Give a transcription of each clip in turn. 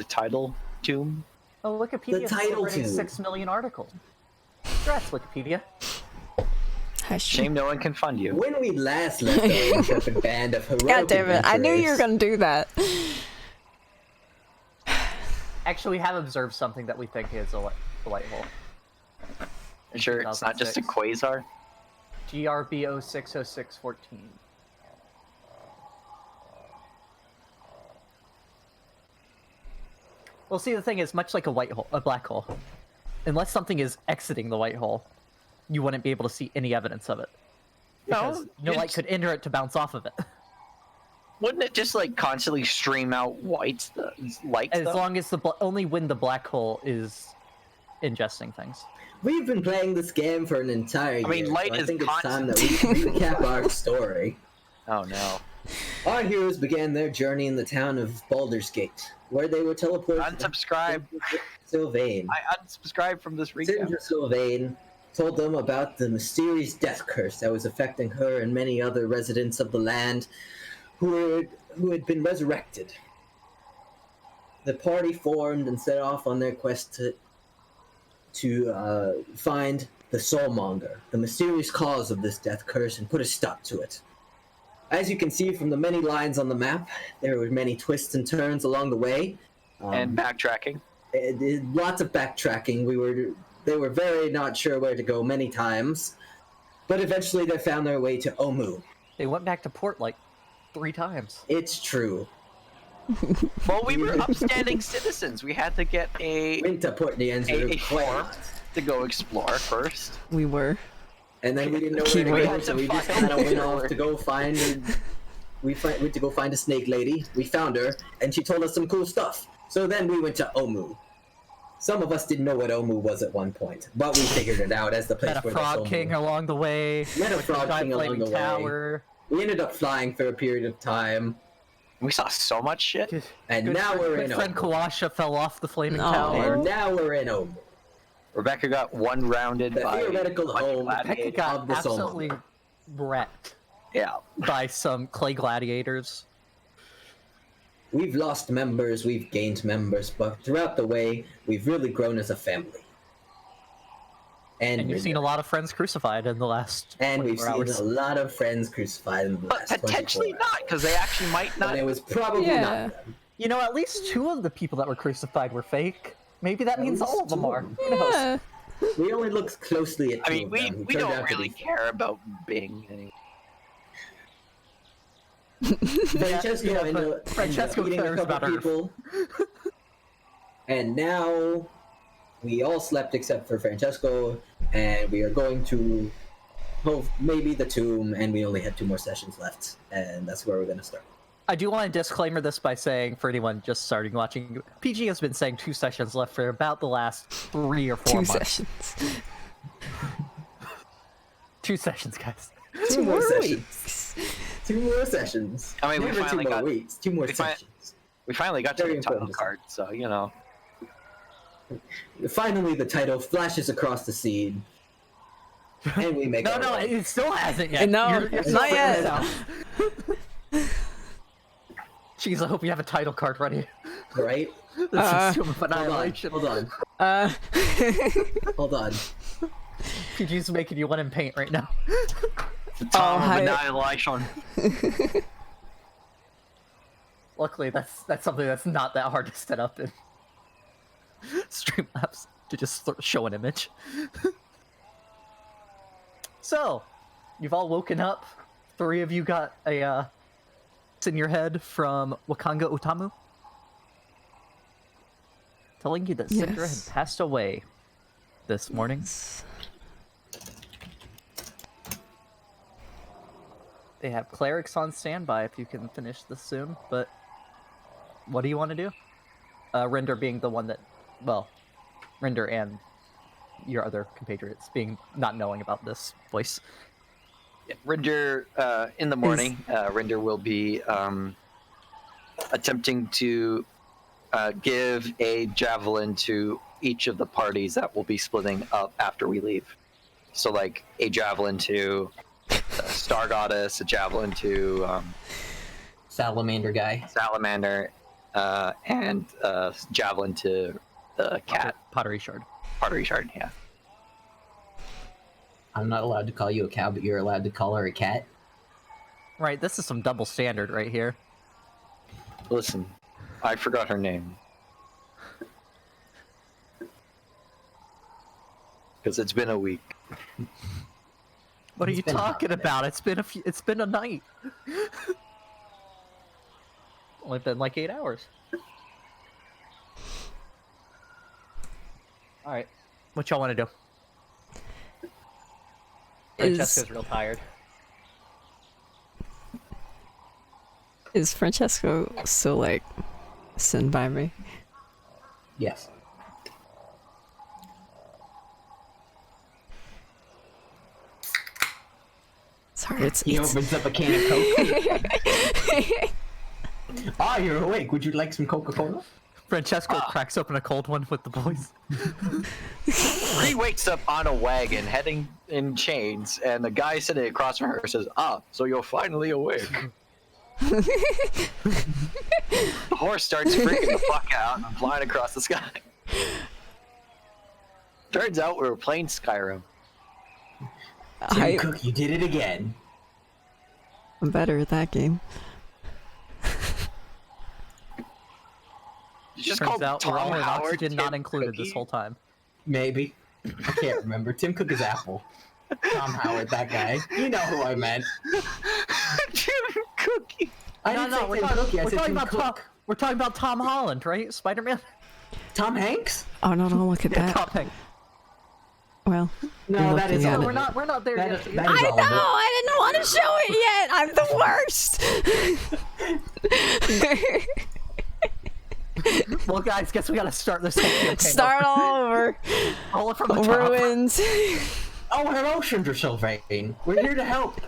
The title tomb? Oh, Wikipedia is title already tomb. 6 million articles. Congrats, Wikipedia. Shame no one can fund you. When we last left our intrepid band of heroic God damn it! I knew you were adventurers- gonna do that. Actually, we have observed something that we think is a white hole. Sure, it's not just a 2006. quasar? GRB 060614. Well, see, the thing is, much like a black hole, unless something is exiting the white hole, you wouldn't be able to see any evidence of it. Because no light could enter it to bounce off of it. Wouldn't it just like constantly stream out light stuff? As long as only when the black hole is ingesting things. We've been playing this game for an entire year. I mean, light so I is think it's time that constant. we recap our story. Oh no. Our heroes began their journey in the town of Baldur's Gate, where they were teleported Unsubscribe. to Sylvain. I unsubscribed from this recap. Cinder Sylvain told them about the mysterious death curse that was affecting her and many other residents of the land who had been resurrected. The party formed and set off on their quest to find the Soulmonger, the mysterious cause of this death curse, and put a stop to it. As you can see from the many lines on the map, there were many twists and turns along the way. And backtracking. Lots of backtracking. They were very not sure where to go many times, but eventually they found their way to Omu. They went back to port like 3 times. It's true. Well, we were upstanding citizens. We had to get Went to Port a form to go explore first. We were. and then we didn't know Keyword. where to go, so we just kind of went off to go find. We went to go find a snake lady. We found her, and she told us some cool stuff. So then we went to Omu. Some of us didn't know what Omu was at one point, but we figured it out as the place Met a where frog the king along the way. Met a with the frog giant king along flaming the way. tower. We ended up flying for a period of time, We saw so much shit. and Good now friend, we're good in friend Omu. Kawasha fell off the flaming No. tower. And now we're in Omu. Rebecca got one rounded The by theoretical a bunch of home gladiators. Pekka got of the absolutely Soulmonger. wrecked Yeah. by some clay gladiators. We've lost members, we've gained members, but throughout the way, we've really grown as a family. And you've seen a lot of friends crucified in the last And we've 24 seen hours. a lot of friends crucified in the But last 24 potentially hours. not, because they actually might not. But it was probably Yeah. not them. You know, at least 2 of the people that were crucified were fake. Maybe that means least all of them 2 are. of them. Who knows? Yeah. We only looked closely at I two mean, of we them, who we turned don't out to really be- care about Bing anyway. Francesco Yeah, ended but up Francesco eating a cares couple about her. people. And now we all slept except for Francesco, and we are going to maybe the tomb, and we only had 2 more sessions left, and that's where we're going to start. I do want to disclaimer this by saying, for anyone just starting watching, PG has been saying 2 sessions left for about the last 3 or 4 2 months. sessions. 2 sessions, guys. 2 more sessions. weeks. 2 more sessions. I mean, we Never finally 2 more got- weeks. 2 more we fi- sessions. We finally got to Very the title important. card, so you know. Finally, the title flashes across the scene, and we make No, our no, way. it still hasn't yet. No, You're still not figuring yet. this out. Jeez, I hope you have a title card ready. Right? This is Tomb of Hold on. Annihilation. Hold on. Uh, Hold on. PG's making you one in paint right now. The Tom of hi. Annihilation. Luckily, that's something that's not that hard to set up in Streamlabs to just show an image. So, you've all woken up. 3 of you got a it's in your head from Wakanga Utamu, telling you that Cinder Yes. had passed away this morning. They have clerics on standby if you can finish this soon, but what do you want to do? Rinder being the one that, well, Rinder and your other compatriots being not knowing about this voice. Yeah, Rinder, in the morning, Rinder will be attempting to give a javelin to each of the parties that will be splitting up after we leave. So, like, a javelin to Star Goddess, a javelin to Salamander guy. Salamander, and javelin to the cat. Pottery shard. Pottery shard, yeah. I'm not allowed to call you a cow, but you're allowed to call her a cat. Right, this is some double standard right here. Listen, I forgot her name. Because it's been a week. What are It's you been a talking hot about? It's been a night. Only been like 8 hours. All right, what y'all want to do? Francesco's real tired. Is Francesco still like sitting by me? Yes. Sorry, He opens up a can of Coke. Ah, you're awake. Would you like some Coca-Cola? Francesco cracks open a cold one with the boys. Brie wakes up on a wagon heading in chains, and the guy sitting across from her says, so you're finally awake. The horse starts freaking the fuck out and flying across the sky. Turns out we were playing Skyrim. Tim Cook, you did it again. I'm better at that game. You just Turns called out we're Tom all in Howard oxygen Tim not included Cookie? this whole time. Maybe. I can't remember. Tim Cook is Apple. Tom Howard, that guy. You know who I meant. Tim Cookie. I No, didn't no, say we're Tim talking, Cookie. I we're said talking Tim about Cook. we're talking about Tom Holland, right? Spider-Man. Tom Hanks? Oh no, don't look at Yeah, that. Tom Hanks. Well, No, you're that is looking all at of it. it. We're not there That yet. is- that is I all know. of it. I didn't want to show it yet. I'm the worst. Well, guys, guess we gotta start this whole campaign. Start all over. Roll it from the top. Ruins. Oh, her emotions are so vain. We're here to help.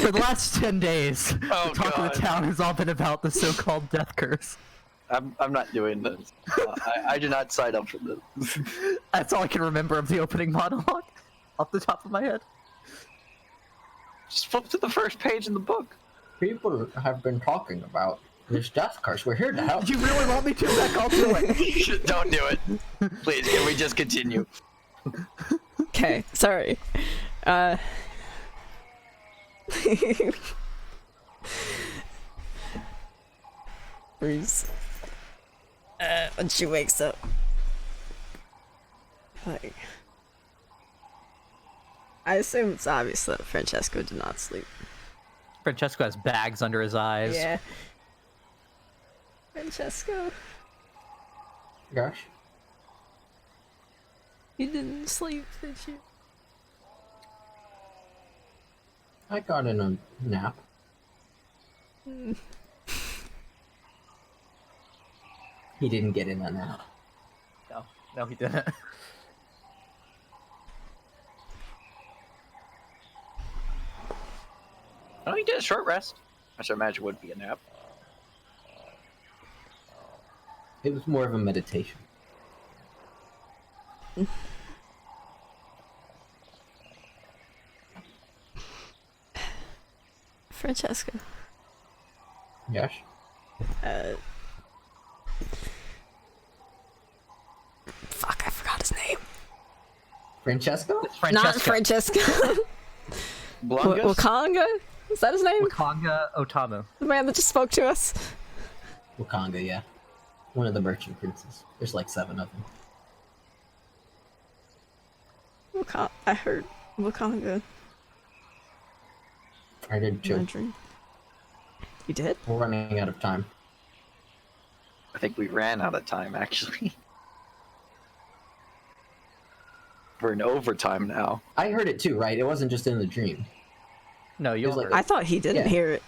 For the last 10 days, Oh, the talk of God. the town has all been about the so-called death curse. I'm not doing this. I did not sign up for this. That's all I can remember of the opening monologue, off the top of my head. Just flip to the first page in the book. People have been talking about this death curse. We're here to help. Do you really want me to? Beck, I'll do it. Don't do it. Please, can we just continue? Okay, sorry. Breeze. When she wakes up. Like, I assume it's obvious that Francesco did not sleep. Francesco has bags under his eyes. Yeah. Francesco, Gosh. you didn't sleep, did you? I got in a nap. He didn't get in a nap. No, he didn't. Oh, he did a short rest. I should imagine would be a nap. It was more of a meditation. Francesco. Yes. Fuck, I forgot his name. Francesco? Not Francesco. Blungus? Wakanga? Is that his name? Wakanga Otamu. The man that just spoke to us? Wakanga, yeah. One of the merchant princes. There's like 7 of them. I heard Wakanga. I did in my too. dream. You did? We're running out of time. I think we ran out of time, actually. We're in overtime now. I heard it too, right? It wasn't just in the dream. No, you He's all like- heard I it. thought he didn't Yeah. hear it.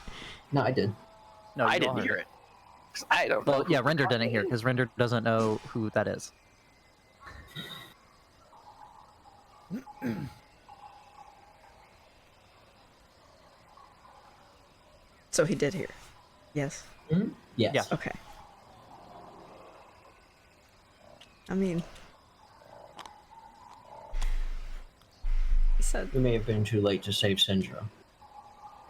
No, I did. No, I you all didn't heard hear it. 'Cause I don't know. Well, yeah, Rinder didn't hear because Rinder doesn't know who that is. So he did hear. Yes. Mm-hmm. Yes. Yeah. Okay. I mean, he said, We may have been too late to save Syndrome,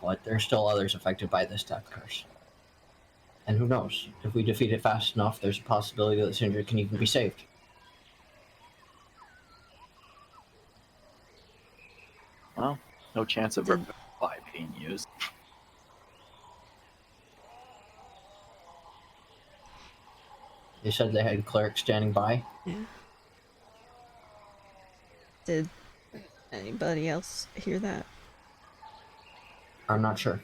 but there's still others affected by this death curse. And who knows? If we defeat it fast enough, there's a possibility that Cinder can even be saved. Well, no chance of Revivify being used. They said they had clerics standing by. Yeah. Did anybody else hear that? I'm not sure.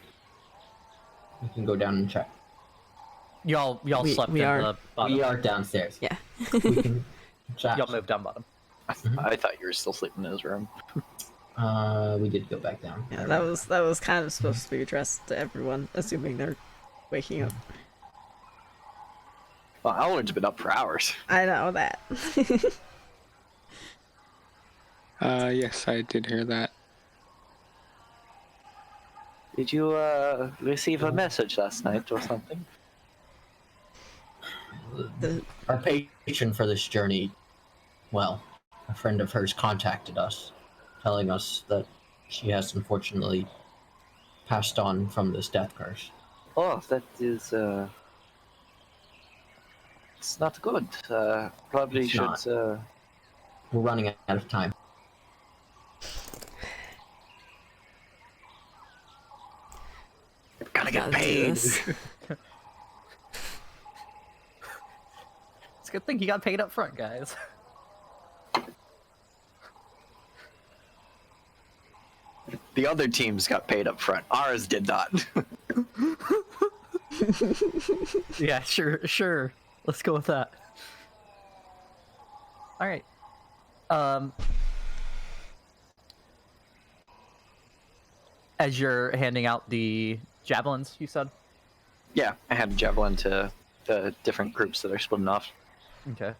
We can go down and check. Y'all We- slept we in are- the bottom. We are downstairs. Yeah. We can chat. Y'all moved down bottom. I thought you were still sleeping in his room. We did go back down. Yeah, that was kind of supposed to be addressed to everyone, assuming they're waking up. Well, Elrin's been up for hours. I know that. Yes, I did hear that. Did you receive a message last night or something? Our patron for this journey, well, a friend of hers contacted us, telling us that she has unfortunately passed on from this death curse. Oh, that is it's not good. Probably It's should not. We're running out of time. gotta get Gotta do paid. this. It's a good thing you got paid up front, guys. The other teams got paid up front. Ours did not. Yeah, sure. Let's go with that. All right. As you're handing out the javelins, you said? Yeah, I had a javelin to the different groups that are splitting off. Okay.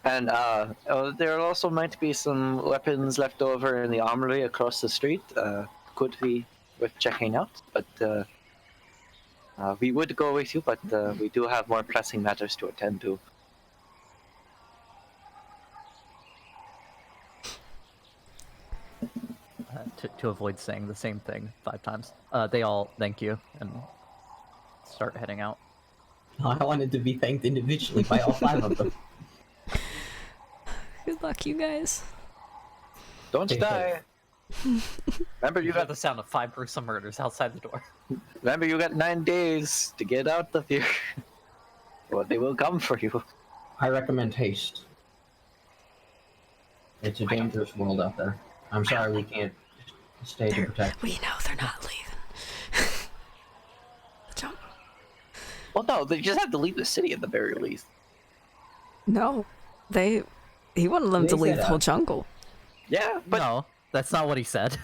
And there also might be some weapons left over in the armory across the street. Could be worth checking out, but we would go with you, but we do have more pressing matters to attend to. To avoid saying the same thing 5 times. They all thank you and start heading out. I wanted to be thanked individually by all 5 of them. Good luck, you guys. Don't Take die. Remember, You got the sound of 5 gruesome murders outside the door. Remember, you got 9 days to get out of here. Well, they will come for you. I recommend haste. It's a dangerous world out there. I'm sorry we can't stay to protect. We know they're not leaving. The jungle. Well, no, they just have to leave the city at the very least. No, he wanted them They to leave said, the whole jungle. Yeah, but No, that's not what he said.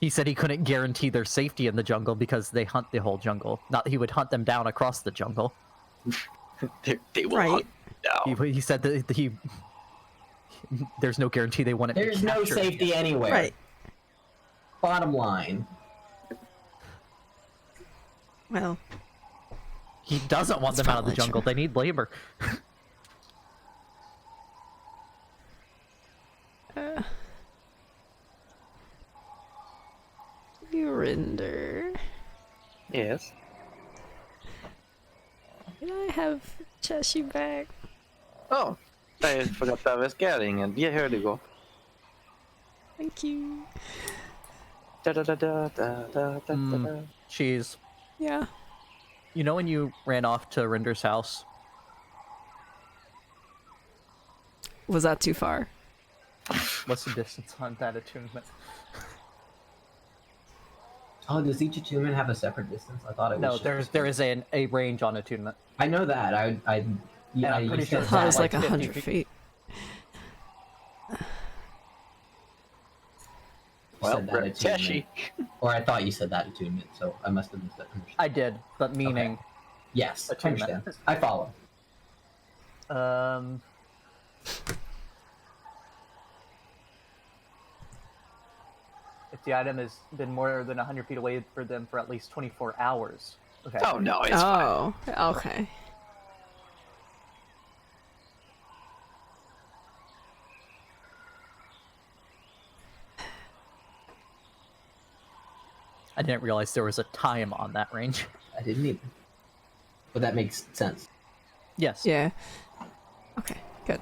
He said he couldn't guarantee their safety in the jungle because they hunt the whole jungle. Not that he would hunt them down across the jungle. they will Right. hunt you down. He said that there's no guarantee they wouldn't. There's be no captured. safety anywhere. Right. Bottom line. Well, He doesn't want them out of the probably jungle. true. They need labor. Rinder. Yes. Can I have Cheshi back? Oh, I forgot I was carrying it. Yeah, here you go. Thank you. Da da da da da da da da. Cheese. Yeah. You know when you ran off to Rinder's house? Was that too far? What's the distance on that attunement? Oh, does each attunement have a separate distance? I thought it was. No, just there is a range on attunement. I know that. Yeah, I'm you pretty said sure I it's thought it that, was like 50 100 feet. feet. you Well, said that attunement. Teshi. Or I thought you said that attunement, so I must have misunderstood. I did, but meaning, Okay. Yes, I Attunement. understand. I follow. If the item has been more than 100 feet away for them for at least 24 hours. Okay. Oh no, it's fine. Oh, okay. I didn't realize there was a time on that range. I didn't either. But that makes sense. Yes. Yeah. Okay, good.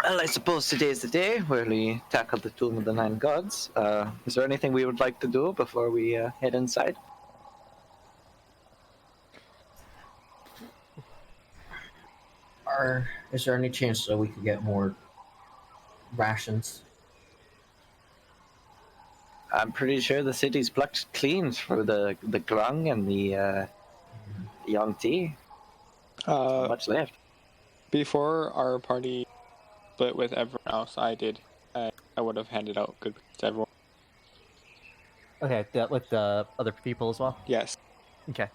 Well, I suppose today's the day where we tackle the Tomb of the Nine Gods. Is there anything we would like to do before we head inside? Is there any chance that we could get more rations? I'm pretty sure the city's plucked clean for the grung and the young tea. Not much left. Before our party split with everyone else, I would have handed out good to everyone. Okay, with the other people as well? Yes. Okay.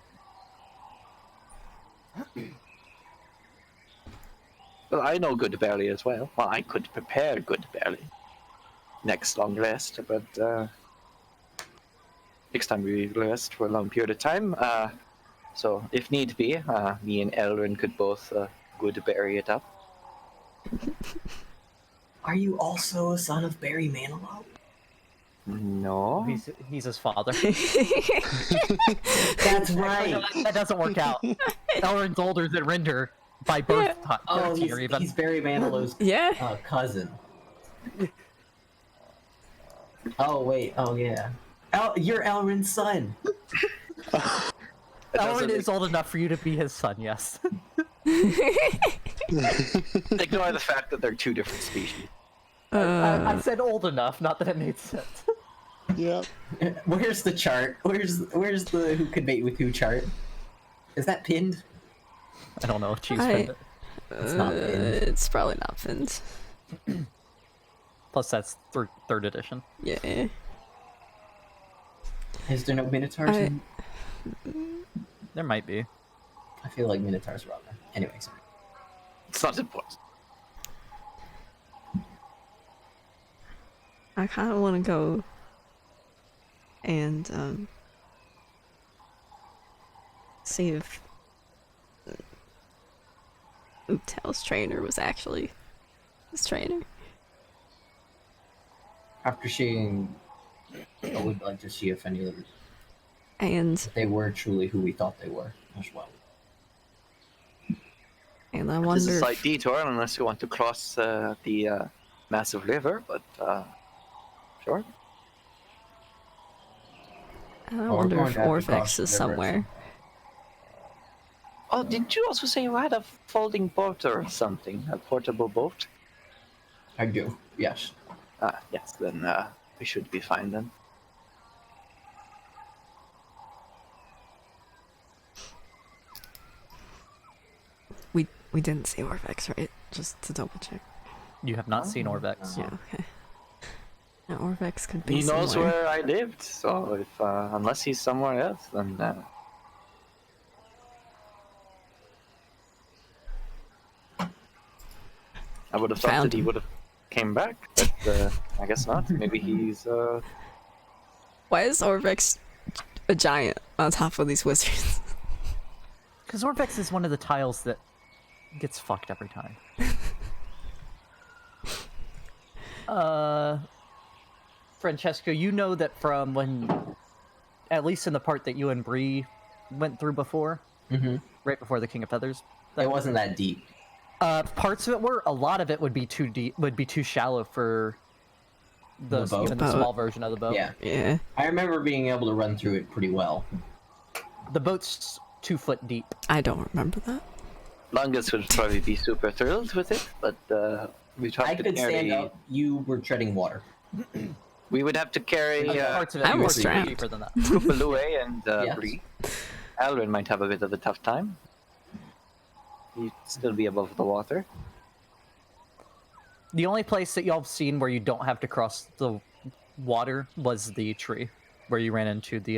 Well, I know good berry as well. Well, I could prepare good berry next long rest, but next time we rest for a long period of time. So if need be, me and Elrin could both good berry it up. Are you also a son of Barry Manilow? No. He's his father. That's right. That doesn't work out. Elrin's older than Rinder by birth. Oh, birth year even. he's Barry Manilow's Yeah. cousin. Oh wait. Oh yeah. You're Elrin's son. Elrin is old enough for you to be his son, yes. Ignore the fact that they're two different species. I said old enough, not that it made sense. Yep. Where's the chart? Where's the who could mate with who chart? Is that pinned? I don't know if she's It's not pinned. It's probably not pinned. Plus that's third edition. Yeah. Is there no Minotaurs? There might be. I feel like Minotaurs are on there. Anyway, sorry. It's not important. I kind of want to go and see if Utel's trainer was actually his trainer. After seeing, I would like to see if any of them, And if they were truly who we thought they were as well. I This is a wonder slight if, detour unless you want to cross the massive river, but sure. I we're wonder going if to have to cross Orvex the is river. somewhere. Oh, didn't you also say you had a folding boat or something? A portable boat? I do, yes. Yes, then we should be fine then. We didn't see Orvex, right? Just to double check. You have not seen Orvex. Yeah, okay. Now Orvex could be He knows somewhere. where I lived, so if unless he's somewhere else, then I would have thought Found that he him. would have came back, but I guess not. Maybe he's Why is Orvex a giant on top of these wizards? Because Orvex is one of the tiles that gets fucked every time. Francesco, you know that from when, at least in the part that you and Brie went through before, right before the King of Feathers. It wasn't that deep. Parts of it were. A lot of it would be too deep, would be too shallow for The boat? even the small version of the boat. Yeah. Yeah. I remember being able to run through it pretty well. The boat's 2 foot deep. I don't remember that. Lungus would probably be super thrilled with it, but we'd have I to could stand carry. up. You were treading water. We would have to carry Parts of it I were was way drowned. deeper than that. Kupalue and Yes. Brie. Elrin might have a bit of a tough time. He'd still be above the water. The only place that y'all have seen where you don't have to cross the water was the tree, where you ran into the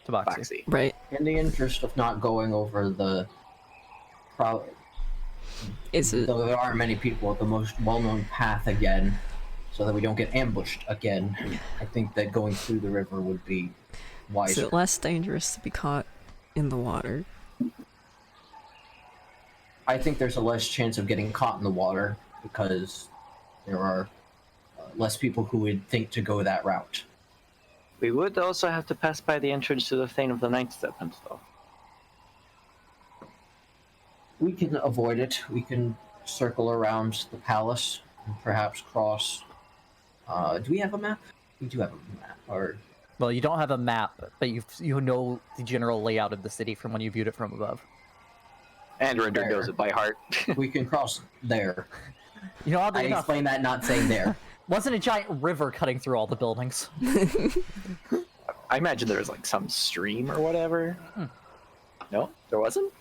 tabaxi. Baxi. Right. In the interest of not going over the... Is it? Though there are many people at the most well-known path again, so that we don't get ambushed again, I think that going through the river would be Is wiser. it less dangerous to be caught in the water? I think there's a less chance of getting caught in the water because there are less people who would think to go that route. We would also have to pass by the entrance to the Thane of the Night Steppings, though. We can avoid it. We can circle around the palace and perhaps cross. Do we have a map? We do have a map. Or Well, you don't have a map, but you know the general layout of the city from when you viewed it from above. And Rinder There. knows it by heart. we can cross there. You know, I oddly enough, explained that not saying there. wasn't a giant river cutting through all the buildings. I imagine there was like some stream or whatever. No, there wasn't?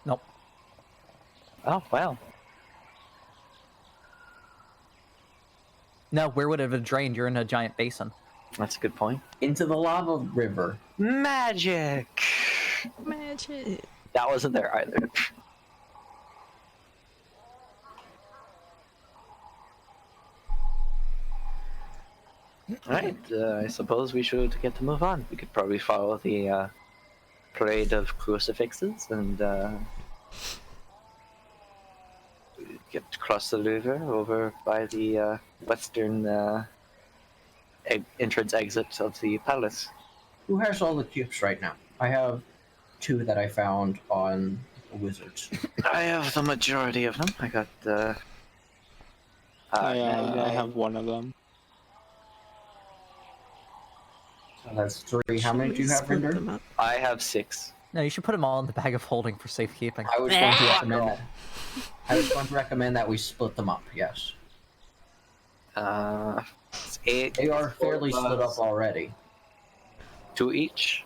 Nope. Oh, wow. No, where would it have drained? You're in a giant basin. That's a good point. Into the lava river. Magic! Magic. That wasn't there either. Alright, I suppose we should get to move on. We could probably follow the parade of crucifixes and get across the river over by the western entrance exit of the palace. Who has all the cubes right now? I have 2 that I found on the wizards. I have the majority of them. I got the. I have one of them. So that's 3. How many do you have, Split Rinder? them up. I have 6. No, you should put them all in the bag of holding for safekeeping. I was going to recommend that. I was going to recommend that we split them up. Yes, It's 8. they are fairly split up already. 2 each.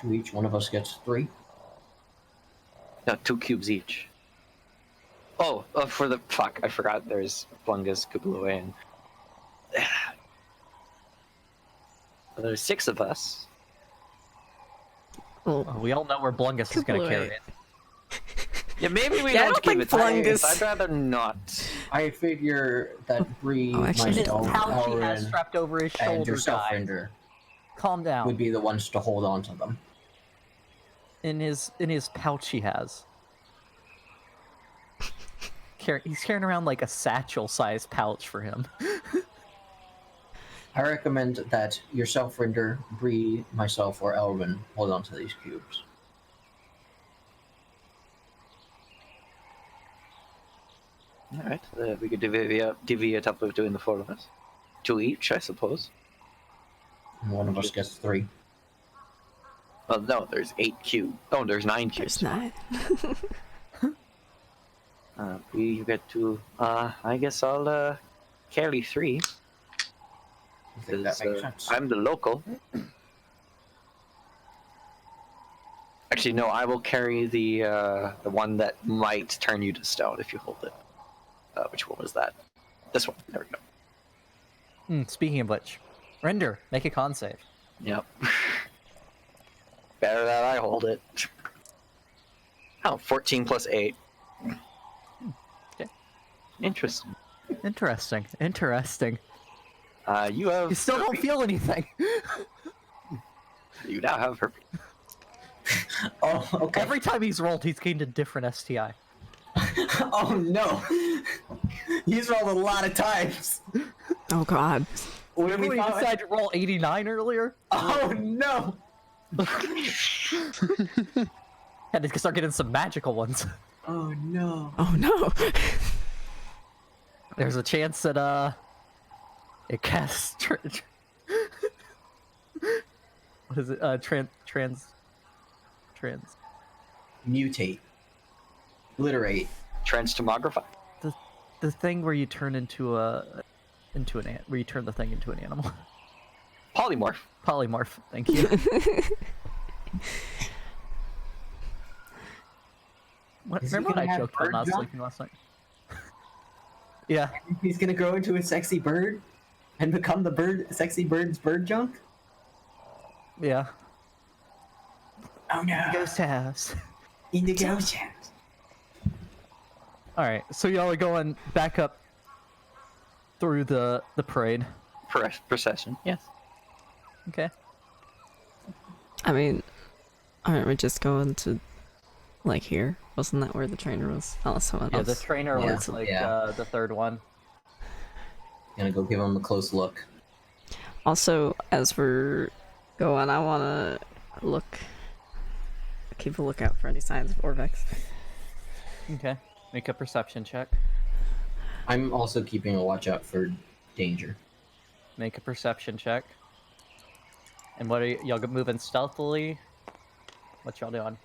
2 each. One of us gets 3. No, 2 cubes each. Oh, for the fuck, I forgot. There's Blungus, Kubluwe, and there's 6 of us. Oh, We all know where Blungus is going to Kubluwe. carry it. Yeah, maybe we Yeah, I don't don't keep think it tight. Blungus- I'd rather not. I figure that Brie, Oh, actually, And his myself, pouch he has Elrin, strapped over his and shoulder, yourself, guys. Rinder, Calm down. would be the ones to hold on to them. In his pouch he has. He's carrying around like a satchel-sized pouch for him. I recommend that yourself, Rinder, Brie, myself, or Elrin hold on to these cubes. Alright, we could divvy it up between the 4 of us. 2 each, I suppose. And one of us gets 3. Well, no, there's 8 cubes. Oh, there's 9 cubes. there's 9. We get to, I guess I'll, carry 3. I think that makes Because sense. I'm the local. Actually, no, I will carry the one that might turn you to stone if you hold it. Which one was that? This one. There we go. Speaking of which, Rinder, make a con save. Yep. Better that I hold it. Oh, 14 plus 8. Okay. Interesting. Interesting. You have. You still don't feel anything. You now have herpes. Oh, okay. Every time he's rolled, he's gained a different STI. Oh no! He's rolled a lot of times. Oh god. What did Remember we when you find? decided to roll 89 earlier? Oh no! Had to start getting some magical ones. Oh no! Oh no. There's a chance that it casts what is it? Trans Mutate. Literate. Transtomography. the thing where you turn into where you turn the thing into an animal. Polymorph. Polymorph. Thank you. Is he Remember when gonna I have joked about bird not jump? sleeping last night? Yeah. He's gonna grow into a sexy bird and become the sexy bird's bird junk? Yeah. Oh no! Ghost house. In the ghost house. Alright, so y'all are going back up through the parade. Procession. Yes. Okay. I mean, aren't we just going to, like, here? Wasn't that where the trainer was? Oh, someone Yeah, else. the trainer Yeah, was like yeah. the third one. Gonna go give him a close look. Also, as we're going, I wanna keep a lookout for any signs of Orvex. Okay. Make a perception check. I'm also keeping a watch out for danger. Make a perception check. And what are y'all moving stealthily? What y'all doing?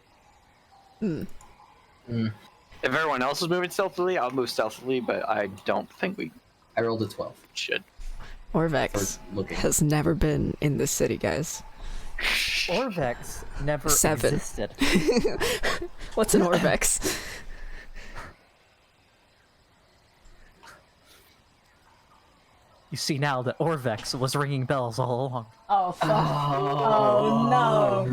If everyone else is moving stealthily, I'll move stealthily, but I don't think we I rolled a 12. should. Orvex For looking. has never been in this city, guys. Orvex never 7. existed. What's an Orvex? You see now that Orvex was ringing bells all along. Oh, fuck. Oh no!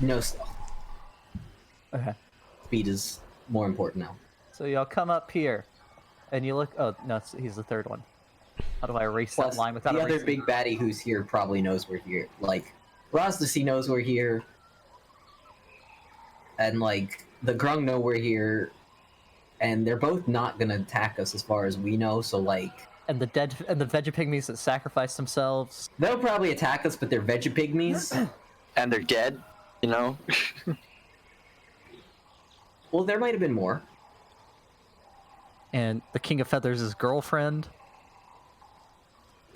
No stealth. Okay. Speed is more important now. So y'all come up here, and you look. Oh no, he's the third one. How do I erase Plus, that line without the other erasing? big baddie who's here probably knows we're here. Like, Rosdacy knows we're here. And, like, the Grung know we're here. And they're both not gonna attack us as far as we know, so, like... And the Vegapygmies that sacrificed themselves. They'll probably attack us, but they're Vegapygmies. And they're dead, you know? Well, there might have been more. And the King of Feathers' girlfriend.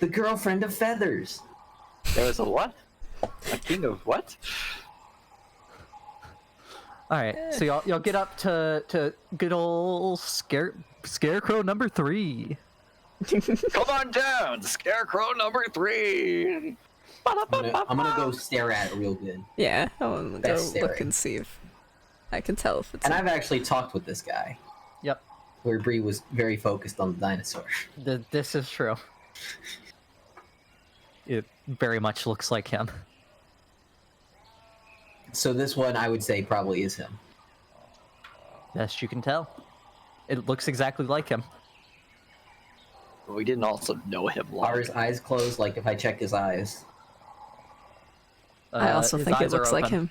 The girlfriend of Feathers. There was a what? A king of what? Alright, so y'all get up to good old Scarecrow number 3. Come on down, Scarecrow number 3. I'm gonna go stare at it real good. Yeah, I wanna go Best look staring. and see if I can tell if it's. And I've actually talked with this guy, Yep, where Brie was very focused on the dinosaur. this is true. It very much looks like him. So this one, I would say, probably is him. Best you can tell. It looks exactly like him. We didn't also know him long. Are his eyes closed? Like, if I check his eyes... I also his think it eyes are looks like open.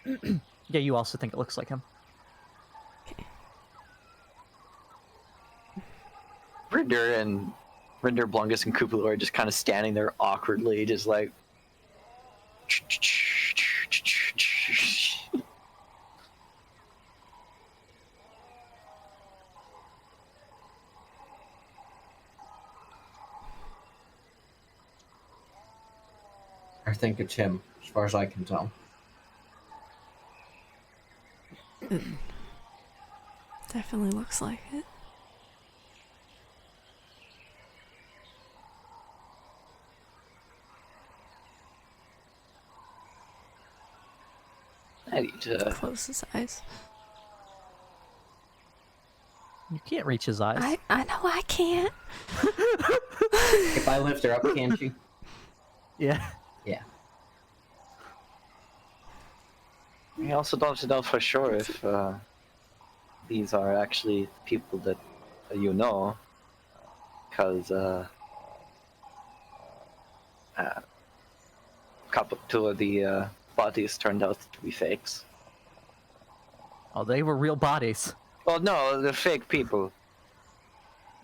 him. Yeah, you also think it looks like him. Rinder, Blungus, and Kupalo are just kind of standing there awkwardly, just like... I think it's him, as far as I can tell. Definitely looks like it. I need to... Close his eyes. You can't reach his eyes. I know I can't. If I lift her up, can she? Yeah. Yeah. We also don't know for sure if these are actually people that you know, because two of the bodies turned out to be fakes. Oh, they were real bodies. Well, no, the fake people.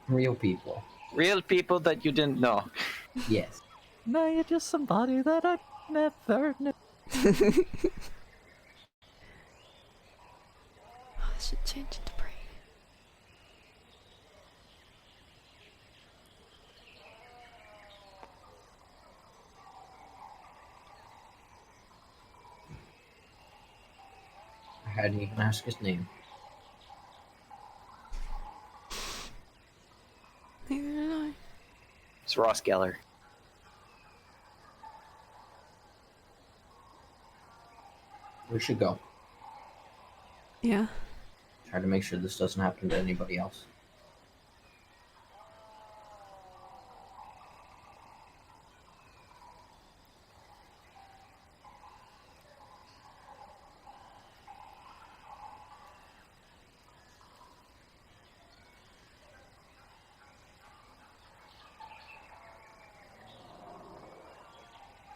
Real people. Real people that you didn't know. Yes. No, you're just somebody that I never knew. I should change it to Brie. I hadn't even asked his name. Neither did I. It's Ross Geller. We should go. Yeah. Try to make sure this doesn't happen to anybody else.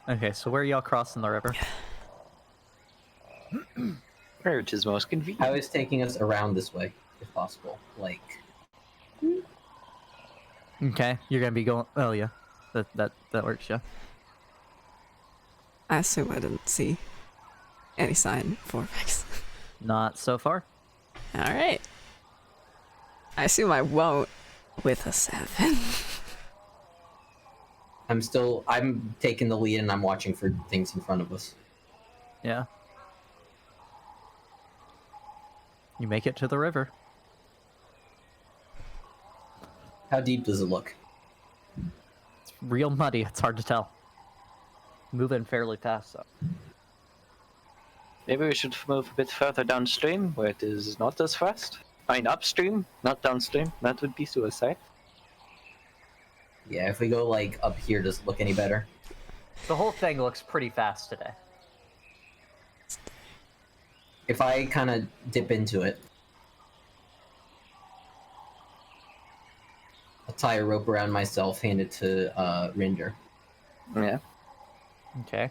Okay, so where are y'all crossing the river? Which is most convenient. I was taking us around this way, if possible. Like, Okay, you're gonna be going. Oh yeah, that works. Yeah. I assume I didn't see any sign for Vex. Not so far. Alright. I assume I won't with a 7. I'm taking the lead and I'm watching for things in front of us. Yeah. You make it to the river. How deep does it look? It's real muddy. It's hard to tell. Moving fairly fast, though. Maybe we should move a bit further downstream, where it is not as fast. I mean, upstream, not downstream. That would be suicide. Yeah, if we go like up here, does it look any better? The whole thing looks pretty fast today. If I kind of dip into it, I'll tie a rope around myself, hand it to Rinder, Yeah. Okay.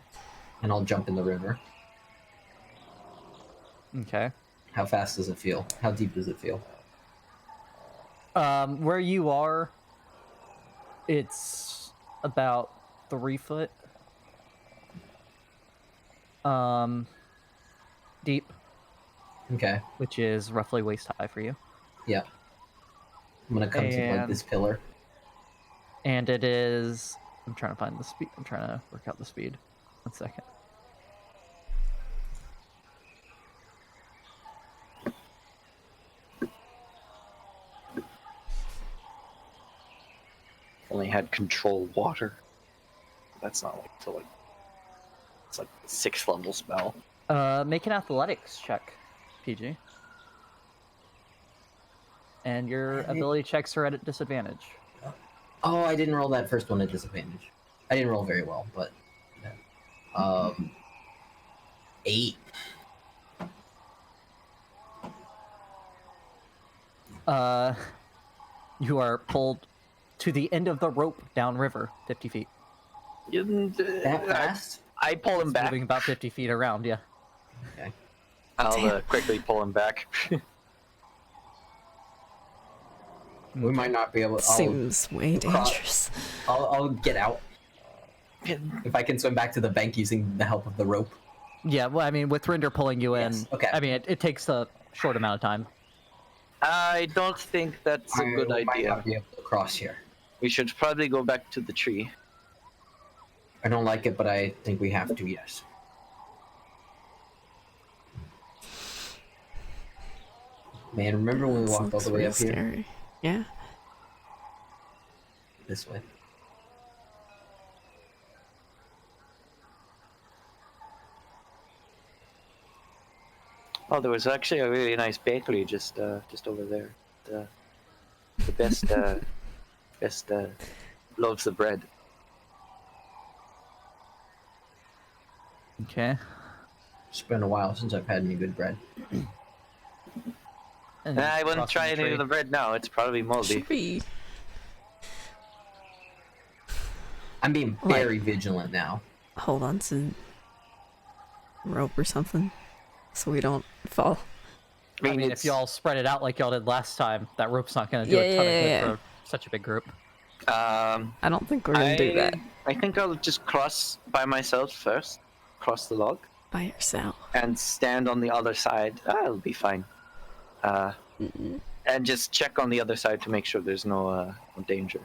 and I'll jump in the river. Okay. How fast does it feel? How deep does it feel? Where you are, it's about 3 foot. Deep, Okay, which is roughly waist high for you. yeah. I'm gonna come to like And- this pillar. And it is... I'm trying to find the speed. I'm trying to work out the speed. 1 second. Only had control water. That's not like till like it's like 6th level spell. Make an athletics check, PG. And your ability checks are at a disadvantage. Oh, I didn't roll that first one at disadvantage. I didn't roll very well, but yeah. 8. You are pulled to the end of the rope downriver, 50 feet. That fast? I pull him back. Moving about 50 feet around, yeah. Okay. I'll quickly pull him back. We might not be able to. Seems way cross- dangerous. I'll get out. If I can swim back to the bank using the help of the rope. Yeah, well, I mean, with Rinder pulling you in, Yes, okay. I mean, it takes a short amount of time. I don't think that's a good I might idea. not be able to cross here. We should probably go back to the tree. I don't like it, but I think we have to, yes. Man, remember when we walked all the way up here? Scary. Yeah. This way. Oh, there was actually a really nice bakery just over there. The best best loaves of bread. Okay. It's been a while since I've had any good bread. And I wouldn't crossing try the any tree. of the bread now. It's probably moldy. Tree. I'm being very vigilant now. Hold on to rope or something so we don't fall. I mean, if it's- y'all spread it out like y'all did last time, that rope's not going to do a ton of good Yeah. for such a big group. I don't think we're gonna do that I think I'll just cross by myself first, cross the log, by yourself. and stand on the other side. It'll be fine. And just check on the other side to make sure there's no danger.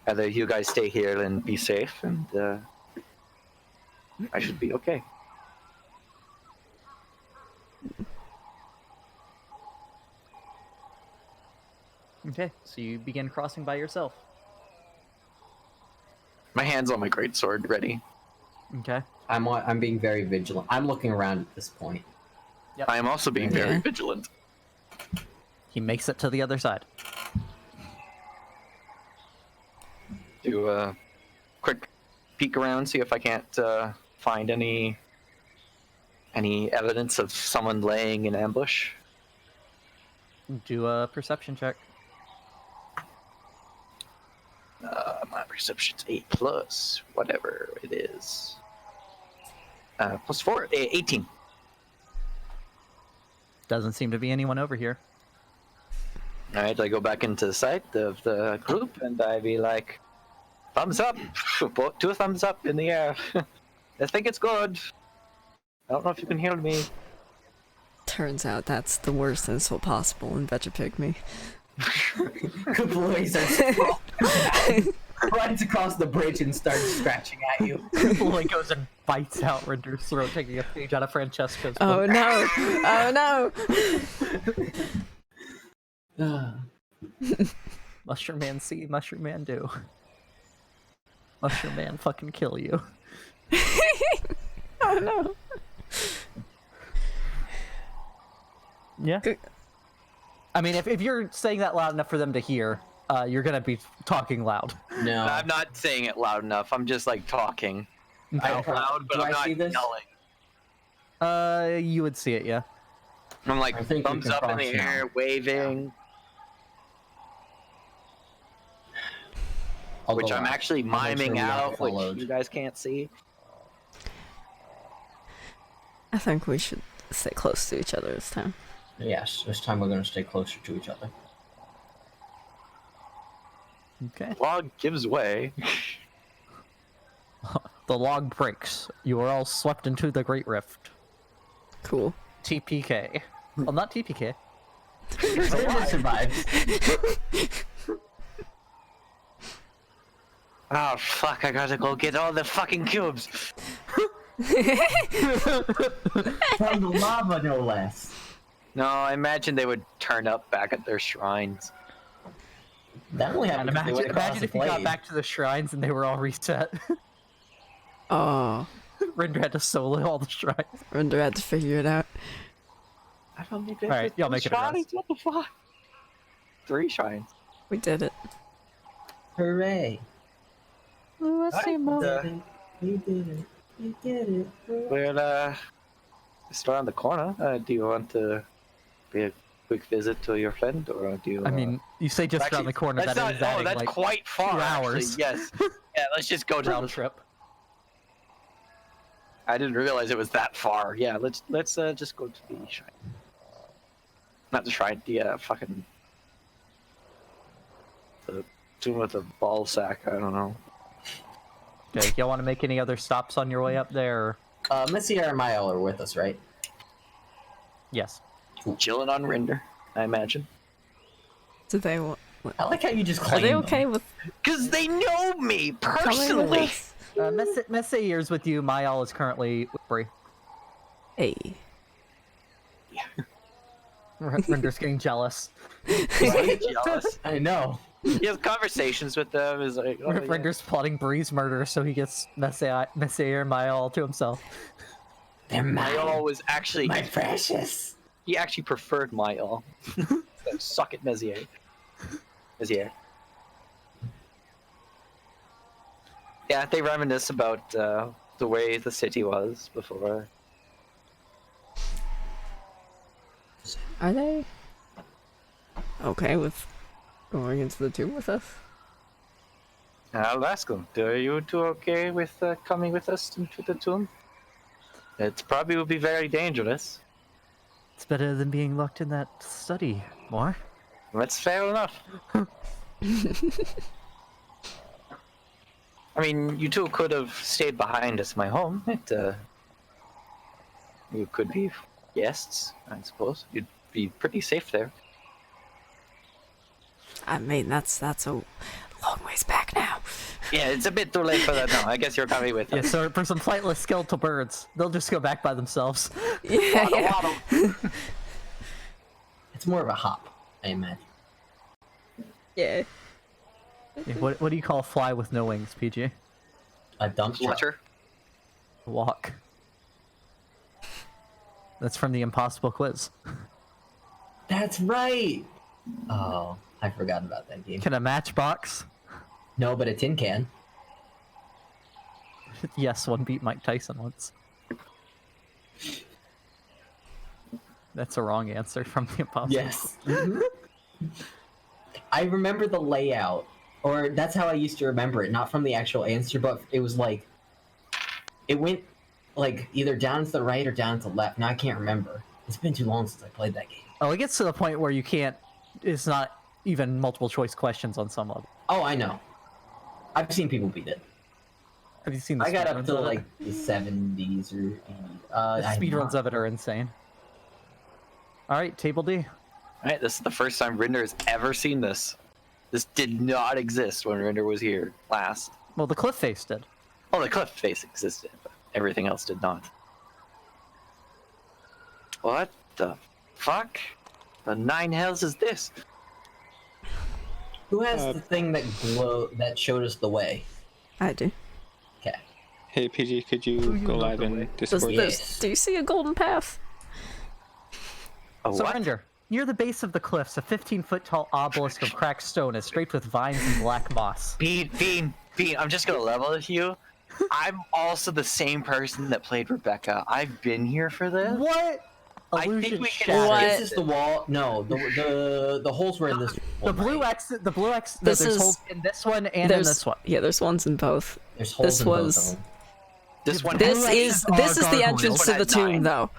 Either you guys stay here and be safe, and I should be okay. Okay, so you begin crossing by yourself. My hand's on my greatsword, ready. Okay. I'm being very vigilant. I'm looking around at this point. I am also being very Yeah. vigilant. He makes it to the other side. Do a quick peek around, see if I can't find any evidence of someone laying in ambush. Do a perception check. My perception's 8+, whatever it is. +4, 18. Doesn't seem to be anyone over here. Alright, I go back into the site of the group and I be like, thumbs up! 2 thumbs up in the air. I think it's good. I don't know if you can hear me. Turns out that's the worst insult possible in Vegapigmy. Kaploy runs across the bridge and starts scratching at you. Boy goes and bites out Rinder's throat, taking a page out of Francesco's book. Oh no! Oh no! Mushroom Man see, Mushroom Man do. Mushroom Man fucking kill you. Oh no! Yeah. I mean, if you're saying that loud enough for them to hear, you're gonna be talking loud. No. I'm not saying it loud enough. I'm just like talking out loud, but Do I'm I not see this? yelling. You would see it, yeah. I'm like I think you thumbs can up in the cross now. air, waving, I'll which go I'm last. actually I'll make sure miming we aren't out, which followed. you guys can't see. I think we should stay close to each other this time. Yes, this time we're gonna stay closer to each other. Okay. Log gives way. The log breaks. You are all swept into the Great Rift. Cool. TPK. Well, not TPK. Rinder survives. Oh fuck! I gotta go get all the fucking cubes. From the lava, no less. No, I imagine they would turn up back at their shrines. That only happened because they went across Imagine the if you got blade. back to the shrines and they were all reset. Oh, Rinder had to solo all the shrines. Rinder had to figure it out. I don't need to. Alright, y'all make it a rest. shrines. What the fuck? 3 shrines. We did it. Hooray! We We did it. We did it. We'll just around the corner. Do you want to pay a quick visit to your friend, or do you? I mean, you say just around the corner, That's that is not. adding That's like quite far. 2 actually, hours. Yes. Yeah. Let's just go to round the trip. I didn't realize it was that far. Yeah, let's just go to the shrine. Not the shrine, the fucking the tomb with the ball sack. I don't know. Okay, y'all want to make any other stops on your way up there? Or... Missy and Mile are with us, right? Yes. Chilling on Rinder, I imagine. Do they want? I like how you just Are claim they them. okay with Cause they know me coming with personally. us? Messaier's with you. Mayal is currently with Brie. Hey. Rinder's getting jealous. Right? Jealous. I know. He has conversations with them. Is like, oh, yeah. Rinder's plotting Brie's murder so he gets Messier and Mayal to himself. They're mine. Mayal was actually My precious. he actually preferred Mayal. So suck it, Messier. Messier. Yeah, they reminisce about the way the city was before. Are they okay with going into the tomb with us? I'll ask them. Are you two okay with coming with us into the tomb? It probably would be very dangerous. It's better than being locked in that study, more. That's fair enough. I mean, you two could have stayed behind as my home. You could be guests, I suppose. You'd be pretty safe there. I mean, that's a long ways back now. Yeah, it's a bit too late for that now. I guess you're coming with Yeah, us. so for some flightless skeletal birds, they'll just go back by themselves. Yeah. Waddle, waddle. It's more of a hop, I imagine. Yeah. Yeah, what do you call a fly with no wings, PG? A dump truck. Flutter. Walk. That's from the Impossible Quiz. That's right. Oh, I forgot about that game. Can a matchbox? No, but a tin can. Yes, one beat Mike Tyson once. That's a wrong answer from the Impossible. Yes. I remember the layout, or that's how I used to remember it, not from the actual answer, but it was like, it went like either down to the right or down to the left. Now I can't remember. It's been too long since I played that game. Oh, it gets to the point where you can't. It's not even multiple choice questions on some of it. Oh, I know. I've seen people beat it. Have you seen the I got up speedruns to of it? like the 70s or 80s. The I have speedruns not. of it are insane. Alright, table D. Alright, this is the first time Rinder has ever seen this. This did not exist when Rinder was here last. Well, the cliff face did. Well, the cliff face existed, but everything else did not. What the fuck? The nine hells is this? Who has the thing that showed us the way? I do. Okay. Hey PG, could you Who you go know live the in way? Discord? Yes. Do you see a golden path? A So what? Rinder, near the base of the cliffs, a 15-foot tall obelisk of cracked stone is draped with vines and black moss. Bean, I'm just gonna level with you. I'm also the same person that played Rebecca. I've been here for this. What? I think Illusion we can shattered. What? This is the wall. No, the holes were in this. The one, blue right? X, the blue X. This There's is- holes in this one and in There's this one. yeah, there's ones in both. There's holes This in both was- of them. This one. This Blue is X's this are is the gargoyles. entrance to the This one had tomb, nine. though.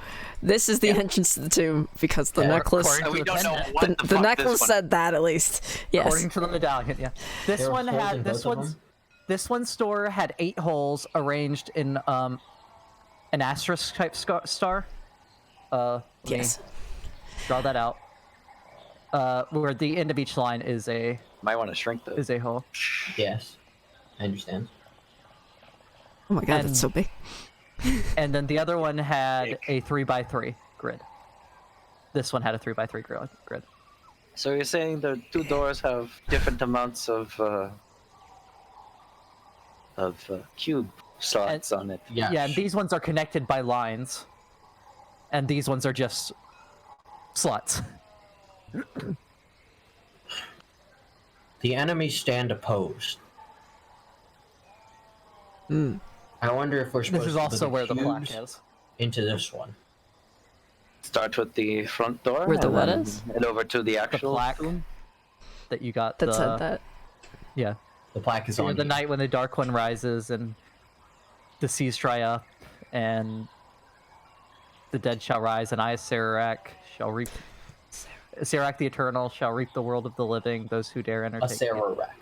This is the entrance to the tomb because the Yeah, necklace. And we don't know The what The, the, the fuck necklace this one. said that at least. Yes. According to the medallion, yeah. This There were one holes in had this both of one's them? this one's store had 8 holes arranged in an asterisk type star. Let me Yes. draw that out. Where the end of each line is a Might want to shrink this. hole. Yes, I understand. Oh my god, And- that's so big. And then the other one had a 3x3 grid. This one had a 3x3 grid. So you're saying the two doors have different amounts of cube slots on it. Yeah. Yeah, and these ones are connected by lines. And these ones are just slots. The enemies stand opposed. Mm. I wonder if we're supposed This is to also put where the plaque cubes is. into this one. Start with the front door. Where the and what then is? Head over to the The actual plaque tomb. that you got. That said that. Yeah. The plaque is For on the here. night when the dark one rises and the seas dry up and the dead shall rise and I, Sararak, shall reap. Sararak the Eternal shall reap the world of the living. Those who dare enter. A take Sarah rack.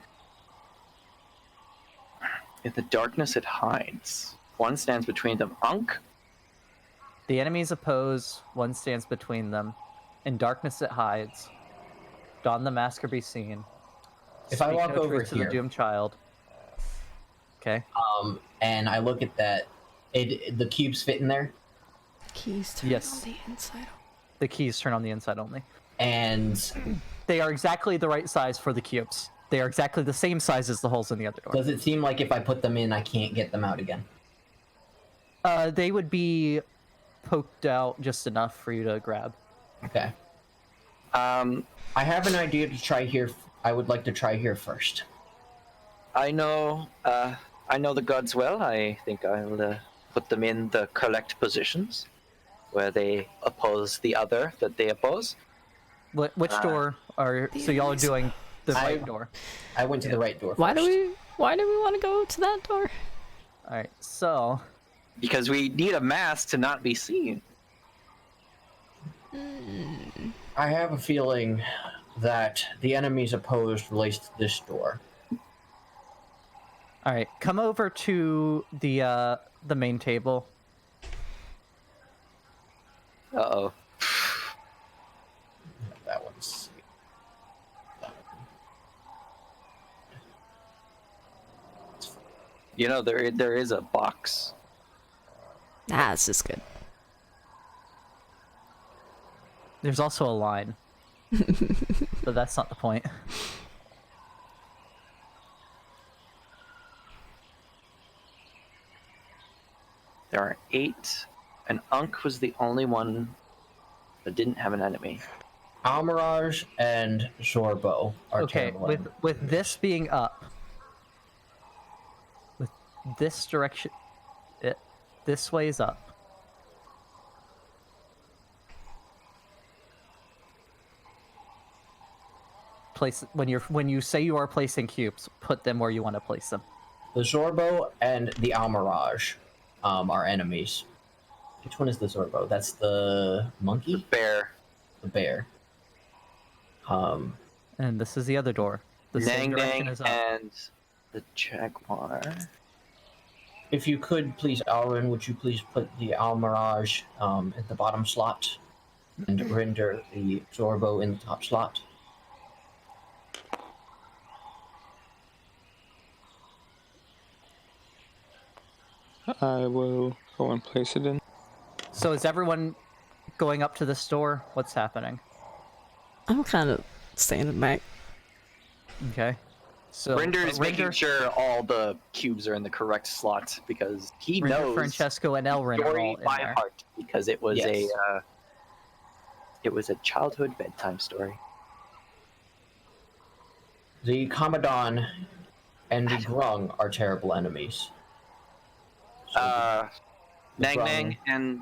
In the darkness it hides. One stands between them. Unk? The enemies oppose, one stands between them. In darkness it hides. Don the mask or be seen. If I Speak walk no over truth to here- the doomed child. Okay. And I look at that. The cubes fit in there, Keys turn Yes. on the inside. The keys turn on the inside only. and They are exactly the right size for the cubes. They are exactly the same size as the holes in the other door. does it seem like if I put them in, I can't get them out again? They would be poked out just enough for you to grab. Okay. I have an idea to try here. I would like to try here first. I know the gods well. I think I'll put them in the correct positions where they oppose the other that they oppose. Which door are... So y'all are doing the I- right door. I went to the right door. Why do first. we want to go to that door? Alright, so... Because we need a mask to not be seen. I have a feeling that the enemies opposed relates to this door. Alright, come over to the main table. Uh-oh. That one's. You know, there is a box. Ah, this is good. There's also a line. But that's not the point. There are 8, and Unk was the only one that didn't have an enemy. Almirage and Zorbo are Okay, terrible. with this being up, with this direction, this way is up. Place when you say you are placing cubes, put them where you want to place them. The Zorbo and the Almirage are enemies. Which one is the Zorbo? That's the monkey? Bear. The bear. And And this is the other door. The same Nang direction Nang is up. and the Jaguar. If you could, please, Elrin, would you please put the Almirage at the bottom slot and render the Zorbo in the top slot? I will go and place it in. So is everyone going up to this door? What's happening? I'm kind of standing back. Okay. So Rinder is making sure all the cubes are in the correct slot because he Rinder, knows Francesco, and Elrin are story all in by there. heart because it was Yes. a childhood bedtime story. The Commodon and the Grung are terrible enemies. So Nang Grung- Nang and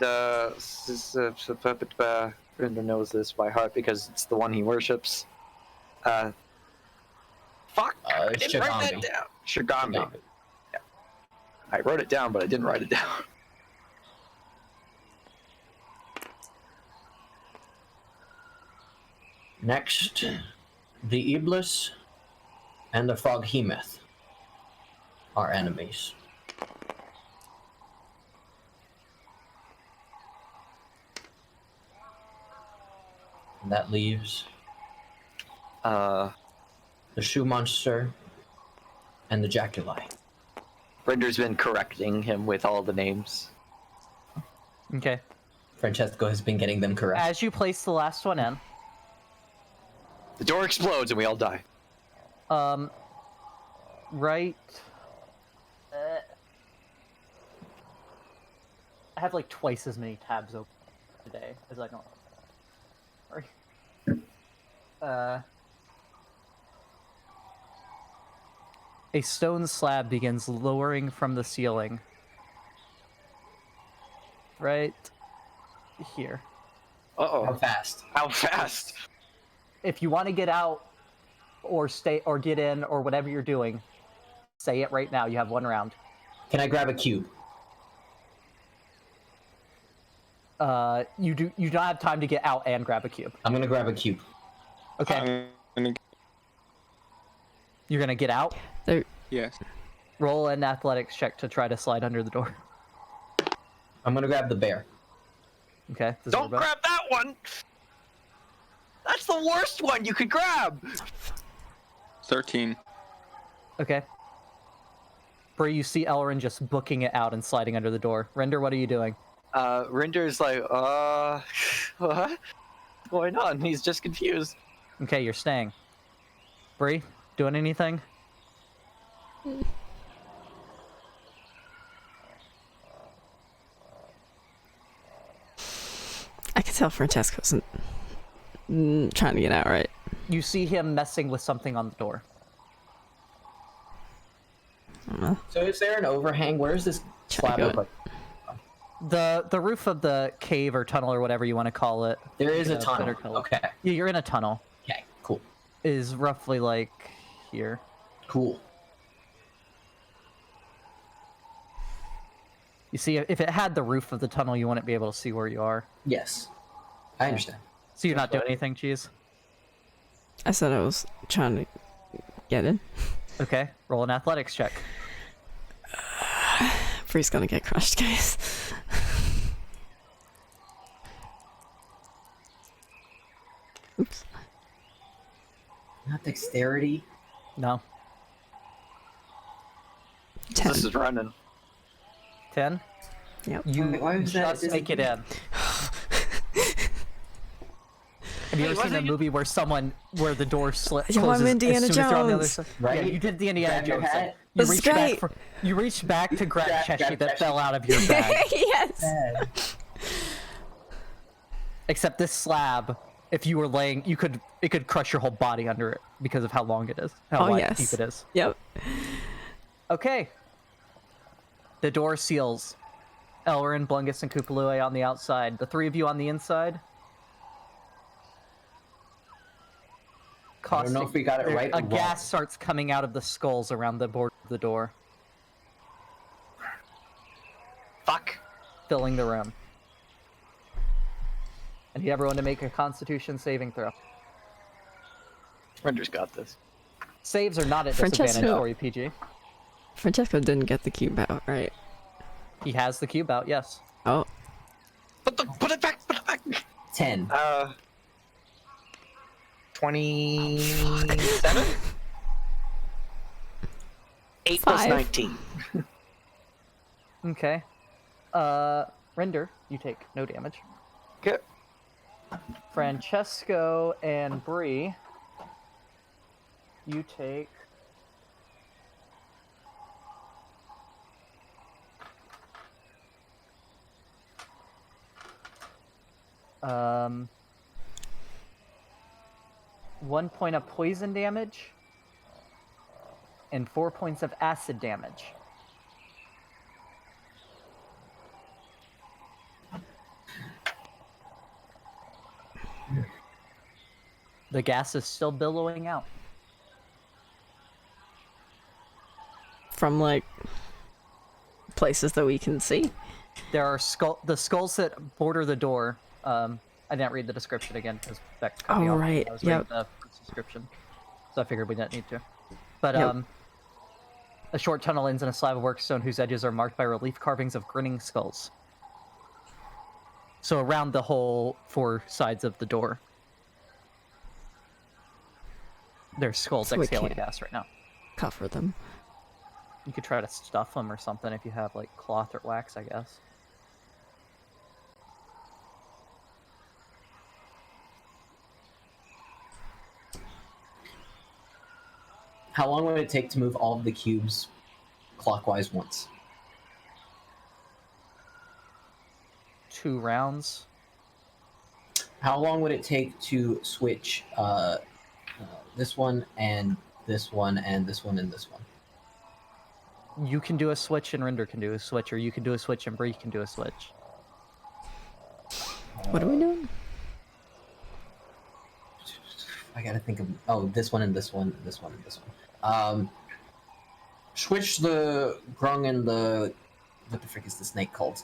Rinder knows this by heart because it's the one he worships. Fuck! I it's didn't write that Shigambi. down. Shigambi. Yeah. I wrote it down, but I didn't write it down. Next, the Iblis and the Froghemoth are enemies. And that leaves the Shoe Monster and the Jaculi. Rinder's been correcting him with all the names. Okay. Francesco has been getting them correct. As you place the last one in, The door explodes and we all die. right. I have like twice as many tabs open today as I normally. Sorry. A stone slab begins lowering from the ceiling. Right here. Uh-oh. How fast? How fast? If you want to get out or stay or get in or whatever you're doing, say it right now. You have one round. Can I grab a cube? You don't have time to get out and grab a cube. I'm gonna grab a cube. Okay. I'm gonna... You're gonna get out. There. Yes. Roll an athletics check to try to slide under the door. I'm gonna grab the bear. Okay. the Don't Zorba. grab that one! That's the worst one you could grab! 13. Okay. Brie, you see Elrin just booking it out and sliding under the door. Rinder, what are you doing? Rinder's like, what's going on? He's just confused. Okay, you're staying. Brie, doing anything? I can tell Francesco's trying to get out, right? You see him messing with something on the door. I don't know. So is there an overhang? Where is this Try to slab go look like? The roof of the cave or tunnel or whatever you want to call it. There is a better tunnel. color. Okay. Yeah, you're in a tunnel. Okay. Cool. Is roughly like here. Cool. You see, if it had the roof of the tunnel, you wouldn't be able to see where you are. Yes. I understand. So you're not doing anything, Cheese? I said I was trying to get in. Okay, roll an athletics check. Bree's gonna get crushed, guys. Oops. Not dexterity. No. 10. This is running. 10? Yep. You Why was that just make it in. Have you ever seen a wasn't you- movie where the door closes Yo, I'm as Indiana soon as you're on the other Jones. side? Right? Yeah, you did the Indiana Grab your Jones thing. hat. You This is reached back great. you reached back to grab Grab Cheshi that Cheshi. fell out of your bag. Yes. Except this slab, if you were laying, it could crush your whole body under it because of how long it is, how Oh, wide yes. deep it is. Yep. Okay. The door seals. Elrin, Blungus, and Kupalue on the outside. The three of you on the inside. I don't know if we got it right or A wrong. gas starts coming out of the skulls around the board of the door, Fuck. filling the room. I need everyone to make a Constitution saving throw. Render's got this. Saves are not at Francesco. disadvantage for you, PG. Francesco didn't get the cube out, right? He has the cube out, yes. Oh, Put it back. Put it back. 10. 27. 8 plus 5. 19. Okay. Render, you take no damage. Okay. Francesco and Brie, you take... Um, 1 point of poison damage and 4 points of acid damage. The gas is still billowing out. from like places that we can see. There are the skulls that border the door. I didn't read the description again because Beck cut me Oh, off. right, I was reading yep. the first description, so I figured we didn't need to. But Yep. a short tunnel ends in a slab of workstone whose edges are marked by relief carvings of grinning skulls. So around the whole 4 sides of the door, there's skulls So we exhaling can't- gas right now. Cover them. You could try to stuff them or something if you have like cloth or wax, I guess. How long would it take to move all of the cubes clockwise once? 2 rounds. How long would it take to switch this one and this one and this one and this one? You can do a switch and Rinder can do a switch, or you can do a switch and Brie can do a switch. What are we doing? I gotta think of this one and this one, this one and this one. Switch the grung and the what the frick is the snake called?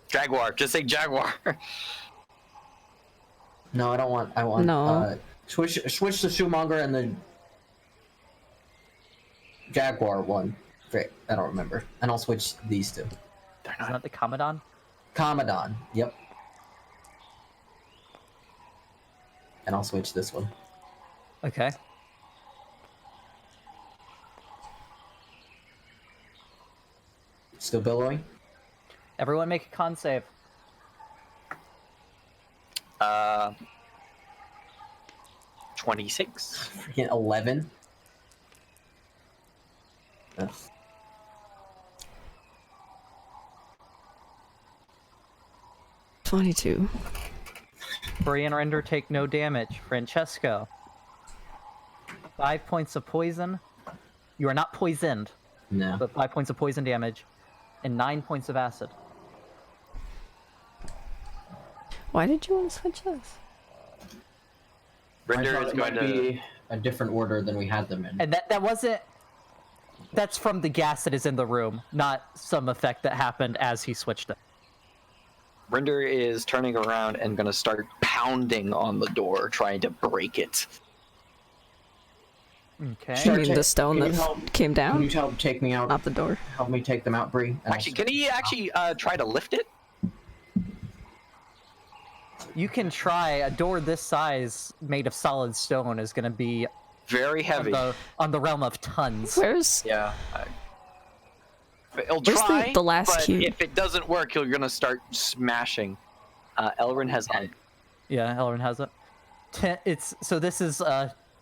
Jaguar. Just say Jaguar. No, I don't want. I want. No. Switch the shoemonger and the jaguar one. Frick, I don't remember. And I'll switch these two. They're Isn't not. that the Commandant? Commandant. Yep. And I'll switch this one. Okay. Still billowing. Everyone make a con save. 26. Freaking 11. Ugh. $22. Brie and Rinder take no damage. Francesco, 5 points of poison. You are not poisoned, No. but 5 points of poison damage, and 9 points of acid. Why did you want to switch this? I Rinder thought is it going might to. be a different order than we had them in. And that wasn't. That's from the gas that is in the room, not some effect that happened as he switched it. Rinder is turning around and going to start pounding on the door, trying to break it. Okay. You mean the stone Can you that help- came Can down? you help take me out? Not the door. Help me take them out, Brie. And Actually, can he actually try to lift it? You can try. A door this size, made of solid stone, is going to be Very heavy. on the realm of tons. Where's Yeah. He'll Where's try, the last but cube? if it doesn't work, you're going to start smashing. Elrin has it. Yeah, Elrin has it. This is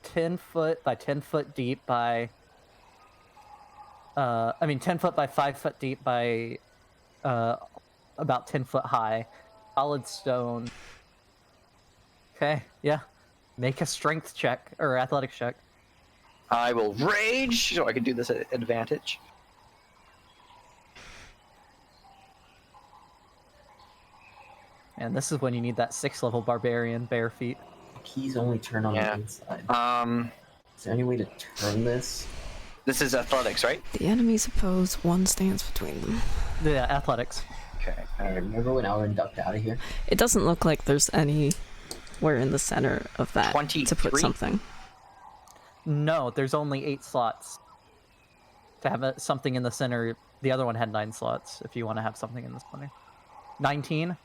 10 foot by 10 foot deep by 10 foot by 5 foot deep by about 10 foot high. Solid stone. Okay, yeah. Make a strength check or athletics check. I will rage, so I can do this at advantage. And this is when you need that 6th level barbarian bare feet. keys only turn on Yeah. the inside. Is there any way to turn this? This is athletics, right? the enemies oppose, one stands between them. Yeah, athletics. Okay. I remember when Elrin ducked out of here. It doesn't look like there's any We're in the center of that to put 23? something. No, there's only 8 slots. To have something in the center, the other one had 9 slots, if you want to have something in the center. 19?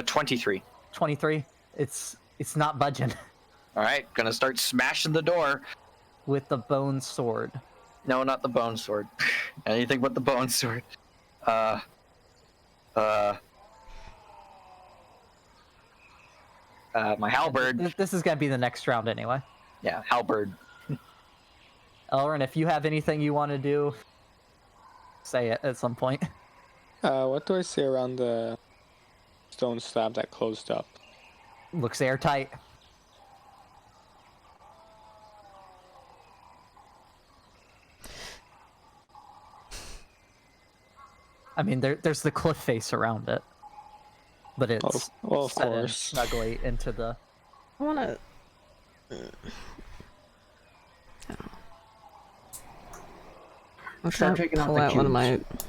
23. 23? It's not budging. Alright, gonna start smashing the door. With the bone sword. No, not the bone sword. Anything but the bone sword. My halberd. This is gonna be the next round anyway. Yeah, halberd. Elrin, if you have anything you want to do, say it at some point. What do I see around the stone slab that closed up? Looks airtight. I mean, there's the cliff face around it, but it's well, of set in course. snugly into the. I wanna... I'm Start trying to taking out pull the out one of my cubes.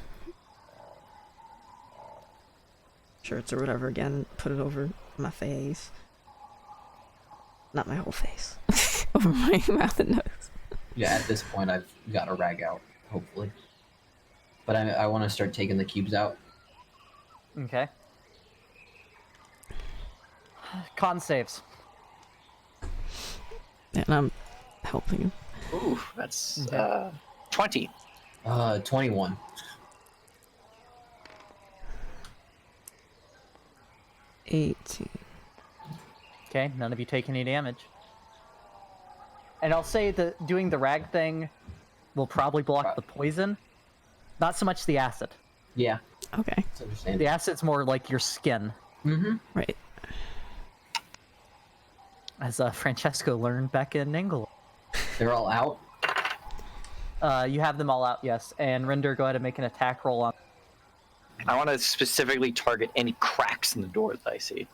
shirts or whatever again, put it over my face. Not my whole face. Over my mouth and nose. Yeah, at this point, I've got a rag out, hopefully. But I want to start taking the cubes out. Okay. Con saves. And I'm helping him. Ooh, that's Okay. 20. 21. $18. Okay, none of you take any damage. And I'll say that doing the rag thing will probably block the poison. Not so much the acid. Yeah, Okay. that's understandable. The acid's more like your skin. Mm-hmm. Right. As Francesco learned back in England. They're all out. You have them all out, yes. And Rinder, go ahead and make an attack roll on. I want to specifically target any cracks in the door that I see.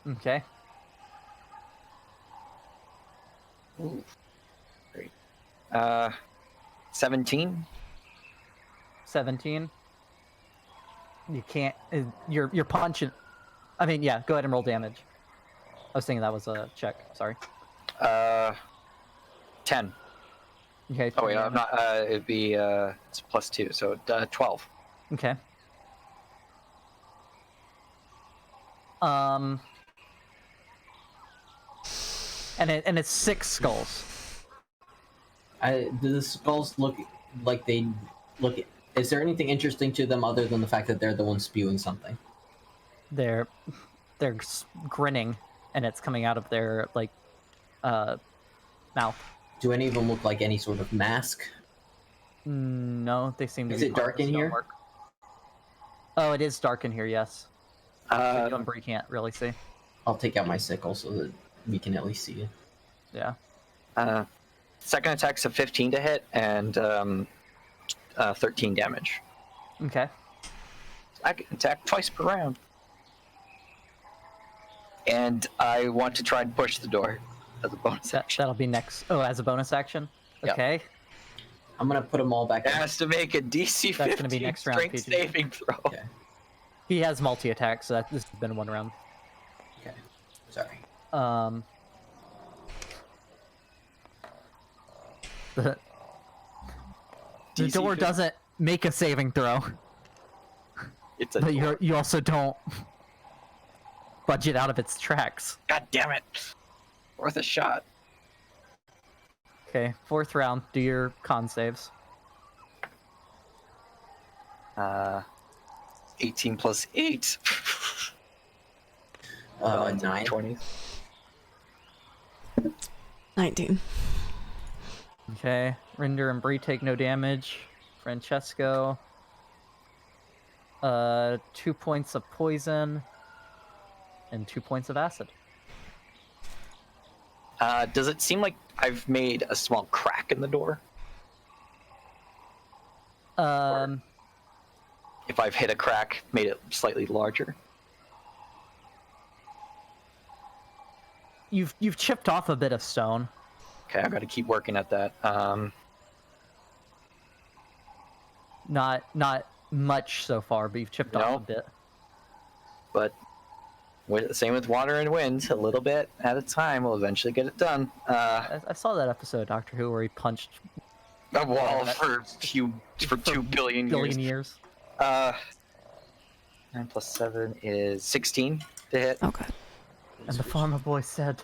Okay. Ooh. Great. 17? 17. You can't. You're punching. I mean, yeah. Go ahead and roll damage. I was thinking that was a check. Sorry. 10. Okay. Oh wait, I'm not. It'd be it's +2, so 12. Okay. And it's 6 skulls. Do the skulls look like they look? Is there anything interesting to them other than the fact that they're the ones spewing something? They're grinning, and it's coming out of their mouth. Do any of them look like any sort of mask? No, they seem to Is be it part of dark the in here? stonework. Oh, it is dark in here. Yes. You and Brie can't really see. I'll take out my sickle so that we can at least see it. Yeah. Second attack's a 15 to hit and 13 damage. Okay. I can attack twice per round. And I want to try and push the door as a bonus action. That'll be next. Oh, as a bonus action. Yep. Okay. I'm gonna put them all back It in. has to make a DC 15 That's gonna be next round, strength PG. saving throw. Okay. He has multi-attack, so this has been 1 round. Okay. Sorry. The DC door 15. doesn't make a saving throw, It's a but door. you also don't budge it out of its tracks. God damn it. Worth a shot. Okay, 4th round. Do your con saves. 18 plus 8. 9. 20. 19. Okay, Rinder and Brie take no damage. Francesco, 2 points of poison and 2 points of acid. Does it seem like I've made a small crack in the door? If I've hit a crack, made it slightly larger? You've chipped off a bit of stone. Okay, I've got to keep working at that. Not much so far, but you've chipped off No. a bit. But Same with water and wind. A little bit at a time. We'll eventually get it done. I saw that episode of Doctor Who where he punched A wall for 2 billion years. 9 plus 7 is 16 to hit. Okay. And the farmer boy said,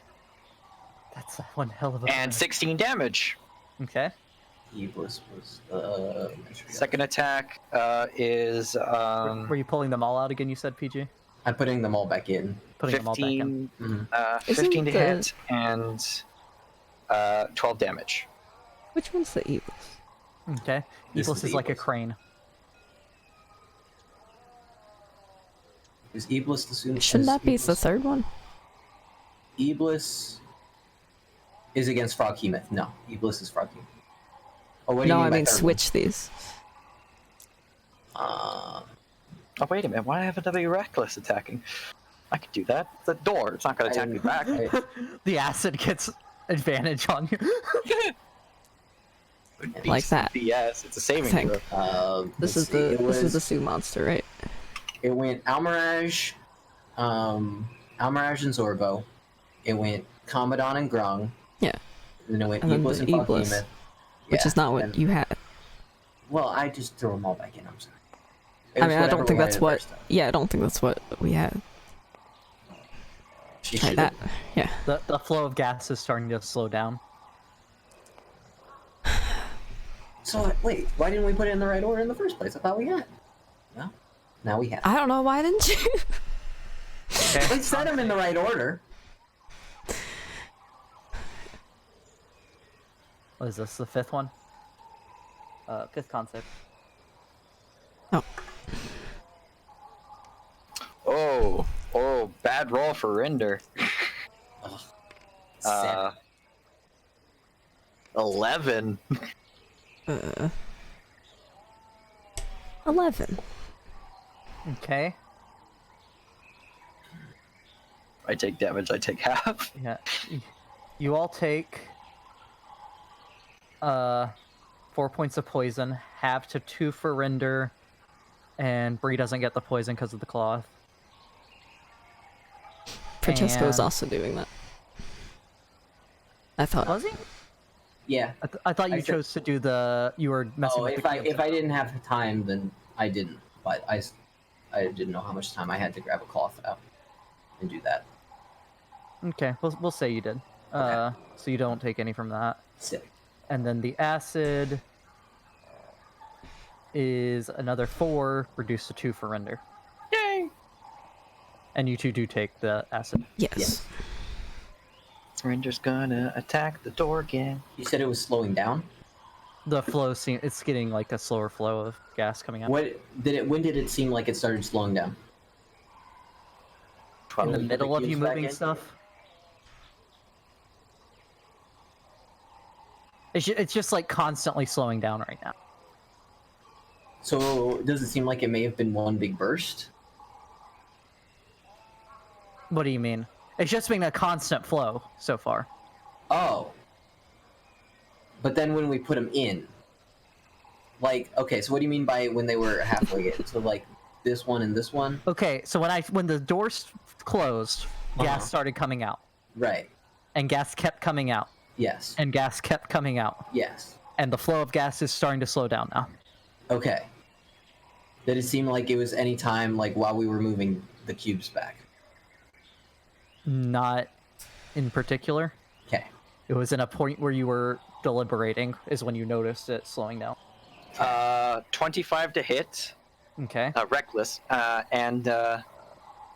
"That's one hell of a." And 16 damage. Okay. Iblis was Second attack is Were you pulling them all out again? You said, PG. I'm putting them all back in. Putting them all back in. 15 to Isn't hit and 12 damage. Which one's the Iblis? Okay. This Iblis is is like a Iblis. crane. Is Iblis the soon? Shouldn't that be the Iblis? third one? Iblis is against Froghemoth. No, Iblis is Froghemoth. Oh, what do you No, mean I by mean third switch these. one? Oh, wait a minute. Why have a W reckless attacking? I could do that. It's a door. It's not going to attack me back. The acid gets advantage on you. Like that. BS. It's a saving Thank- throw. This let's is see, the it this is was- the Sioux monster, right? It went Almirage, Almirage and Zorbo. It went Commodon and Grung. Yeah. And then it went And then Iblis the and Iblis, Froghemoth. Which Yeah, is not what and- you had. Well, I just threw them all back in. I'm sorry. It I was mean, I whatever don't think we that's had the what. first time. Yeah, I don't think that's what we had. She Try should've- that. Yeah. The flow of gas is starting to slow down. So wait, why didn't we put it in the right order in the first place? I thought we had. No, now we have. I don't know why didn't you? We set them in the right order. What is this? The fifth one? Fifth concept. Oh. Oh, bad roll for Rinder. Seven. 11. 11. Okay. I take damage, I take half. Yeah. You all take 4 points of poison, half to 2 for Rinder, and Brie doesn't get the poison because of the cloth. Francesco is And- also doing that. I thought. Was he? Yeah. I thought you I said- chose to do the. You were messing Oh, with if the I cubes. if I didn't have time, then I didn't. But I didn't know how much time I had to grab a cloth out and do that. Okay, we'll say you did. So you don't take any from that. Sick. And then the acid is another 4, reduced to 2 for Rinder. Yay! And you two do take the acid. Yes. Yes. Rinder's gonna attack the door again. You said it was slowing down. The flow it's getting like a slower flow of gas coming out. What did it? When did it seem like it started slowing down? In the Put middle of you cubes back moving in? stuff? It's just like constantly slowing down right now. So does it seem like it may have been one big burst? What do you mean? It's just been a constant flow so far. Oh. But then when we put them in, like, okay, so what do you mean by when they were halfway in? So like this one and this one? Okay, so when the doors closed, Uh-huh. gas started coming out, Right. and gas kept coming out, Yes. and gas kept coming out, Yes. and the flow of gas is starting to slow down now. Okay. Did it seem like it was any time, like, while we were moving the cubes back? Not in particular. Okay. It was in a point where you were deliberating is when you noticed it slowing down. 25 to hit, Okay. reckless, and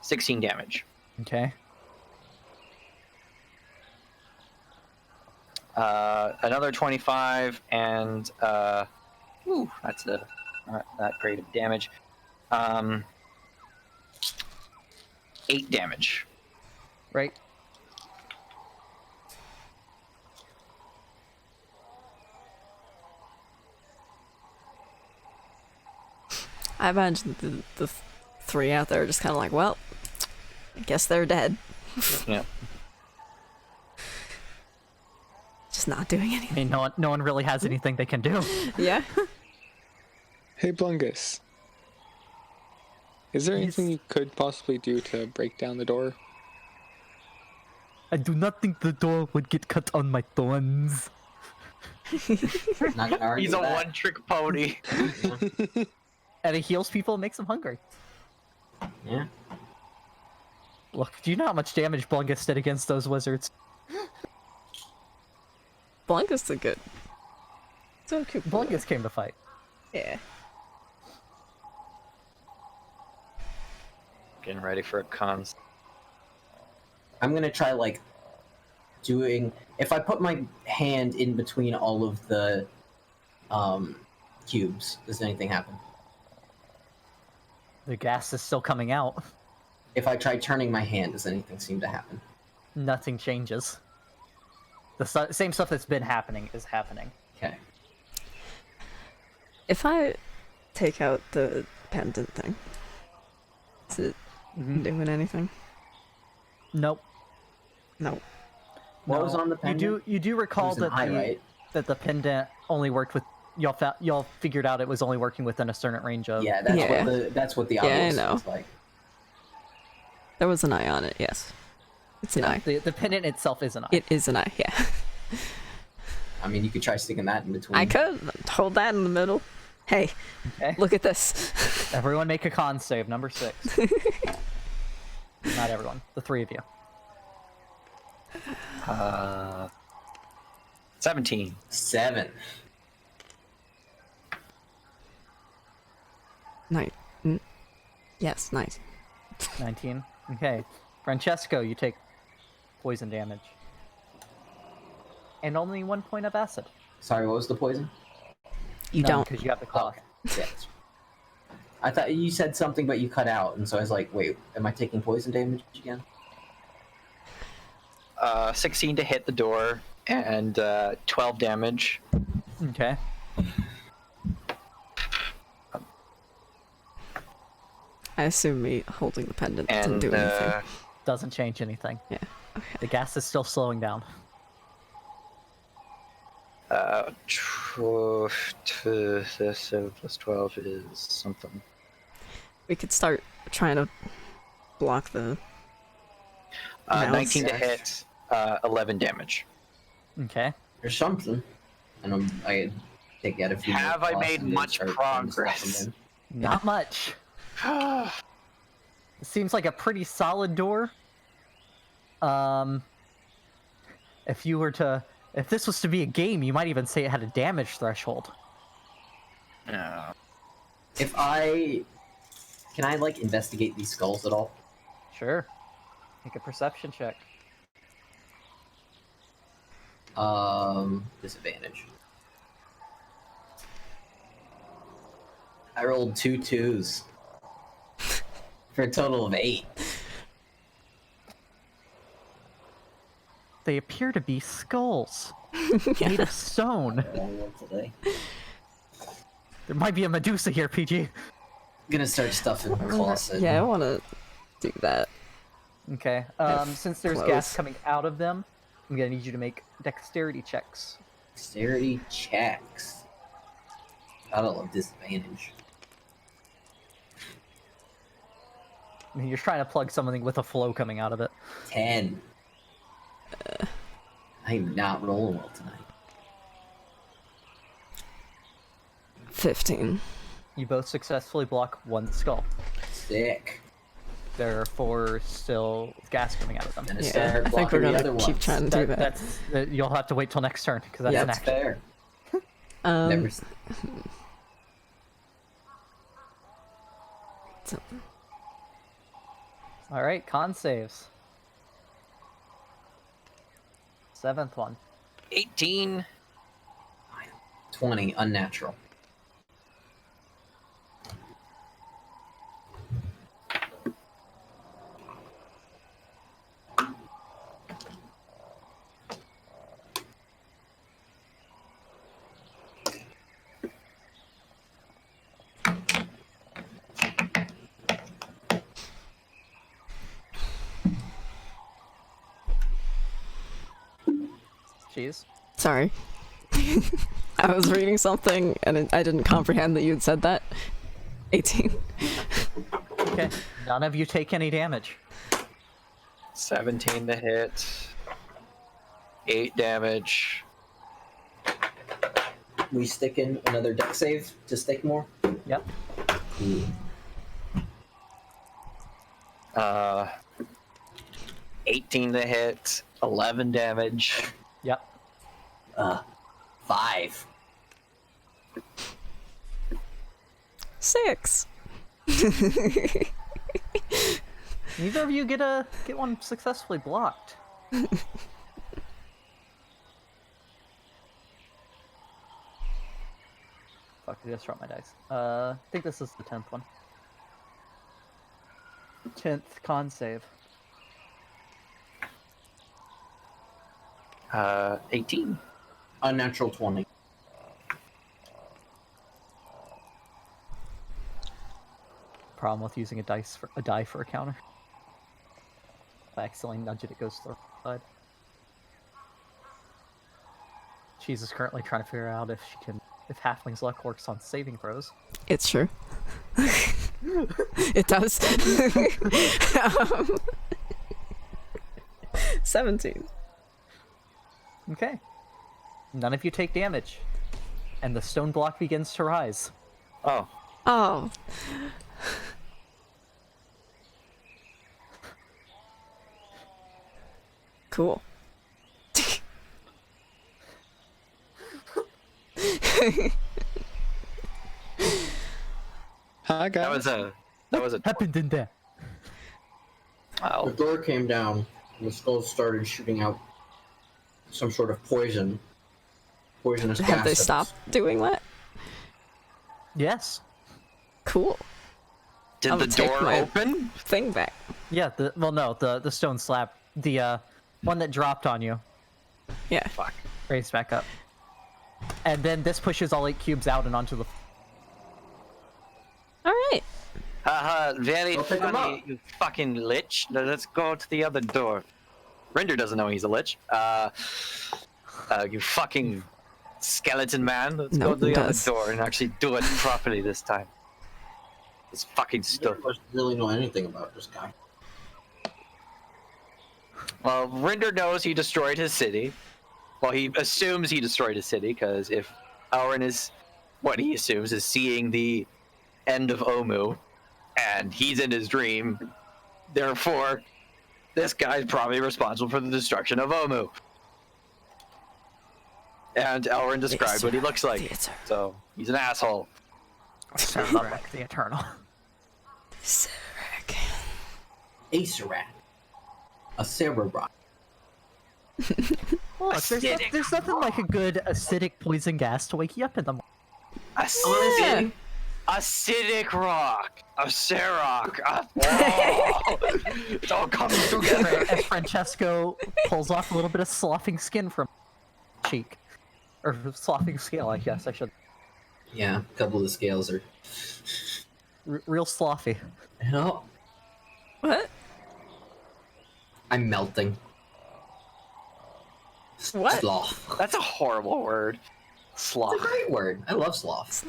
16 damage. Okay. Another 25, and that's not that great of damage. 8 damage. Right. I imagine the three out there are just kind of like, well, I guess they're dead. Yeah. Just not doing I anything. mean, no one really has anything they can do. Yeah. Hey, Blungus. Is there anything you could possibly do to break down the door? I do not think the door would get cut on my thorns. Not gonna argue He's a that. one-trick pony. And it heals people and makes them hungry. Yeah. Look, do you know how much damage Blungus did against those wizards? Blanca's the good. So cute. Blungus came to fight. Yeah. Getting ready for a con. I'm gonna try like doing. If I put my hand in between all of the cubes, does anything happen? The gas is still coming out. If I try turning my hand, does anything seem to happen? Nothing changes. The same stuff that's been happening is happening. Okay. If I take out the pendant thing, is it doing anything? Nope. No. What No. was on the pendant? You do recall It was an that eye, right? that the pendant only worked with y'all figured out it was only working within a certain range of. Yeah, that's what the Yeah, I obelisk know. looks like. There was an eye on it, yes. It's an eye. The pendant itself is an eye. It is an eye, yeah. I mean, you could try sticking that in between. I could hold that in the middle. Hey, Okay. look at this. Everyone make a con save, number 6. Not everyone. The 3 of you. 17. 7. Yes, nice. 19. Okay. Francesco, you take poison damage. And only 1 point of acid. Sorry, what was the poison? You don't. Because you have the cloth. Yes. I thought you said something, but you cut out, and so I was like, "Wait, am I taking poison damage again?" 16 to hit the door, and 12 damage. Okay. I assume me holding the pendant didn't And do anything. Doesn't change anything. Yeah. Okay. The gas is still slowing down. 7 plus 12 is something. We could start trying to block the. mouse. 19 to hit, 11 damage. Okay. Or something. And I take out a few. Have more I claws made and then much start putting stuff progress? in. Not much. It seems like a pretty solid door. If this was to be a game, you might even say it had a damage threshold. Yeah. Can I like investigate these skulls at all? Sure. Make a perception check. Disadvantage. I rolled 2 2s for a total of 8. They appear to be skulls made of stone. Today. There might be a Medusa here, PG. Gonna start stuffing the closet. Yeah, I want to do that. Okay. Since there's Close. gas coming out of them, I'm gonna need you to make dexterity checks. Dexterity checks. I don't love disadvantage. I mean, you're trying to plug something with a flow coming out of it. 10. I'm not rolling well tonight. 15. You both successfully block one skull. Sick. There are 4 still with gas coming out of them. Gonna Yeah, start I think we're blocking the gonna other keep ones. trying to do that. You'll have to wait till next turn because that's Yeah, an that's action. fair. Um, Never. so- All right, con saves. 7th one. 18. 20, unnatural. Jeez. Sorry. I was reading something and I didn't comprehend that you had said that. 18. Okay, none of you take any damage. 17 to hit. 8 damage. We stick in another deck save to stick more. Yep. Cool. 18 to hit. 11 damage. Yep. 5. 6. Neither of you get one successfully blocked. Fuck, I just dropped my dice. I think this is the 10th one. 10th con save. 18. Unnatural 20. Problem with using a die for a counter. If I accidentally nudge it, it goes to the side. She's just currently trying to figure out if Halfling's luck works on saving throws. It's true. It does. 17. Okay. None of you take damage. And the stone block begins to rise. Oh. Oh. Cool. Hi guys. That was a Happened in there. The wow. door came down, and the skulls started shooting out some sort of poisonous Have they gases. stopped doing that? Yes. Cool. Did I'll the take door my- open? Thing back. Yeah, the stone slab. The one that dropped on you. Yeah. Fuck. Raised back up. And then this pushes all 8 cubes out and onto the... Alright. Haha, very Go pick 'em funny, up. you fucking lich. Now let's go to the other door. Rinder doesn't know he's a lich. You fucking skeleton man. Let's No go to the one other does. door and actually do it properly this time. This fucking None stuff. of us really know anything about this guy. Well, Rinder knows he destroyed his city. Well, he assumes he destroyed his city, because if Elrin is what he assumes is seeing the end of Omu, and he's in his dream, therefore, this guy's probably responsible for the destruction of Omu. And Elrin described what he looks like, Theater. so he's an asshole. Sounds not like the Eternal. Serac. Acerat. A Cerebron. Look, there's nothing like a good acidic poison gas to wake you up in the morning. Acidic, acidic rock, a Serok, it's all coming together. As Francesco pulls off a little bit of sloughing skin from cheek. Or sloughing scale, I guess I should. Yeah, a couple of the scales are. Real sloughy. No, What? I'm melting. What? Sloth. That's a horrible word. It's Sloth. a great word. I love sloth.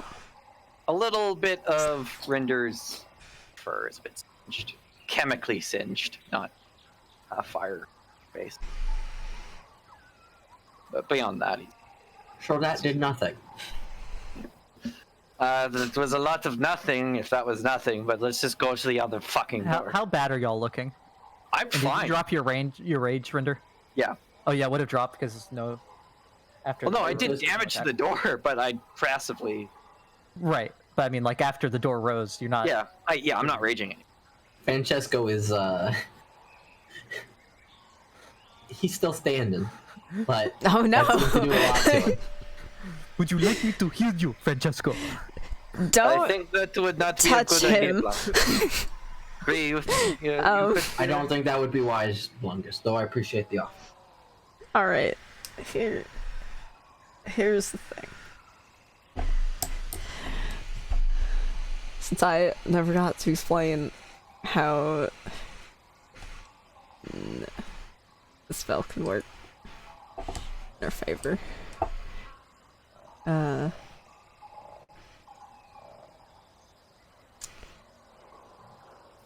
A little bit of Rinder's fur is a bit singed. Chemically singed, not fire based. But beyond that, So that did nothing. that was a lot of nothing, if that was nothing, but let's just go to the other fucking door. How bad are y'all looking? I'm And did fine. you drop your rage, Rinder? Yeah. Oh yeah, would have dropped because no. After. Well, no, I the- did damage to the door, but I passively. Right, but I mean, like after the door rose, you're not. Yeah, I'm not raging anymore. Francesco is he's still standing, but Oh no. that seems to do a lot to him. Would you like me to heal you, Francesco? Don't. I think that would not be touch a good him. idea. Brie, you could- I don't think that would be wise, Blungus, though I appreciate the offer. Alright. Here's the thing. Since I never got to explain how the spell can work in our favor.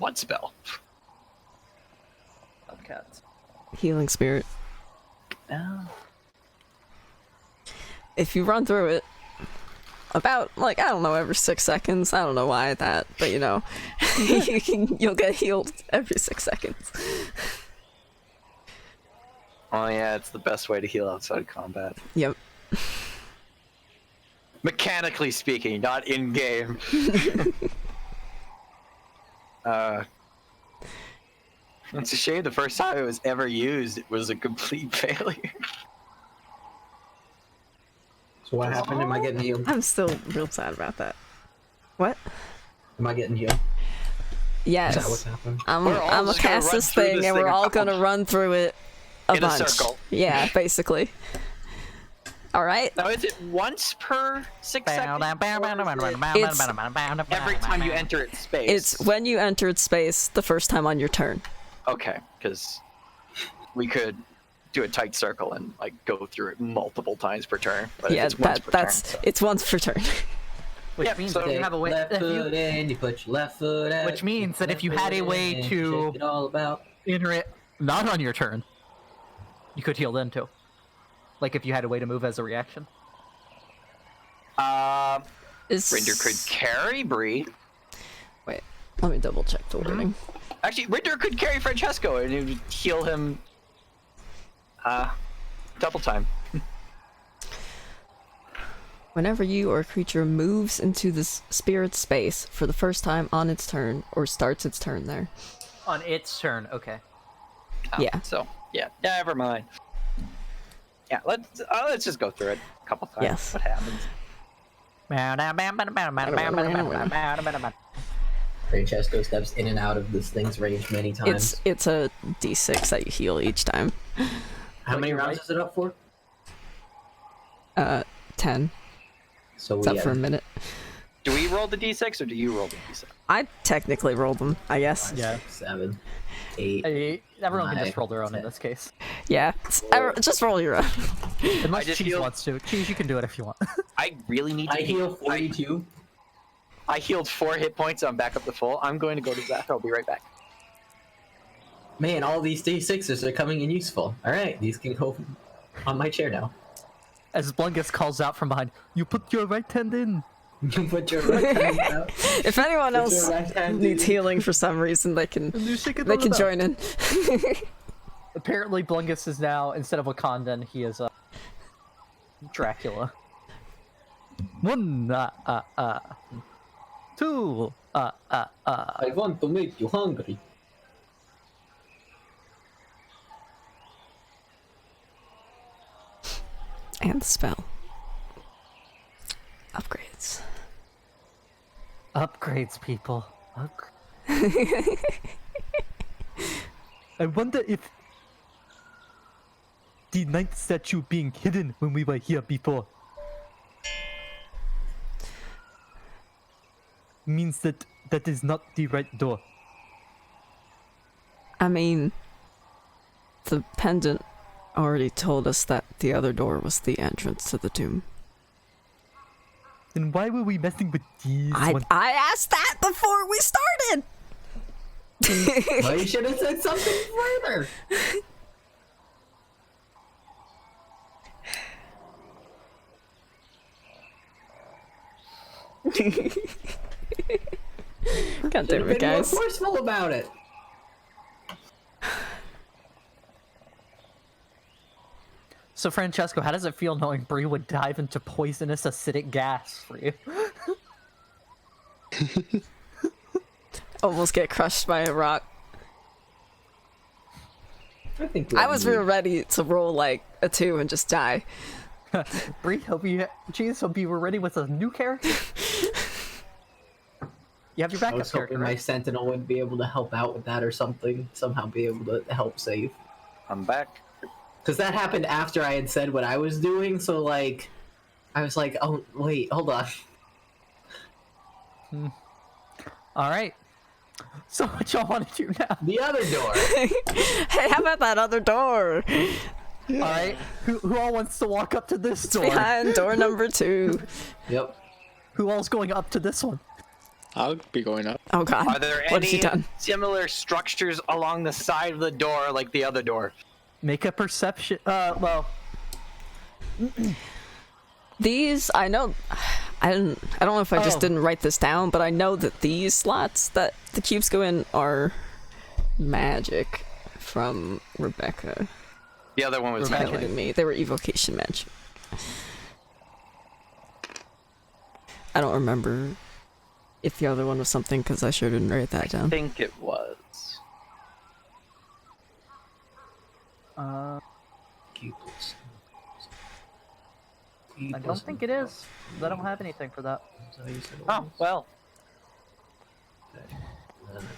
One spell. Cats. Healing spirit. Oh. If you run through it, about, like, I don't know, every 6 seconds. I don't know why that, but you know, you'll get healed every 6 seconds. Oh yeah, it's the best way to heal outside combat. Yep. Mechanically speaking, not in game. It's a shame the first time it was ever used, it was a complete failure. So what happened? Am I getting healed? I'm still real sad about that. What? Am I getting healed? Yes. Is that what's happened? I'm We're all gonna just gonna cast run this through thing this and thing we're all around. gonna run through it a In a bunch. circle. Yeah, basically. Alright? Now, is it once per 6 seconds? Every time you enter its space. It's when you enter its space the first time on your turn. Okay, because we could do a tight circle and like go through it multiple times per turn. But Yeah, it's once per turn, so. it's once per turn. Which Yep, means so that you have a way. Left If foot you, in, you put your left foot out. which means that if you had a way and to shake it all about. enter it not on your turn, you could heal then too. Like if you had a way to move as a reaction. Rinder could carry Brie. Wait, let me double check the wording. Actually, Rinder could carry Francesco and it would heal him double time. Whenever you or a creature moves into this spirit space for the first time on its turn or starts its turn there. On its turn, okay. Yeah. So, yeah, never mind. Yeah, let's just go through it a couple times. Yes. What happens? Francesco steps in and out of this thing's range many times. It's a d6 that you heal each time. How many rounds is it up for? 10. So It's we up for a have minute. Do we roll the d6 or do you roll the d6? I technically rolled them, I guess. Yeah. 7, 8. Hey, everyone can just Nine, roll their own in 10. this case. Yeah. Just roll your own. Unless just Cheese heal- wants to. Cheese, you can do it if you want. I really need to I heal 42. I healed 4 hit points. I'm back up to full. I'm going to go to the bathroom. I'll be right back. Man, all these D6s are coming in useful. Alright, these can go on my chair now. As Blungus calls out from behind, you put your right hand in. You put your right hand out. If anyone Put else your right hand needs in. healing for some reason, they can And you shake it they all can about. join in. Apparently, Blungus is now, instead of Wakandan, he is Dracula. 1, 2, I want to make you hungry. And the spell. Upgrades. Upgrades, people. I wonder if the ninth statue being hidden when we were here before means that that is not the right door. I mean, the pendant already told us that the other door was the entrance to the tomb. Then why were we messing with these ones? I asked that before we started! Well, you should have said something further. God damn Been it, more guys. forceful about it. So, Francesco, how does it feel knowing Brie would dive into poisonous acidic gas for you? Almost get crushed by a rock. I think I was real ready to roll like a 2 and just die. Brie, hope you were ready with a new character. You have your I backup was character, hoping my right? sentinel would be able to help out with that or something. Somehow be able to help save. I'm back. Because that happened after I had said what I was doing, so like... I was like, oh, wait, hold on. All right. So what y'all want to do now? The other door! Hey, how about that other door? All right. Who all wants to walk up to this door? Behind door number 2. Yep. Who all's going up to this one? I'll be going up. Oh god. Are there What has he any done? similar structures along the side of the door like the other door? Make a perception. Well, These, I know, I don't know if I just Oh. didn't write this down, but I know that these slots that the cubes go in are magic from Rebecca The other one was Rebecca magic. telling me. They were evocation magic. I don't remember if the other one was something because I sure didn't write that I down. think it was. I I don't think it is. I don't have anything for that. Oh, well.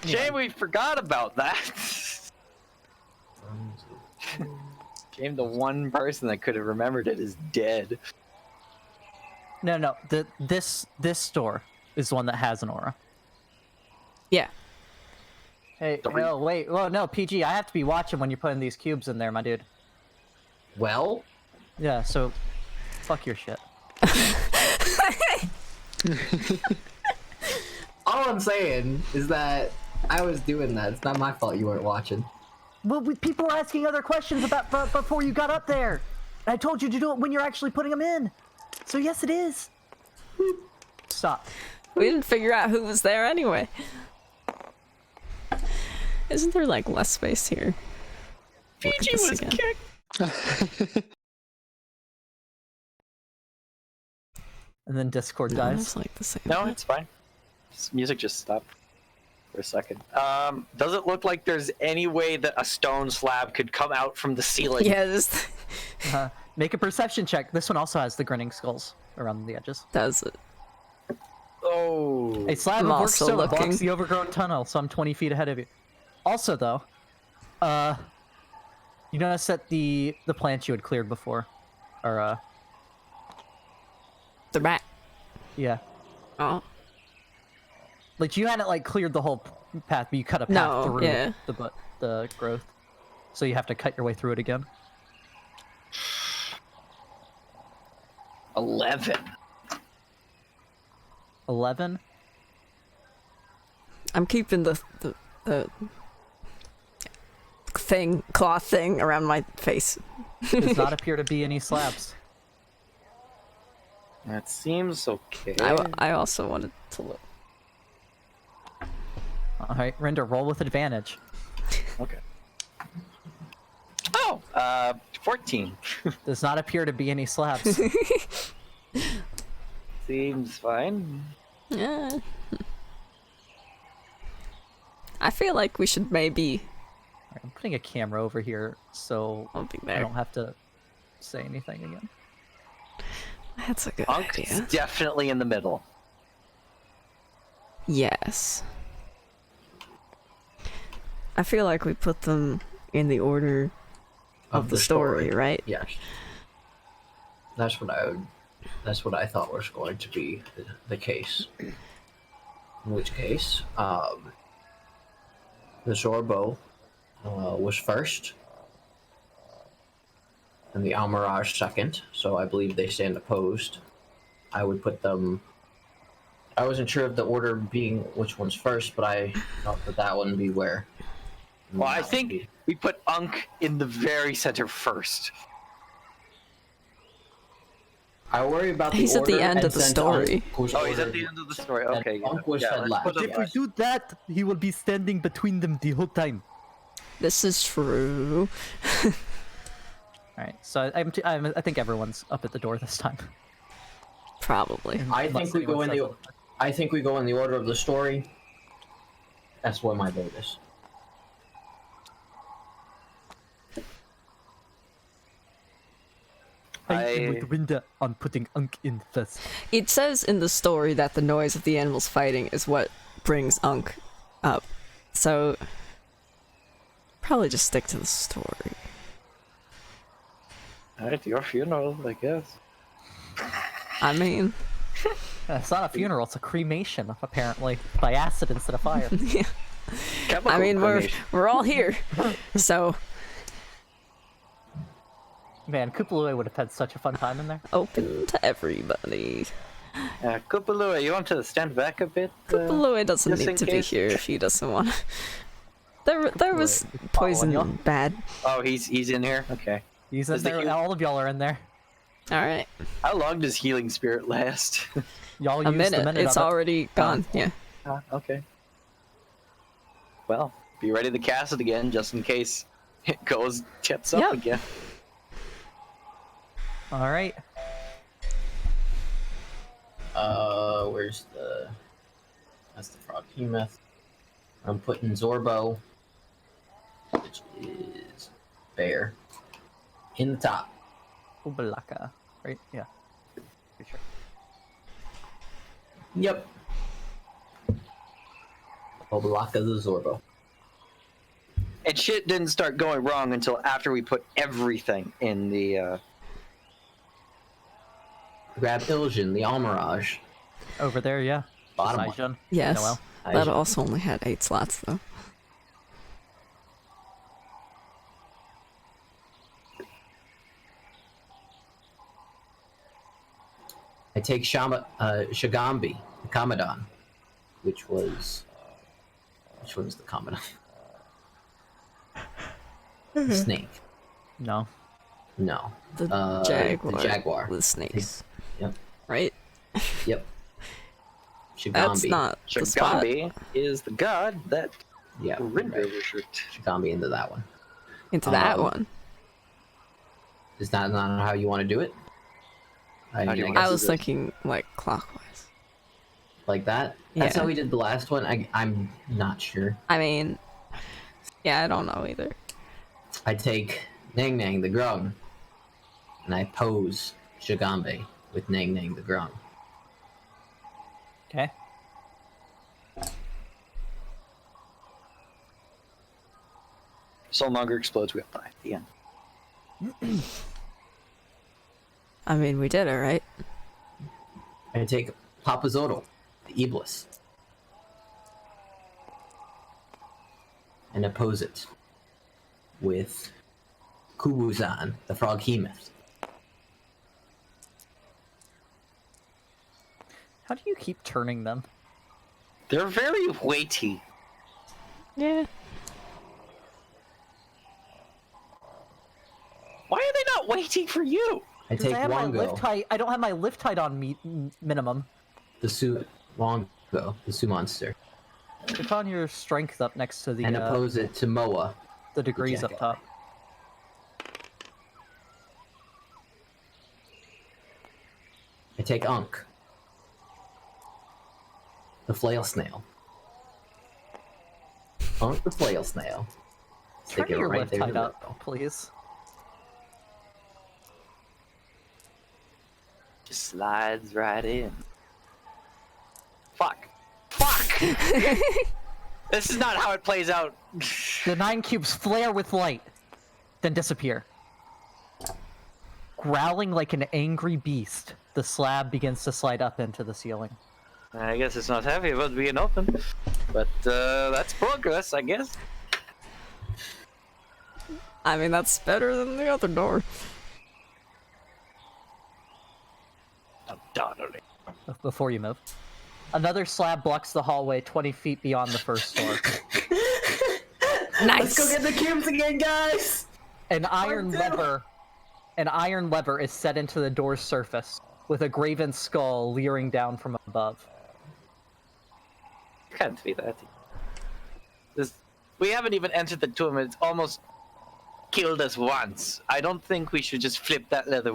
Shame we forgot about that. Shame the one person that could have remembered it is dead. No. This store is the one that has an aura. Yeah. Hey, Don't no, wait. Well, no, PG. I have to be watching when you're putting these cubes in there, my dude. Well, Yeah. So, fuck your shit. all I'm saying is that I was doing that. It's not my fault you weren't watching. Well, people were asking other questions about before you got up there. I told you to do it when you're actually putting them in. So yes, it is. Stop. We didn't figure out who was there anyway. Isn't there like less space here? Look at PG this was again. kicked. And then Discord No, dies. it's like the same. No, it's fine. Music just stopped for a second. Does it look like there's any way that a stone slab could come out from the ceiling? Yeah, this Make a perception check. This one also has the grinning skulls around the edges. does it. Oh. A slab I'm of work also stone looking. blocks the overgrown tunnel, so I'm 20 feet ahead of you. Also, though, you notice that the plants you had cleared before are, The rat. yeah. Oh. Like, you hadn't, like, cleared the whole path, but you cut a path No, through yeah. the growth. So you have to cut your way through it again. 11. 11? I'm keeping the cloth thing around my face. Does not appear to be any slabs. That seems okay. I also wanted to look. Alright, Rinder, roll with advantage. Okay. Oh, 14. Does not appear to be any slabs. Seems fine. Yeah. I feel like we should maybe. Alright, I'm putting a camera over here so I'll be I there. don't have to say anything again. That's a good Punk's idea. definitely in the middle. Yes. I feel like we put them in the order of the story, right? Yes. That's what I thought was going to be the case. In which case, the Zorbo was first, and the Almirage second. So I believe they stand opposed. I would put them. I wasn't sure of the order being which one's first, but I thought that one would be where. Well, I think we put Unk in the very center first. I worry about the He's at the order, end and of the since story. Unk was Oh, he's at ordered- the end of the story. and Okay. Unk was yeah, said let's last. put him If last. do that, he will be standing between them the whole time. This is true. Alright, so I think everyone's up at the door this time. Probably. I Unless think we go anyone in the. says I think we go in the order of the story. That's where my vote is. I am I- with Rinder on putting Unk in first. It says in the story that the noise of the animals fighting is what brings Unk up. So probably just stick to the story. At your funeral, I guess. I mean, It's not a funeral, it's a cremation, apparently. By acid instead of fire. yeah. Chemical I mean, cremation. we're all here. So Man, Kupalue would have had such a fun time in there. open to everybody. Kupalua, you want to stand back a bit? Kupalua doesn't just in need to be case? here if he doesn't want. There was Wait, poison following y'all? bad. Oh, he's in here? Okay. He's in Is the there. heal- All of y'all are in there. All right, How long does Healing Spirit last? Y'all a used minute. the minute It's of it. already gone. Yeah. Okay. Well, be ready to cast it again, just in case it gets up Yep. again. All right. Where's the... That's the frog behemoth. I'm putting Zorbo, which is bear, in the top. Ubalaka. Right? Yeah. Pretty sure. Yep. Obalaka the Zorbo. And shit didn't start going wrong until after we put everything in the, Grab Ilsion, the Almirage. Over there, yeah. Bottom one. Saijan. Yes. Noel. That also only had 8 slots though. I take Shagambi, the Commodon, which was the Commodon? The snake. No. No. The Jaguar. jaguar. The Jaguar. With snakes. Yep. Right. Yep. Shagambi. That's not the spot. Shagambi is the god that Yeah. Rinder Right. worshipped. Shagambi into that one. Into that Um, one. Is that not how you want to do it? How do you mean, wanna guess I was it's thinking like clockwise. like that. That's Yeah. how we did the last one. I'm not sure. I mean, yeah, I don't know either. I take Nang Nang the Grung, and I pose Shagambi with Nang Nang the Grung. Okay. Soul Monger explodes, we all die at the end. I mean, we did it, right? I take Papa Zodal, the Iblis, and oppose it with Kubuzan, the Frog Behemoth. How do you keep turning them? They're very weighty. Yeah. Why are they not weighty for you? I Because take I have my lift Wongo, height. I don't have my lift height on minimum. Wongo, the Su monster, Click on your strength up next to the and oppose it to Moa. the degrees up Jaguar. top. I take Unk, the Flail Snail. Unk the Flail Snail. Turn Stick it your right lift there in height the up, middle. please. Just slides right in. Fuck. Fuck! This is not how it plays out. The 9 cubes flare with light, then disappear. Growling like an angry beast, the slab begins to slide up into the ceiling. I guess it's not happy about being open. But that's progress, I guess. I mean, that's better than the other door. Undoubtedly. Before you move. Another slab blocks the hallway 20 feet beyond the first door. Nice. Let's go get the cubes again, guys! An iron lever is set into the door's surface, with a graven skull leering down from above. Can't be that. We haven't even entered the tomb. It's almost killed us once. I don't think we should just flip that lever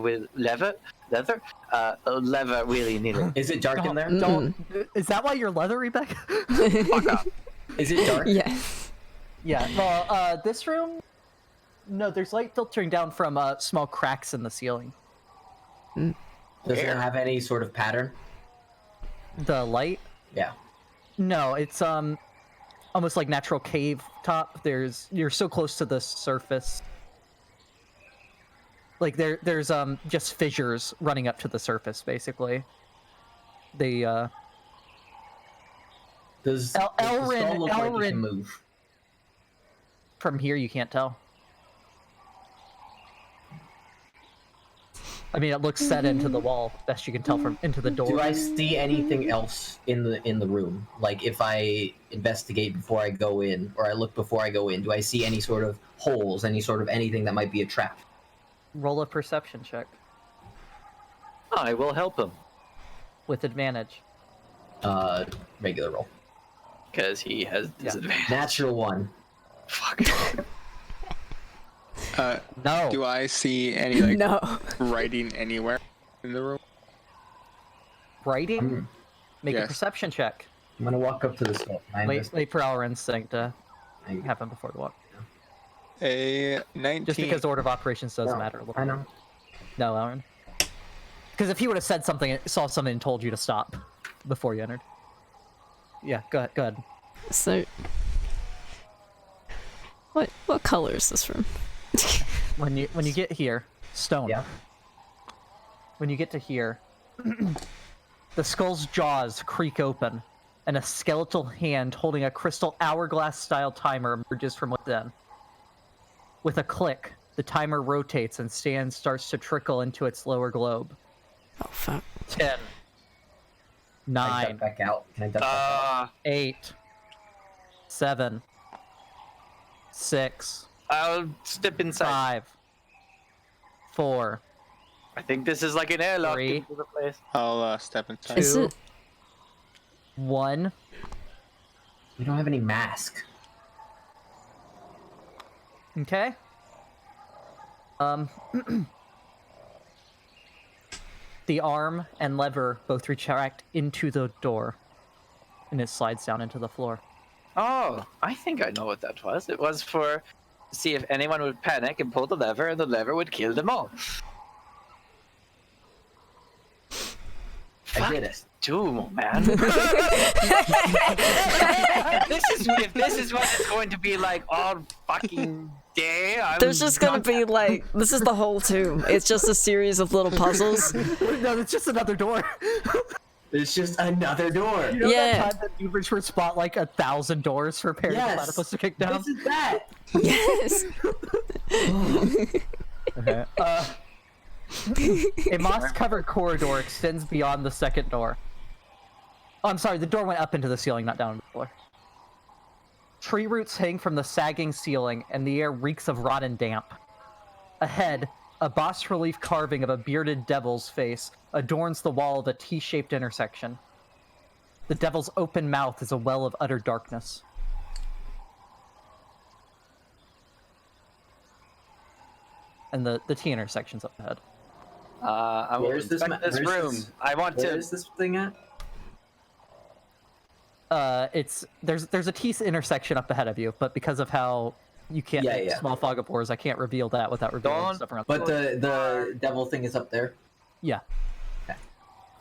really needed. Is it dark in there? Don't. Is that why you're leathery, Beck? Fuck up. Is it dark? Yes. Yeah. Well, this room. No, there's light filtering down from small cracks in the ceiling. Does it have any sort of pattern? The light? Yeah. No, it's almost like natural cave top. You're so close to the surface. Like there's just fissures running up to the surface, basically. Does Does El- the Elrin- skull look like it Elrin- can move? From here you can't tell. I mean, it looks set into the wall, best you can tell from into the door. Do I see anything else in the room? Like if I investigate before I go in, or I look before I go in, do I see any sort of holes, any sort of anything that might be a trap? Roll a perception check I will help him. with advantage. Regular roll. Because he has disadvantage. Natural 1. Fuck. No. Do I see any like No. writing anywhere in the room? Writing? Make a Yes. perception check. I'm gonna walk up to the skull. Wait for our instinct to happen before the walk. A 19. Just because order of operations does No, matter a little. I know. No, Elrin. Because if he would have said something, saw something, and told you to stop before you entered. Yeah, go ahead. Go ahead. So, what color is this room? When you get here, stone. Yeah. When you get to here, the skull's jaws creak open, and a skeletal hand holding a crystal hourglass-style timer emerges from within. With a click, the timer rotates and sand starts to trickle into its lower globe. Oh fuck. 10, Can I 9, duck back out? Can I duck back out? 8, 7, 6, I'll step inside. 5, 4, I think this is like an airlock 3. into the place. I'll step inside. Is it? 1. We don't have any mask. Okay. The arm and lever both retract into the door, and it slides down into the floor. Oh, I think I know what that was. It was for to see if anyone would panic and pull the lever, and the lever would kill them all. I did it. Doom, man. If this is what it's going to be like all fucking day, There's just gonna be like, this is the whole tomb. It's just a series of little puzzles. No, it's just another door. It's just another door. You know Yeah. that time that Ubers would spot like 1,000 doors for Perry the Yes. Platypus to kick down? This is that. Yes. Okay. A moss-covered corridor extends beyond the second door. Oh, I'm sorry, the door went up into the ceiling, not down to the floor. Tree roots hang from the sagging ceiling, and the air reeks of rotten damp. Ahead, a bas-relief carving of a bearded devil's face adorns the wall of a T-shaped intersection. The devil's open mouth is a well of utter darkness. And the T intersection's up ahead. I will Where's this inspect this where's room. this- I want Where to. is this thing at? There's a T intersection up ahead of you, but because of how you can't Yeah, make yeah. small fog of horrors, I can't reveal that without revealing Don't- stuff around. But the devil thing is up there. Yeah,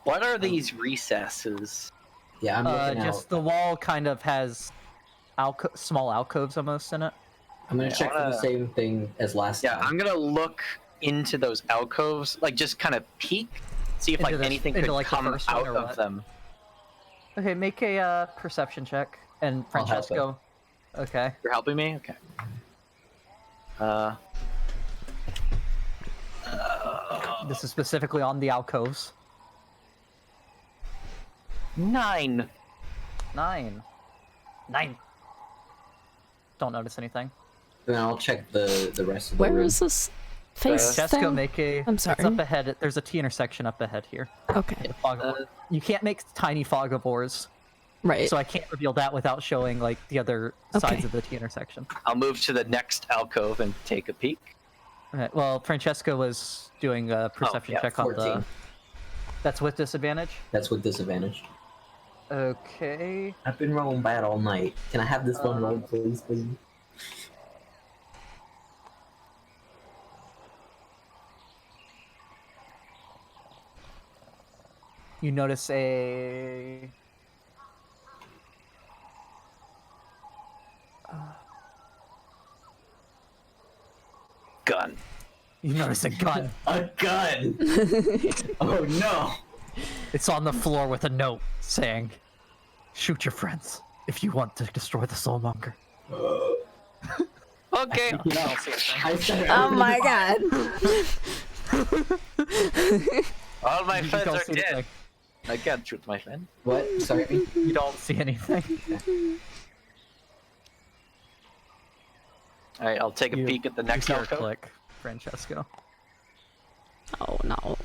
What are these recesses? Yeah, I'm looking just out. the wall kind of has small alcoves almost in it. I'm gonna Yeah, check for the wanna- same thing as last Yeah, time. I'm gonna look into those alcoves, like just kind of peek, see if Into like the- anything into, could like, the come first one out or of what? them. Okay, make a perception check, and I'll help Francesco. Okay. You're helping me? Okay. This is specifically on the alcoves. 9. 9. Don't notice anything. Then I'll check the rest of the Where room. is this face Francesco, thing? make a. I'm It's sorry. up ahead. There's a T intersection up ahead here. Okay. Fog of war. You can't make tiny fogivores, Right. so I can't reveal that without showing like the other Okay. sides of the T intersection. I'll move to the next alcove and take a peek. Alright, well, Francesco was doing a perception yeah, check on 14. the. That's with disadvantage. That's with disadvantage. Okay. I've been rolling bad all night. Can I have this one roll, please? You notice a. Gun. You notice a gun. A gun! Oh no! It's on the floor with a note saying, "Shoot your friends if you want to destroy the soulmonger." Okay. I said Oh my god. All my You friends don't are see dead. anything. I can't shoot my friend. What? Sorry. You don't see anything. Alright, I'll take a You- peek at the You next hear a elf code. click, Francesco. Oh no.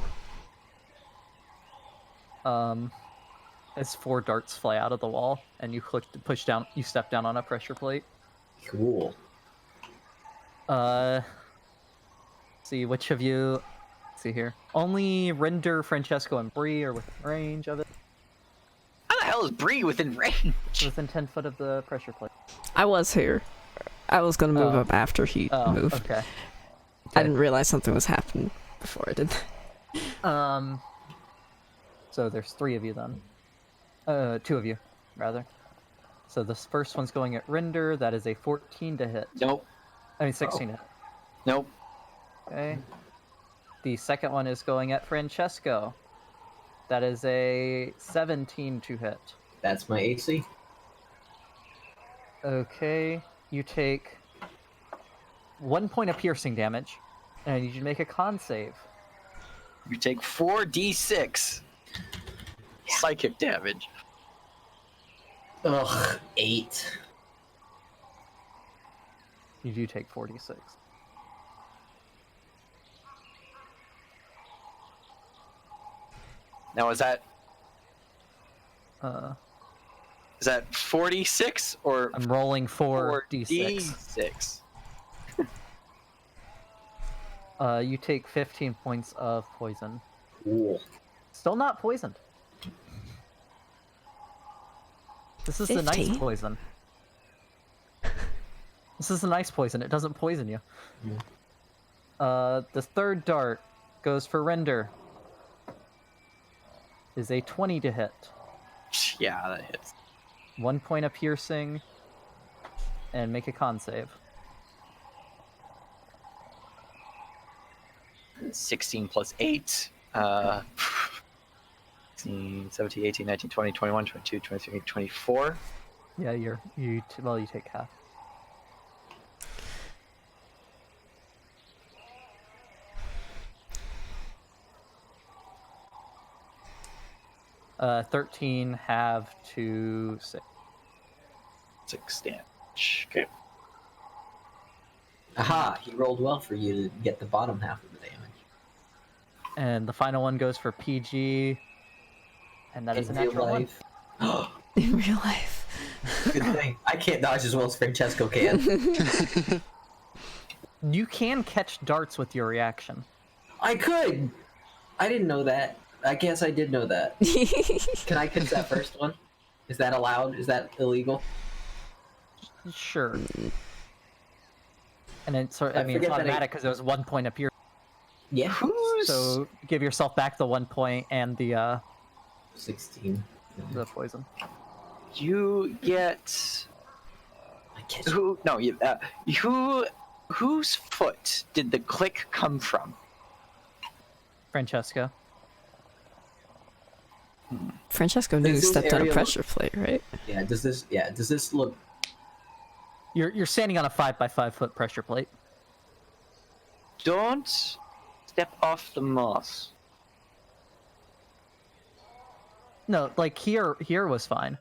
As 4 darts fly out of the wall, and you push down. You step down on a pressure plate. Cool. See which of you. Let's see here. Only Rinder, Francesco, and Brie are within range of it. How the hell is Brie within range? Within 10 foot of the pressure plate. I was here. I was gonna move Oh. up after he Oh, moved. okay. I didn't realize something was happening before I did that. So there's 3 of you then. 2 of you, rather. So this first one's going at Rinder. That is a 14 to hit. Nope. I mean 16 to hit. Nope. Okay. The second one is going at Francesco. That is a 17 to hit. That's my AC. Okay. You take 1 point of piercing damage, and you should make a con save. You take 4d6 psychic damage. Ugh, 8. You do take 46. Now is that Uh, 46 or I'm rolling 4d6. d6? You take 15 points of poison. Cool. Still not poisoned. This is the nice 15? poison. This is the nice poison. It doesn't poison you. The third dart goes for Rinder. Is a 20 to hit. Yeah, that hits. 1 point of piercing. And make a con save. 16 plus 8. 16, 17, 18, 19, 20, 21, 22, 23, 24. Yeah, you take half. Uh, 13 half to 6. 6 damage. Okay. Aha! He rolled well for you to get the bottom half of the damage. And the final one goes for PG. And that is a In real natural one. life. In real life. Good thing. I can't dodge as well as Francesco can. You can catch darts with your reaction. I could! I didn't know that. I guess I did know that. Can I catch that first one? Is that allowed? Is that illegal? Sure. And it's sort I mean, it's forget that automatic because it was 1 point up here. Yeah. Who's So give yourself back the 1 point and the 16. poison. you get I catch who? No, you. Whose foot did the click come from? Francesco. Francesco knew he This is stepped on a area- pressure plate, right? Does this look... You're standing on a 5x5 foot pressure plate. Don't step off the moss. No, like here was fine.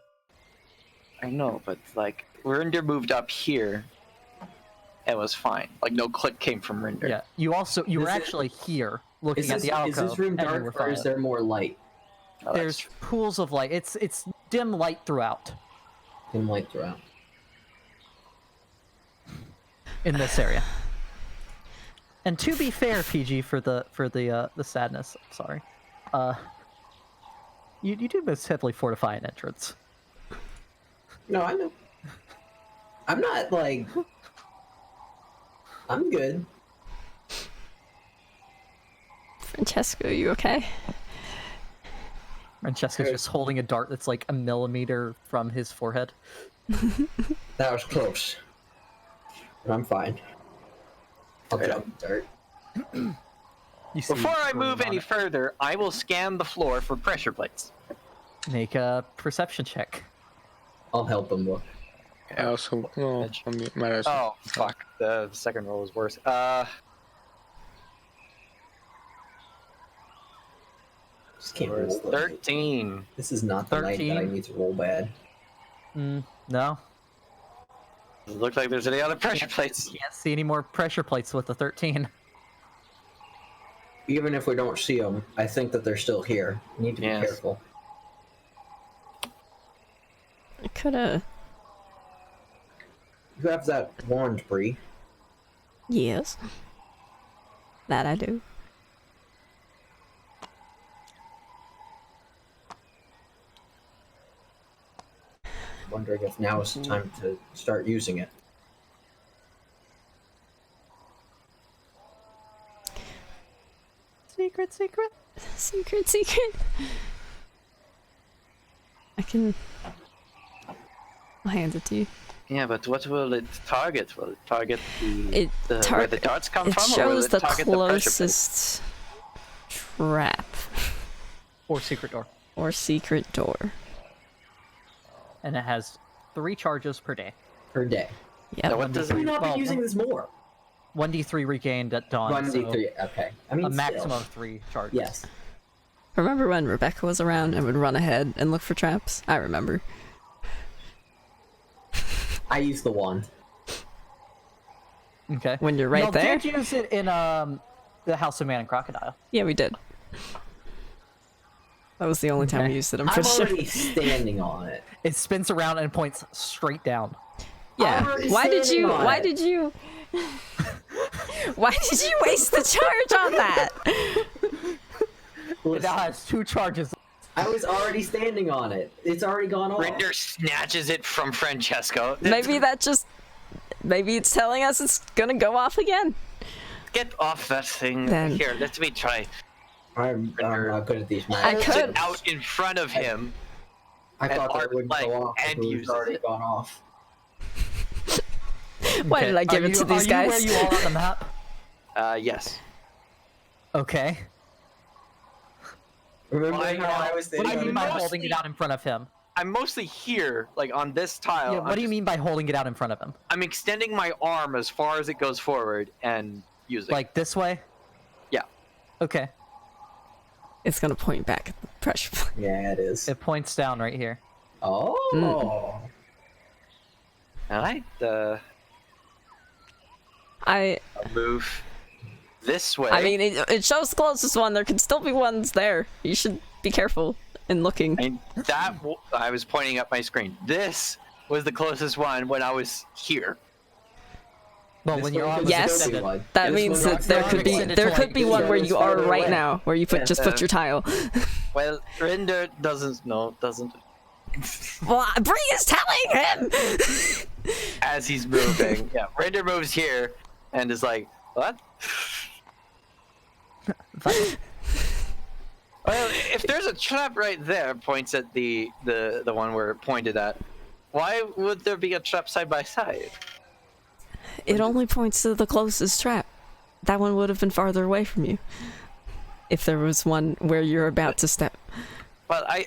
I know, but like Rinder moved up here. It was fine. Like no click came from Rinder. Yeah. You were Is it- actually here looking at the is alcove. this room and you were dark or is fine. there more light? Oh, that's There's true. pools of light. It's dim light throughout Dim light throughout. in this area. And to be fair, PG, for the sadness, sorry. You do most heavily fortify an entrance. No, I know. I'm not like... I'm good. Francesco, you okay? Francesco's just holding a dart that's like a millimeter from his forehead. That was close. But I'm fine. I'll drop the dart. You see Before I room move on any it. further, I will scan the floor for pressure plates. Make a perception check. I'll help him look. I also Edge. might as well. Oh fuck! The second roll is worse. This can't Or roll good. 13. This is not the night that I 13. need to roll bad. No. Doesn't look like there's any other pressure plates. Can't see any more pressure plates with the 13. Even if we don't see them, I think that they're still here. We need to be Yes. careful. I coulda. You have that wand, Brie. Yes. That I do. Wondering if now is the time to start using it. Secret, secret. Secret, secret. I can. I'll hand it to you. Yeah, but what will it target? Will it target It where the darts come It from, or will shows it the target the pressure plate? closest trap Or secret door. or secret door. And it has 3 charges per day. Per day. Yep. Now, what does Should we it? not Well, be using this more? 1d3 regained at dawn. 1d3, okay. I mean, A maximum still. of 3 charges. Yes. Remember when Rebecca was around and would run ahead and look for traps? I remember. I use the wand. Okay. When you're right Y'all there. did use it in the House of Man and Crocodile. Yeah, we did. That was the only time we Okay. used it, I'm I'm pretty sure. already standing on it. It spins around and points straight down. Yeah. already Why did standing you? on Why it. did you? Why did you waste the charge on that? It now has 2 charges. I was already standing on it. It's already gone off. Rinder snatches it from Francesco. Maybe that just. Maybe it's telling us it's gonna go off again. Get off that thing. Then- Here, let me try. I'm not good at these I maps. could- Hold it out in front of him. I and thought that arc wouldn't leg go off, and but it was uses already it. gone off. Why Okay. did I give Are it to you- these are guys? You where you are on the map? Yes. Okay. Remember Why how I was What do standing you on mean by it? holding it out in front of him? I'm mostly here, like on this tile. Yeah, what do you mean by holding it out in front of him? I'm extending my arm as far as it goes forward and using. Like this way? Yeah. Okay. It's gonna point back at the pressure plate. Yeah, it is. It points down right here. Oh. Alright, I move this way. mean, it shows the closest one. There could still be ones there. You should be careful in looking. And I was pointing up my screen. This was the closest one when I was here. Well, This when you're one on could the Yes. still be extended- one. That This means one's that not there gonna could be extend to, there like, could be this one where goes you are farther right away. now, where you Yeah, just put your tile. Well, Rinder doesn't. Well, Brie is telling him. As he's moving. Yeah, Rinder moves here and is like, what? Well, if there's a trap right there, points at the one we're pointed at. Why would there be a trap side by side? It only points to the closest trap. That one would have been farther away from you. If there was one where you're about to step. Well, I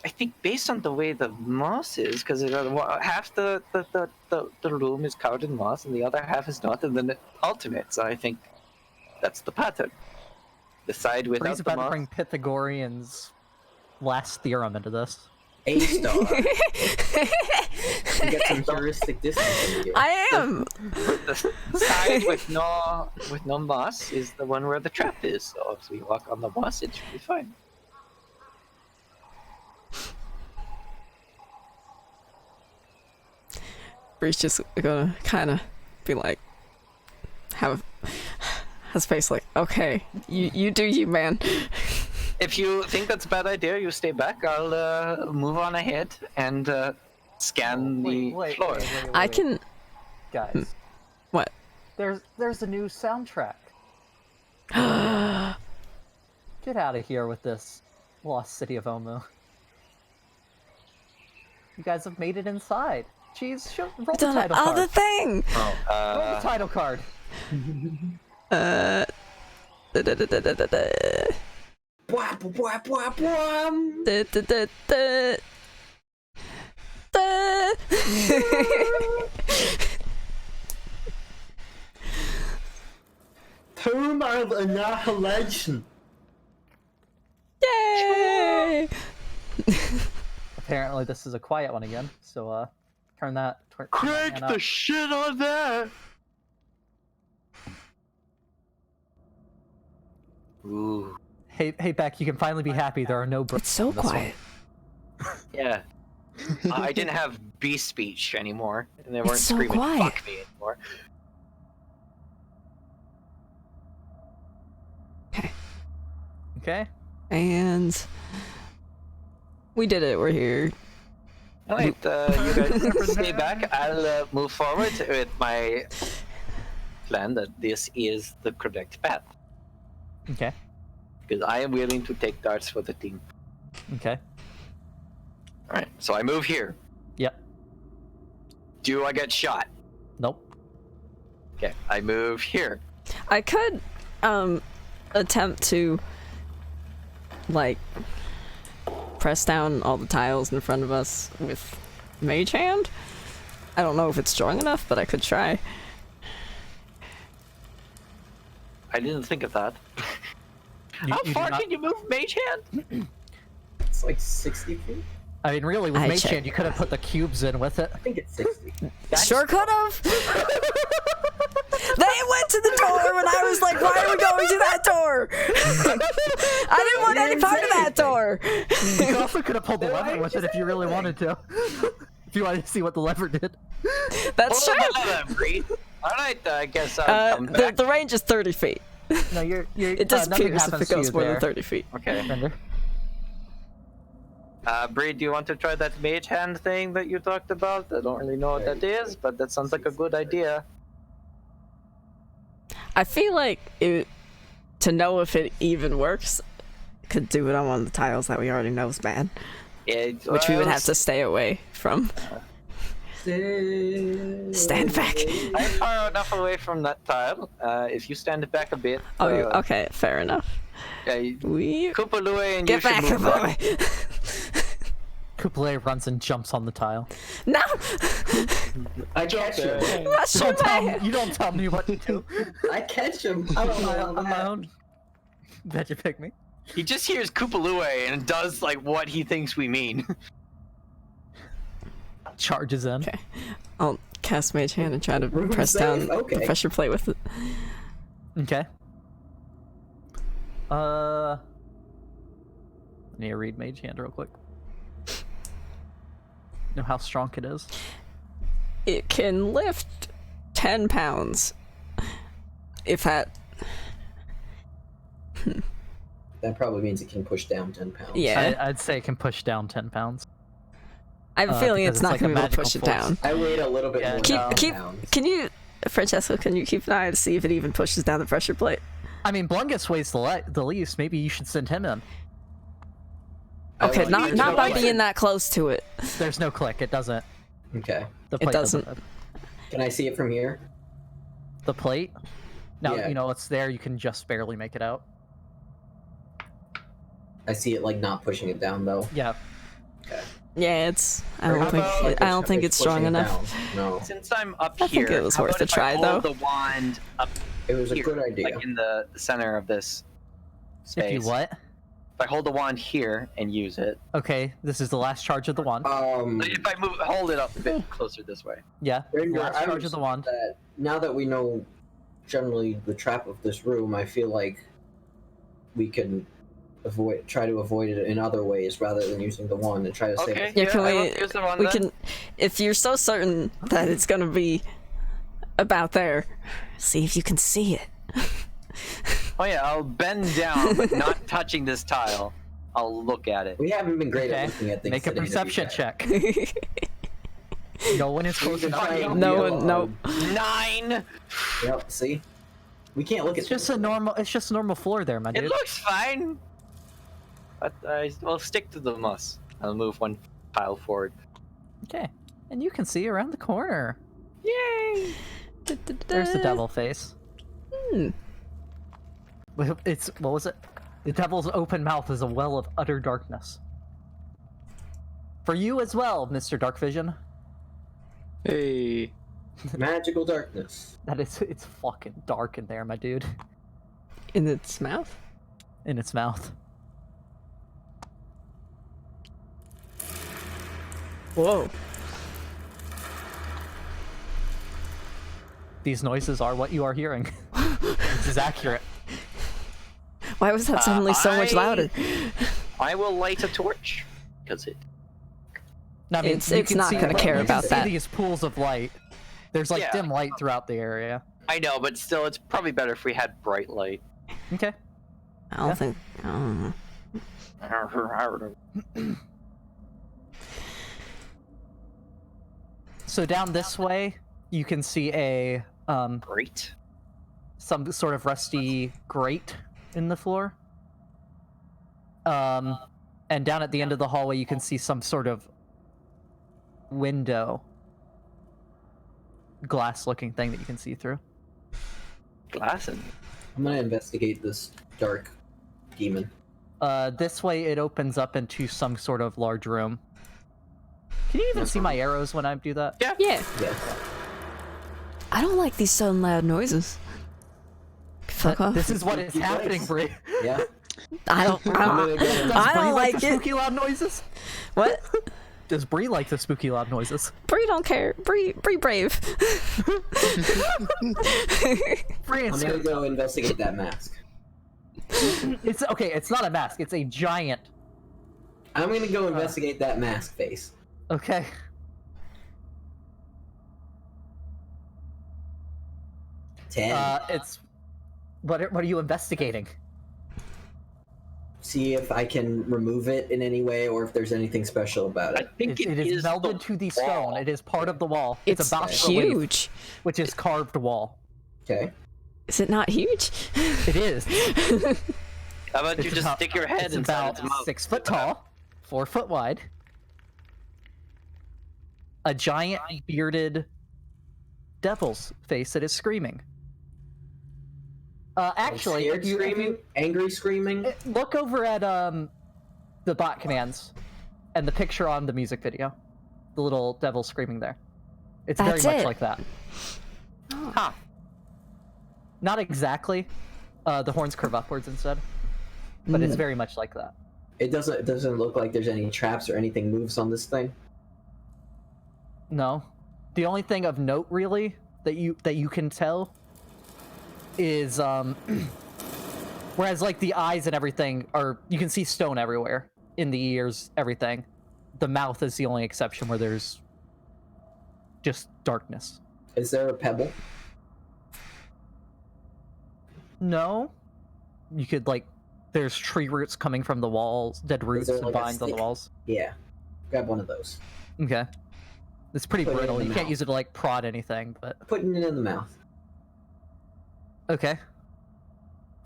think based on the way the moss is, because half the room is covered in moss and the other half is not, and then it alternates. So I think that's the pattern. The side without Bree's the about to moss. bring Pythagorean's last theorem into this. A star. You get some heuristic distance in here. I am. The side with no moss is the one where the trap is. So if we walk on the moss, it should be fine. Bree's just gonna kind of be like, have his face like, okay, you do you, man. If you think that's a bad idea, you stay back. I'll move on ahead and scan the floor. I can. Guys, What? there's a new soundtrack. Get out of here with this Lost City of Omu. You guys have made it inside. Jeez, roll the Done title other card. thing. Oh, Roll the title card. Da, da, da, da, da, da, da. Bwah, bwah, bwah, bwah. Da, da, da, da. Da. Tomb of Annihilation. Yay! Apparently, this is a quiet one again. So, turn that. Crank the shit on that! Ooh. Hey, Beck, you can finally be happy. There are no. It's so quiet. Yeah. I didn't have beast speech anymore, and they weren't It's so screaming quiet. "fuck me" anymore. Okay. And we did it. We're here. Alright, you guys stay back. I'll move forward with my plan that this is the correct path. Okay. Because I am willing to take darts for the team. Okay. Alright, so I move here. Yep. Do I get shot? Nope. Okay, I move here. I could attempt to like press down all the tiles in front of us with Mage Hand. I don't know if it's strong enough, but I could try. I didn't think of that. You How do far not- can you move Mage Hand? It's like 60 feet. I mean, really, with I Mage check. Hand, you could have put the cubes in with it. I think it's 60. Sure could have. They went to the door when I was like, "Why are we going to that door?" I didn't want any part of that door. You also could have pulled the lever with it if you really wanted to. If you wanted to see what the lever did. That's true. Brie. Alright, I guess I'll come back. The range is 30 feet. No, you're. It nothing disappears if happens it to goes you more there. than 30 feet. Okay. Rinder. Bree, do you want to try that Mage Hand thing that you talked about? I don't really know what that is, but that sounds like a good idea. I feel like to know if it even works, could do it on one of the tiles that we already know is bad, which we would have to stay away from. Stand back. I'm far enough away from that tile. If you stand back a bit. Oh, okay, fair enough. We Kupalue and get you back, should move back. boy. Couple runs and jumps on the tile. No, I catch him. that's your man. You don't tell me what to do. I catch him. I don't know. On my own. Bet you pick me. He just hears Kupalue and does like what he thinks we mean. Charges in. Okay, I'll cast Mage Hand and try to Room press safe? down Okay. the pressure plate with it. Okay. I need to read Mage Hand real quick. Know how strong it is. It can lift 10 pounds. If that, That probably means it can push down 10 pounds. yeah. I'd say it can push down 10 pounds. I have a feeling because it's it's not like a going to be able to magical push it force. down. I weighed a little bit Yeah, more keep- than 10 Keep, pounds. can you, Francesco, can you keep an eye to see if it even pushes down the pressure plate? I mean, Blungus weighs the least. Maybe you should send him in. Okay, want not you not to by like- being that close to it. There's no click. It doesn't. Okay. The It plate doesn't. Can I see it from here? The plate? Now, Yeah. you know, it's there. You can just barely make it out. I see it like not pushing it down though. Yeah. Yeah, it's. I Or don't how think. about, like, I don't think it's strong pushing it enough. down? No, Since I'm up I here, think it was how worth about a if I try, hold though. the wand up it was a here, good idea. like in the center of this space. If you what? If I hold the wand here and use it, Okay, this is the last charge of the wand. if I hold it up a bit closer this way. Yeah. Rinder, Last I charge was- of the wand. that now that we know generally the trap of this room, I feel like we can try to avoid it in other ways rather than using the wand and try to save Okay. it. Yeah, can I we? won't use the wand We then. can. If you're so certain that it's gonna be about there, see if you can see it. Oh yeah, I'll bend down, but not touching this tile. I'll look at it. We haven't been great Okay. at looking at things. Make a today, to be perception fair. check. No one is close We've been enough. trying No real one- no. hard. 9. Yep. See, we can't look It's at just things. a normal. It's just a normal floor there, my It dude. looks fine. But I'll stick to the muss. I'll move one tile forward. Okay, and you can see around the corner. Yay! There's the devil face. Hmm. It's what was it? The devil's open mouth is a well of utter darkness. For you as well, Mr. Dark Vision. Hey. Magical darkness. It's fucking dark in there, my dude. In its mouth. In its mouth. Whoa. These noises are what you are hearing. This is accurate. Why was that suddenly so much louder? I will light a torch because it. No, I mean, It's you can not see- gonna care you can about see that. these pools of light. There's like Yeah. dim light throughout the area. I know, but still, it's probably better if we had bright light. Okay. I don't think. I don't know. So down this way, you can see a Great. some sort of rusty grate in the floor. And down at the end of the hallway, you can see some sort of window, glass-looking thing that you can see through. Glass and. I'm gonna investigate this dark demon. This way, it opens up into some sort of large room. Can you even see my arrows when I do that? Yeah. Yeah. Yes. I don't like these sudden loud noises. Fuck off. This is what is happening, Brie. Yeah. I don't. I'm gonna go. Does I Brie don't like the it. spooky loud noises? What? Does Brie like the spooky loud noises? Bree don't care. Bree brave. Brie I'm is gonna go investigate that mask. It's okay. It's not a mask. It's a giant. I'm gonna go investigate that mask face. Okay. It's. What are you investigating? See if I can remove it in any way, or if there's anything special about I it. think It is melded to the stone. wall. It is part of the wall. It's a bas relief, huge. which is carved wall. Okay. Is it not huge? It is. How about you It's just about- stick your head it's inside about its mouth? 6 foot tall, 4 foot wide. A giant bearded devil's face that is screaming. Actually, Scared if you screaming, angry screaming. look over at the bot commands and the picture on the music video, the little devil screaming there. It's That's very much it. like that. Huh. Not exactly. The horns curve upwards instead, but it's Mm. very much like that. It doesn't look like there's any traps or anything moves on this thing. No, the only thing of note really that you can tell is whereas like the eyes and everything are, you can see stone everywhere, in the ears, everything. The mouth is the only exception where there's just darkness. Is there a pebble? No, you could like, there's tree roots coming from the walls, dead roots there, and like, a vines on the stick? walls. Yeah. Grab one of those. Okay, it's pretty Put it in brittle. the You can't mouth. use it to like prod anything, but Putting it in the mouth. okay.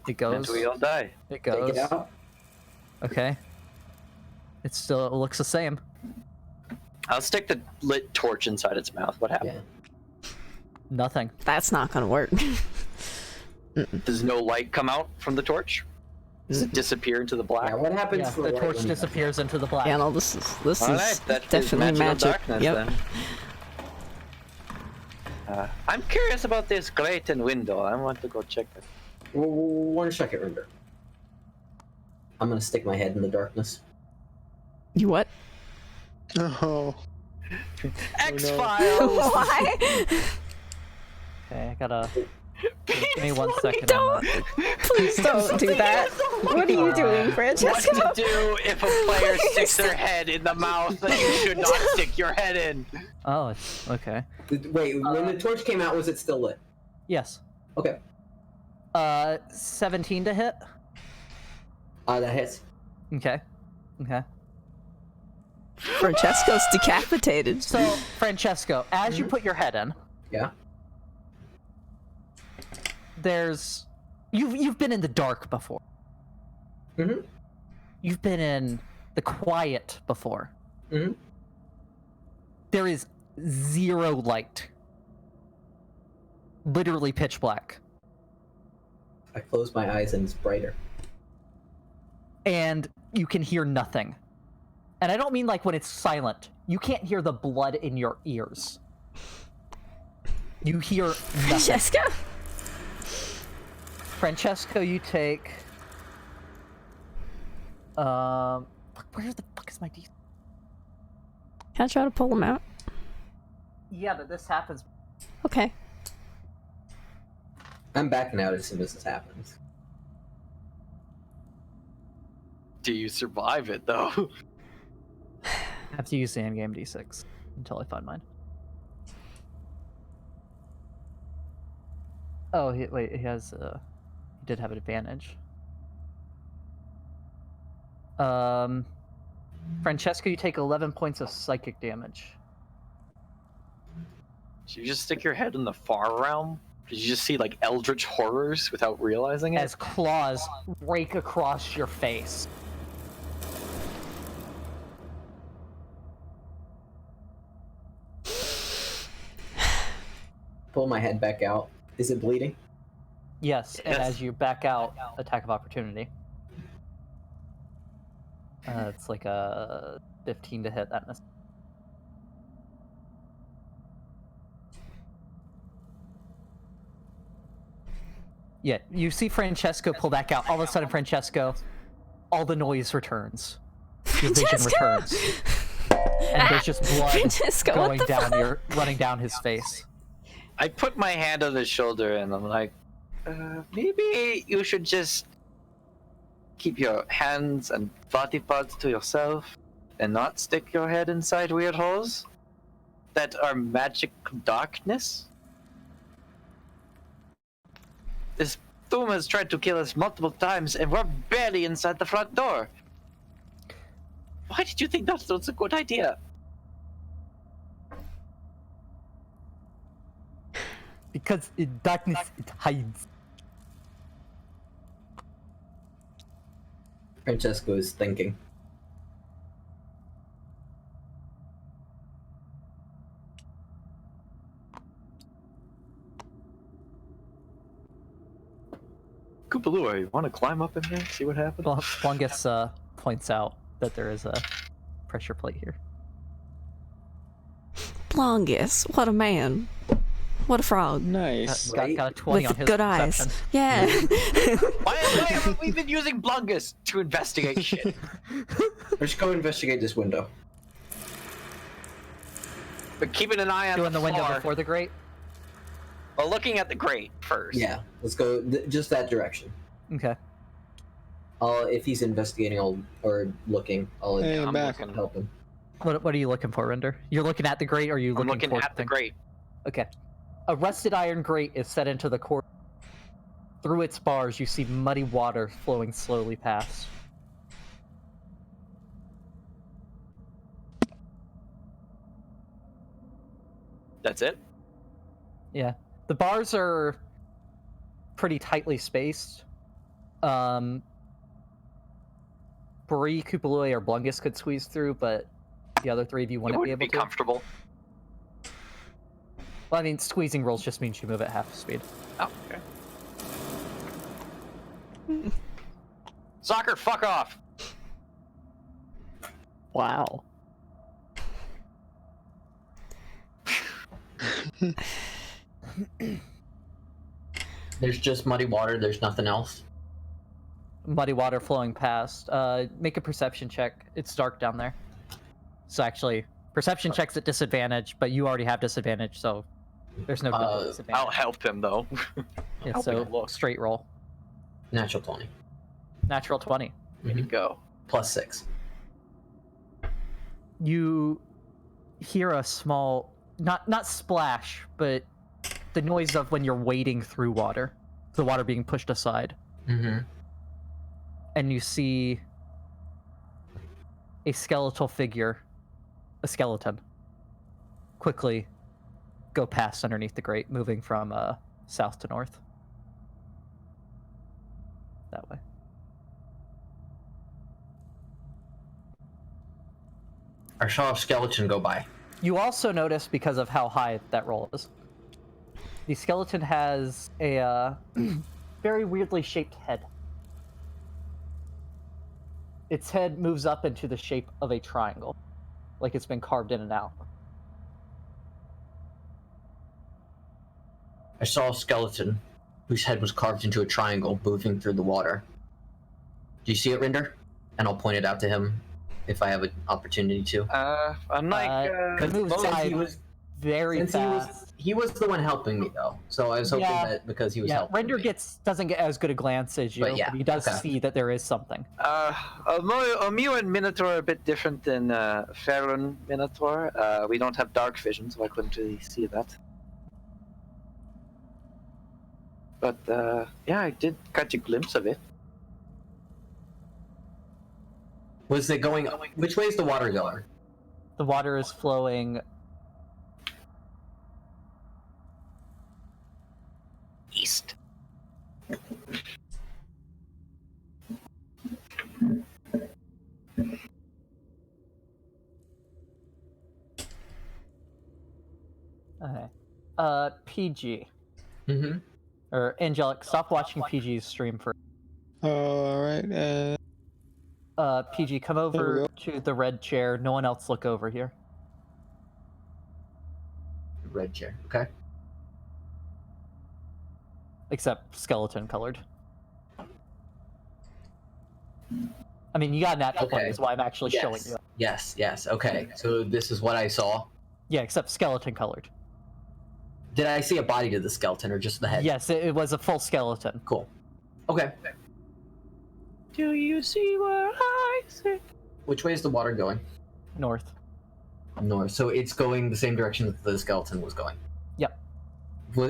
It goes. Until we all die. It Take goes. it out. Okay. It still looks the same. I'll stick the lit torch inside its mouth. What happened? Yeah. Nothing. That's not gonna work. Does no light come out from the torch? Does it disappear into the black? Yeah, what happens Yeah, for the light torch when- disappears into the black. Yeah, no, this is Alright, that is definitely magical magic. darkness Yep. then. I'm curious about this grate and window. I want to go check it. One second, Rinder. I'm gonna stick my head in the darkness. You what? Oh. X-Files! Why? Okay, I gotta. Give me 1 second. Don't. Please don't do that. What are you doing, What Francesco? to do if a player sticks their head in the mouth that you should not stick your head in? Oh, it's okay. Wait, when the torch came out, was it still lit? Yes. Okay. 17 to hit. That hits. Okay. Okay. Francesco's decapitated. So, Francesco, as you put your head in, Yeah. there's you've been in the dark before. Mm-hmm. You've been in the quiet before. Mm-hmm. There is zero light. Literally pitch black. I close my eyes and it's brighter. And you can hear nothing. And I don't mean like when it's silent. You can't hear the blood in your ears. You hear nothing. Francesco? Francesco, you take... where the fuck is my D? Can I try to pull him out? Yeah, but this happens. Okay. I'm backing out as soon as this happens. Do you survive it though? I have to use the endgame d6 until I find mine. Oh, wait, he has, he did have an advantage. Francesco, you take 11 points of psychic damage. Did you just stick your head in the far realm? Did you just see like eldritch horrors without realizing it? As claws rake across your face. Pull my head back out. Is it bleeding? Yes, and Yes. as you back out, attack of opportunity. It's like a 15 to hit that. Yeah, you see Francesco pull back out. All of a sudden, Francesco, all the noise returns. Your vision Francesco! returns. And there's just blood Francesco, what going the down fuck? running down his face. I put my hand on his shoulder and I'm like, maybe you should just keep your hands and body parts to yourself and not stick your head inside weird holes that are magic darkness. This Doom has tried to kill us multiple times and we're barely inside the front door. Why did you think that was a good idea? Because in darkness, it hides. Francesco is thinking. Koopalua, you want to climb up in there, see what happens? Blungus points out that there is a pressure plate here. Blongus, what a man. What a frog. Nice. Got a 20 on With his good eyes. perception. Yeah. Why haven't we been using Blungus to investigate shit? Let's go investigate this window. But keeping an eye on Doing the window floor. before the grate? Well, looking at the grate first. Yeah, let's go just that direction. Okay. If he's investigating, or looking, I'll Hey, I'm I'm back. looking, help him. What are you looking for, Rinder? You're looking at the grate, or are you I'm looking looking for at the grate. Okay. A rusted iron grate is set into the court. Through its bars, you see muddy water flowing slowly past. That's it? Yeah. The bars are pretty tightly spaced. Brie, Koopalua, or Blungus could squeeze through, but the other three of you It wouldn't be wouldn't able be to. comfortable. Well, I mean, squeezing rolls just means you move at half speed. Oh, okay. Soccer, fuck off! Wow. There's just muddy water, there's nothing else. Muddy water flowing past. Make a perception check. It's dark down there. So actually, perception check's at disadvantage, but you already have disadvantage, so there's no double disadvantage. I'll help him though. Yeah, help so him look. straight roll. Natural 20. Natural 20. Way to go. Plus 6. You hear a small, not splash, but the noise of when you're wading through water, the water being pushed aside, Mm-hmm. and you see a skeletal figure, a skeleton, quickly go past underneath the grate, moving from south to north. That way. I saw a skeleton go by. You also notice, because of how high that roll is, the skeleton has a very weirdly shaped head. Its head moves up into the shape of a triangle, like it's been carved in and out. I saw a skeleton whose head was carved into a triangle moving through the water. Do you see it, Rinder? And I'll point it out to him. if I have an opportunity to. Unlike It moves Since by he was very since fast. he was the one helping me though, so I was hoping Yeah. that because he was Yeah, helping Rinder me. doesn't get as good a glance as you, But yeah, he does okay. see that there is something. Omu and Minotaur are a bit different than Farron Minotaur. We don't have dark vision, so I couldn't really see that. But yeah, I did catch a glimpse of it. Was it going? Which way is the water going? The water is flowing East. okay. PG. Mm-hmm. Or Angelic, stop watching PG's stream for Alright, PG, come There we over go. to the red chair. No one else look over here. Red chair. Okay. Except skeleton colored. I mean, you got nat 20, Okay. is why I'm actually showing Yes. you. Yes. Yes. Okay. So this is what I saw. Yeah, except skeleton colored. Did I see a body to the skeleton or just the head? Yes, it was a full skeleton. Cool. Okay. Do you see where I see? Which way is the water going? North. North. So it's going the same direction that the skeleton was going. Yep.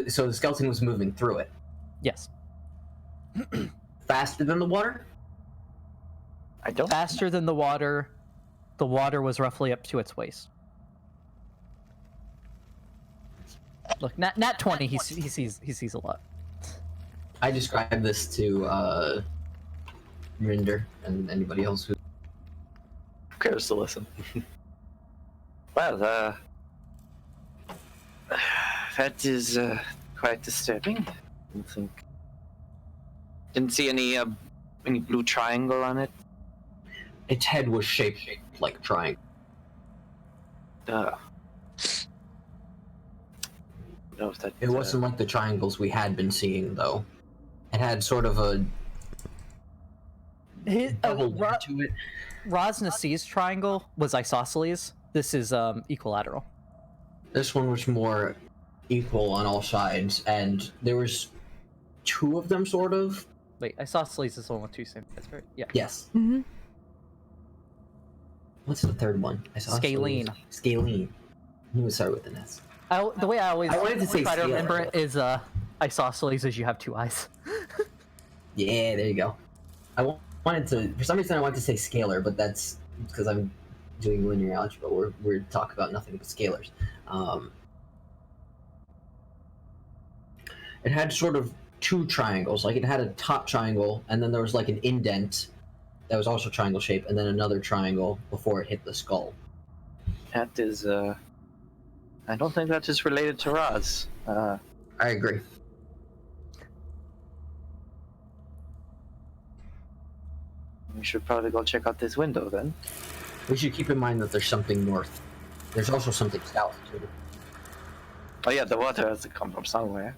So the skeleton was moving through it Yes. faster than the water. I don't. Faster than the water was roughly up to its waist. Look, nat 20, he sees a lot. I described this to Rinder and anybody else who. Cares to listen. Well, that is quite disturbing. Didn't see any blue triangle on it. Its head was shaped like a triangle. No, if that. It wasn't like the triangles we had been seeing, though. It had sort of a double layer to it. Rosnasi's triangle was isosceles. This is equilateral. This one was more equal on all sides, and there was two of them, sort of. Wait, isosceles is the one with two same sides, right? Yeah. Yes. Mm-hmm. What's the third one? Scalene. Scalene. I knew it started with an S. The way I always I wanted to say try to scalar. remember it is isosceles is you have two eyes. Yeah, there you go. Wanted to, for some reason I wanted to say scalar, but that's because I'm doing linear algebra. We're talking about nothing but scalars. It had sort of two triangles. Like it had a top triangle, and then there was like an indent that was also triangle shaped, and then another triangle before it hit the skull. That is. I don't think that is related to Roz. I agree. We should probably go check out this window then. We should keep in mind that there's something north. There's also something south too. Oh yeah, the water has to come from somewhere.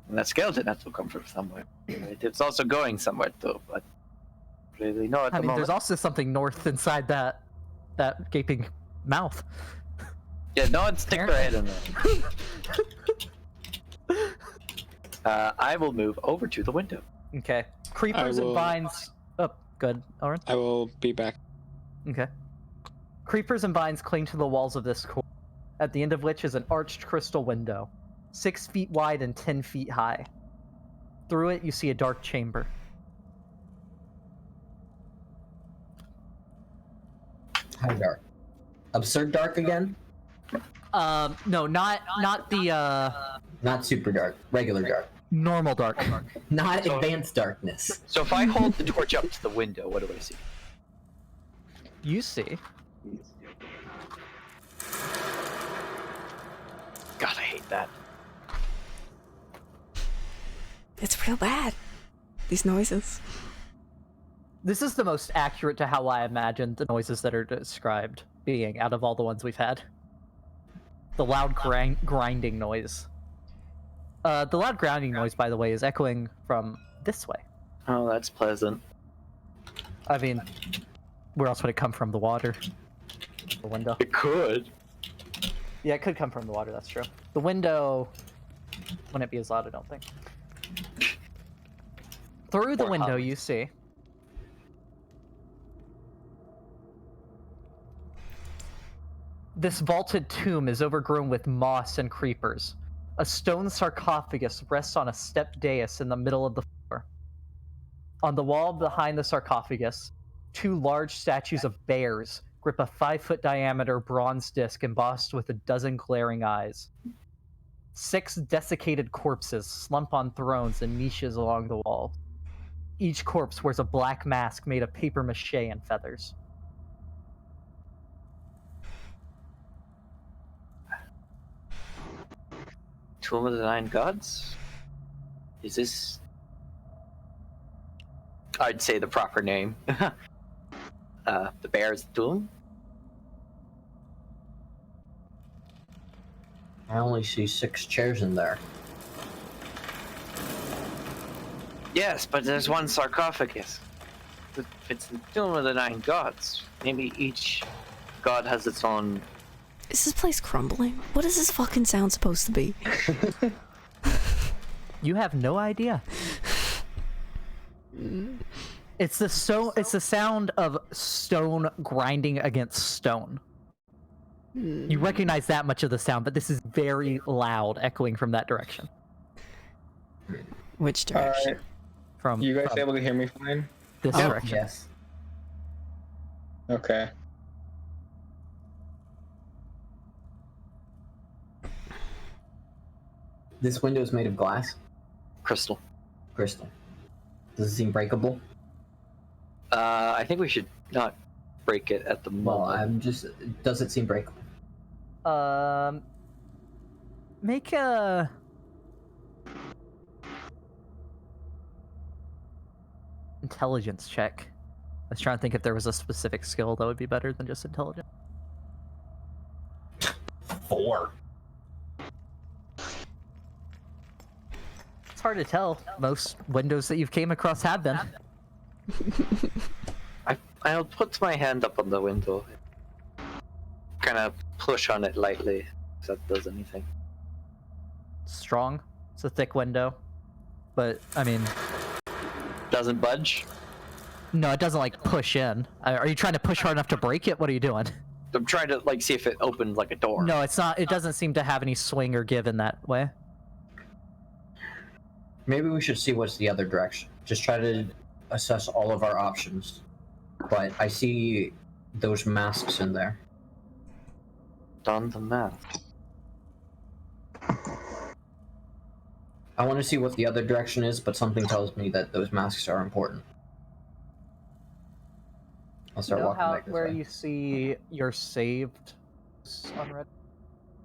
And that skeleton has to come from somewhere. Right? It's also going somewhere too, but really no at I the mean, moment. there's also something north inside that gaping mouth. Yeah, no one stick their head in there. I will move over to the window. Okay. Creepers and will- vines. Oh, good. Elrin. I will be back. Okay. Creepers and vines cling to the walls of this court, at the end of which is an arched crystal window, 6 feet wide and 10 feet high. Through it, you see a dark chamber. How dark? Absurd dark again? No, not the Not super dark. Regular dark. normal dark. Not So- advanced darkness. So if I hold the torch up to the window, what do I see? You see. God, I hate that. It's real bad. These noises. This is the most accurate to how I imagined the noises that are described being out of all the ones we've had. The loud grinding noise. The loud grinding noise, by the way, is echoing from this way. Oh, that's pleasant. I mean, Where else would it come from? The water? The window? It could. Yeah, it could come from the water, that's true. The window wouldn't be as loud, I don't think. Through the Or window, hum. you see this vaulted tomb is overgrown with moss and creepers. A stone sarcophagus rests on a stepped dais in the middle of the floor. On the wall behind the sarcophagus, 2 large statues of bears grip a 5-foot diameter bronze disc embossed with a dozen glaring eyes. 6 desiccated corpses slump on thrones and niches along the wall. Each corpse wears a black mask made of paper mache and feathers. Tomb of the Nine Gods? Is this... I'd say the proper name. The Bear's Tomb? I only see 6 chairs in there. Yes, but there's one sarcophagus. If it's the Tomb of the Nine Gods, maybe each god has its own... Is this place crumbling? What is this fucking sound supposed to be? You have no idea. It's the sound of stone grinding against stone. You recognize that much of the sound, but this is very loud, echoing from that direction. Which direction? From You guys from able to hear me fine? this Oh, direction. yes. Okay. This window is made of glass? Crystal. Crystal. Does it seem breakable? I think we should not break it at the Well, moment. I'm just... Does it seem breakable? Make a... intelligence check. I was trying to think if there was a specific skill that would be better than just intelligence. 4. It's hard to tell. Most windows that you've came across have been. I'll put my hand up on the window. Kind of push on it lightly, if that does anything. Strong. It's a thick window. But, I mean... Doesn't budge? No, it doesn't, like, push in. Are you trying to push hard enough to break it? What are you doing? I'm trying to, like, see if it opens like a door. No, it's not. It doesn't seem to have any swing or give in that way. Maybe we should see what's the other direction. Just try to assess all of our options. But I see those masks in there. Done the math. I want to see what the other direction is, but something tells me that those masks are important. I'll start walking back this where way. you see your saved on Reddit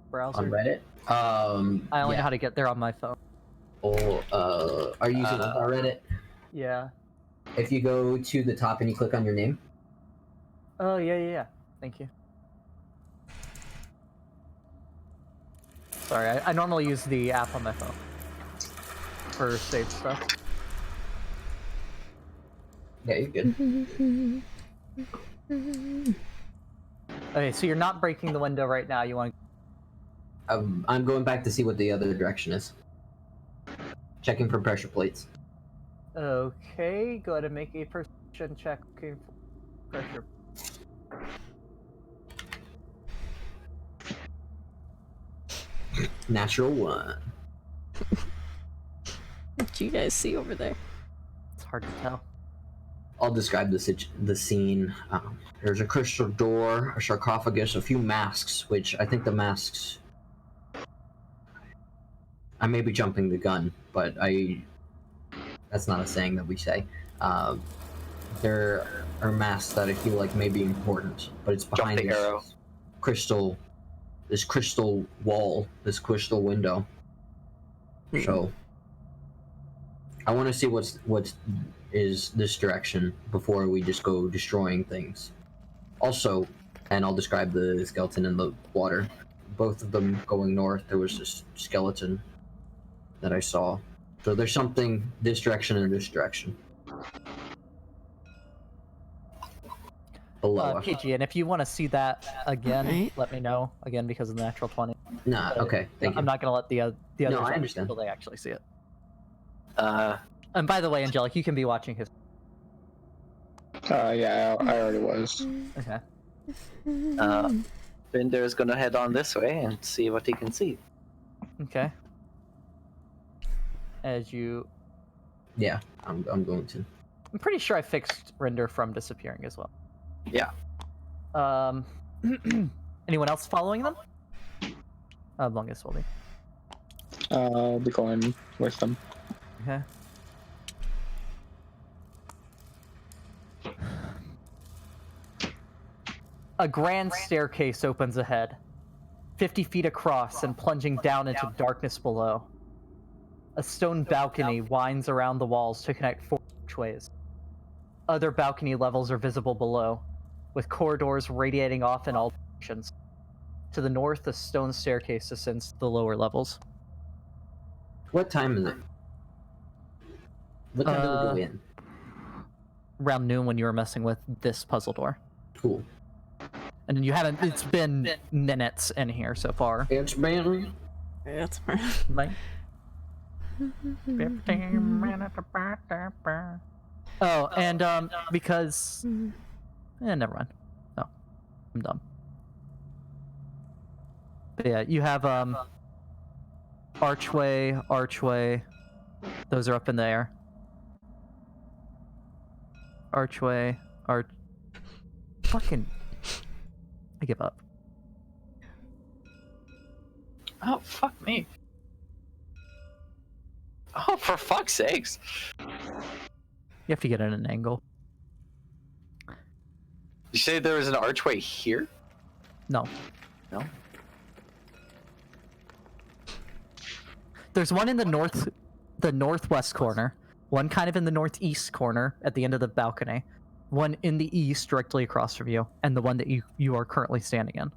browser? On Reddit? I only yeah. know how to get there on my phone. Oh, are you using our Reddit? Yeah. If you go to the top and you click on your name, Oh, yeah. Thank you. Sorry, I normally use the app on my phone for saved stuff. yeah, you're good. Okay, so you're not breaking the window right now. You want I'm going back to see what the other direction is. Checking for pressure plates. to... Okay, go ahead and make a perception check looking for pressure. Natural 1. What do you guys see over there? It's hard to tell. I'll describe the scene. There's a crystal door, a sarcophagus, a few masks, which I think the masks... I may be jumping the gun, but that's not a saying that we say. There are masks that I feel like may be important, but it's behind Jump the this arrow. this crystal wall, this crystal window. So I want to see what is this direction before we just go destroying things. Also, and I'll describe the skeleton in the water. Both of them going north. There was this skeleton that I saw. So there's something this direction and this direction. below us. PG, and if you want to see that again, Right. let me know. Again, because of the natural 20. Nah, okay, thank you. I'm not going to let the others No, I watch understand. until they actually see it. Uh, And by the way, Angelic, you can be watching his... Yeah, I already was. Okay. Rinder is gonna head on this way and see what he can see. Okay. As you... Yeah, I'm going to. I'm pretty sure I fixed Rinder from disappearing as well. Yeah. Anyone else following them? Longest will be. I'll be going with them. Okay. A grand staircase opens ahead, 50 feet across and plunging down into darkness below. A stone balcony winds around the walls to connect 4 archways. Other balcony levels are visible below, with corridors radiating off in all directions. To the north, a stone staircase ascends to the lower levels. What time is it? What time did we go in? Around noon when you were messing with this puzzle door. Cool. And then you haven't, it's been minutes in here so far. It's been... That's Like 15 minutes. Oh, and because never mind. No, I'm dumb. But yeah, you have archway. Those are up in the air. Archway, fucking. I give up. Oh, fuck me. Oh, for fuck's sakes. You have to get in an angle. You say there was an archway here? No. No? There's one in the northwest corner, one kind of in the northeast corner at the end of the balcony, one in the east directly across from you, and the one that you are currently standing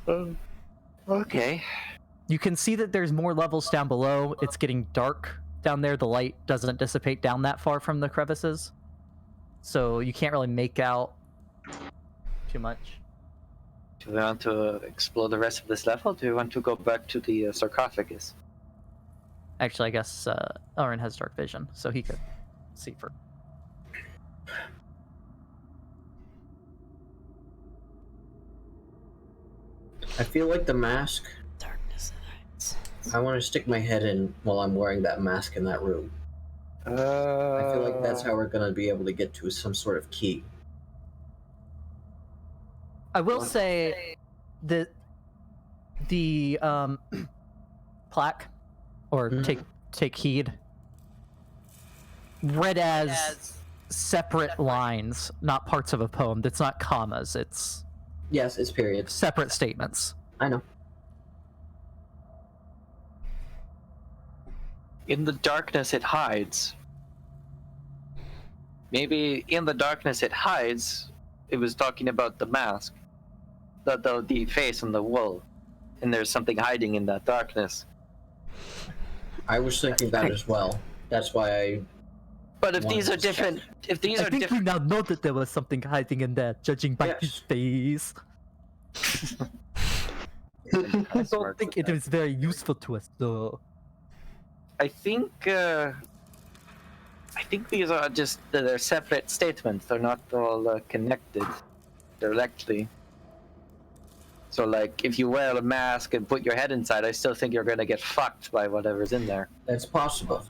in. Okay. You can see that there's more levels down below. It's getting dark down there. The light doesn't dissipate down that far from the crevices, so you can't really make out too much. Do we want to explore the rest of this level? Do we want to go back to the sarcophagus? Actually, I guess Elrin has dark vision, so he could see for. I feel like the mask... darkness and heights. I want to stick my head in while I'm wearing that mask in that room. I feel like that's how we're going to be able to get to some sort of key. I will say that the plaque, or take heed, read as separate lines, not parts of a poem. That's not commas. It's Yes, it's periods. separate statements. I know. In the darkness it hides. Maybe in the darkness it hides, it was talking about the mask. The face on the wall. And there's something hiding in that darkness. I was thinking that as well. That's why I... But if these are different... If these I are think we different... now know that there was something hiding in there, judging by his face. I don't think it is very useful to us, though. I think these are just... They're separate statements. They're not all connected directly. So, like, if you wear a mask and put your head inside, I still think you're gonna get fucked by whatever's in there. That's possible.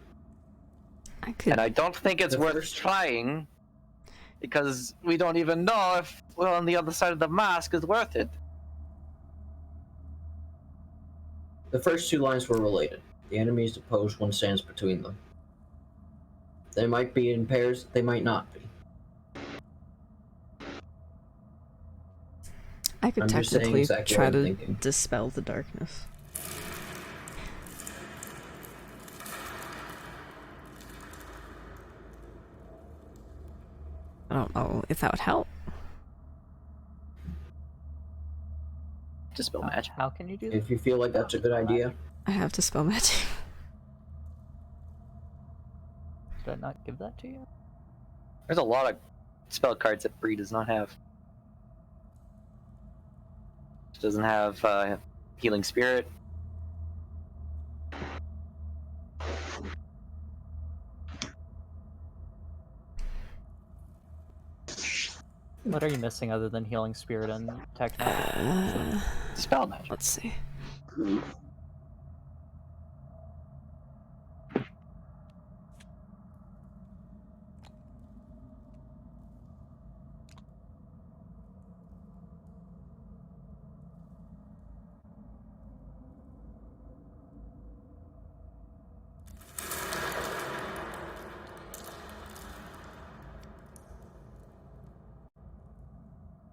I could. And I don't think it's The worth first- trying, because we don't even know if well, on the other side of the mask is worth it. The first 2 lines were related. The enemy is opposed, one stands between them. They might be in pairs, they might not be. I could I'm just saying technically exactly try what to I'm thinking. dispel the darkness. I don't know if that would help. Dispel magic. How can you do that? If you feel like that's a good idea, I have dispel magic. Did I not give that to you? There's a lot of spell cards that Brie does not have. She doesn't have healing spirit. What are you missing other than healing spirit and detect magic? Spell magic. Let's see.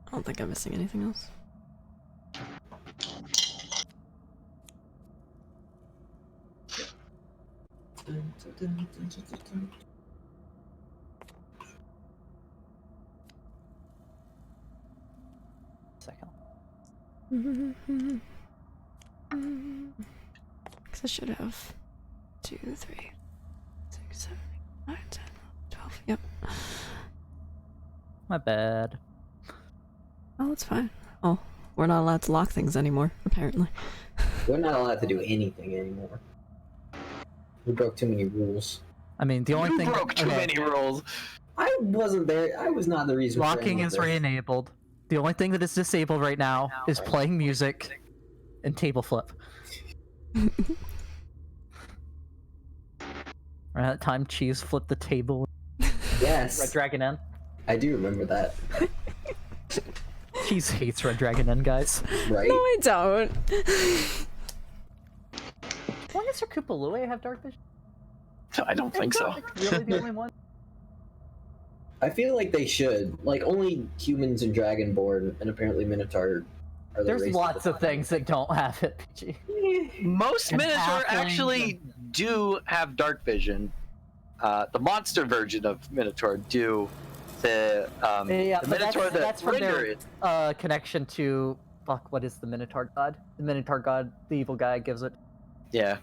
I don't think I'm missing anything else. Second. Because I should have 2, 3, 6, 7, 8, 9, 10, 12. Yep. My bad. Oh, that's fine. Oh, we're not allowed to lock things anymore, apparently. We're not allowed to do anything anymore. We broke too many rules. I mean, the only You thing broke too many rules. I wasn't there. I was not the reason. for any locking of is this. re-enabled. The only thing that is disabled right now is playing music and table flip. Around that time, Cheese flipped the table. Yes, Red Dragon N. I do remember that. Cheese hates Red Dragon N, guys. Right? No, I don't. Why does Sir Koopalue have dark vision? I don't think so. Really, the only one? I feel like they should. Like, only humans and Dragonborn, and apparently Minotaur are the There's races lots that of things that don't have it, PG. Most And Minotaur halfling. actually do have dark vision. The monster version of Minotaur do. The Yeah, the but Minotaur that's from Rinder their connection to what is the Minotaur god? The Minotaur god, the evil guy gives it. Yeah.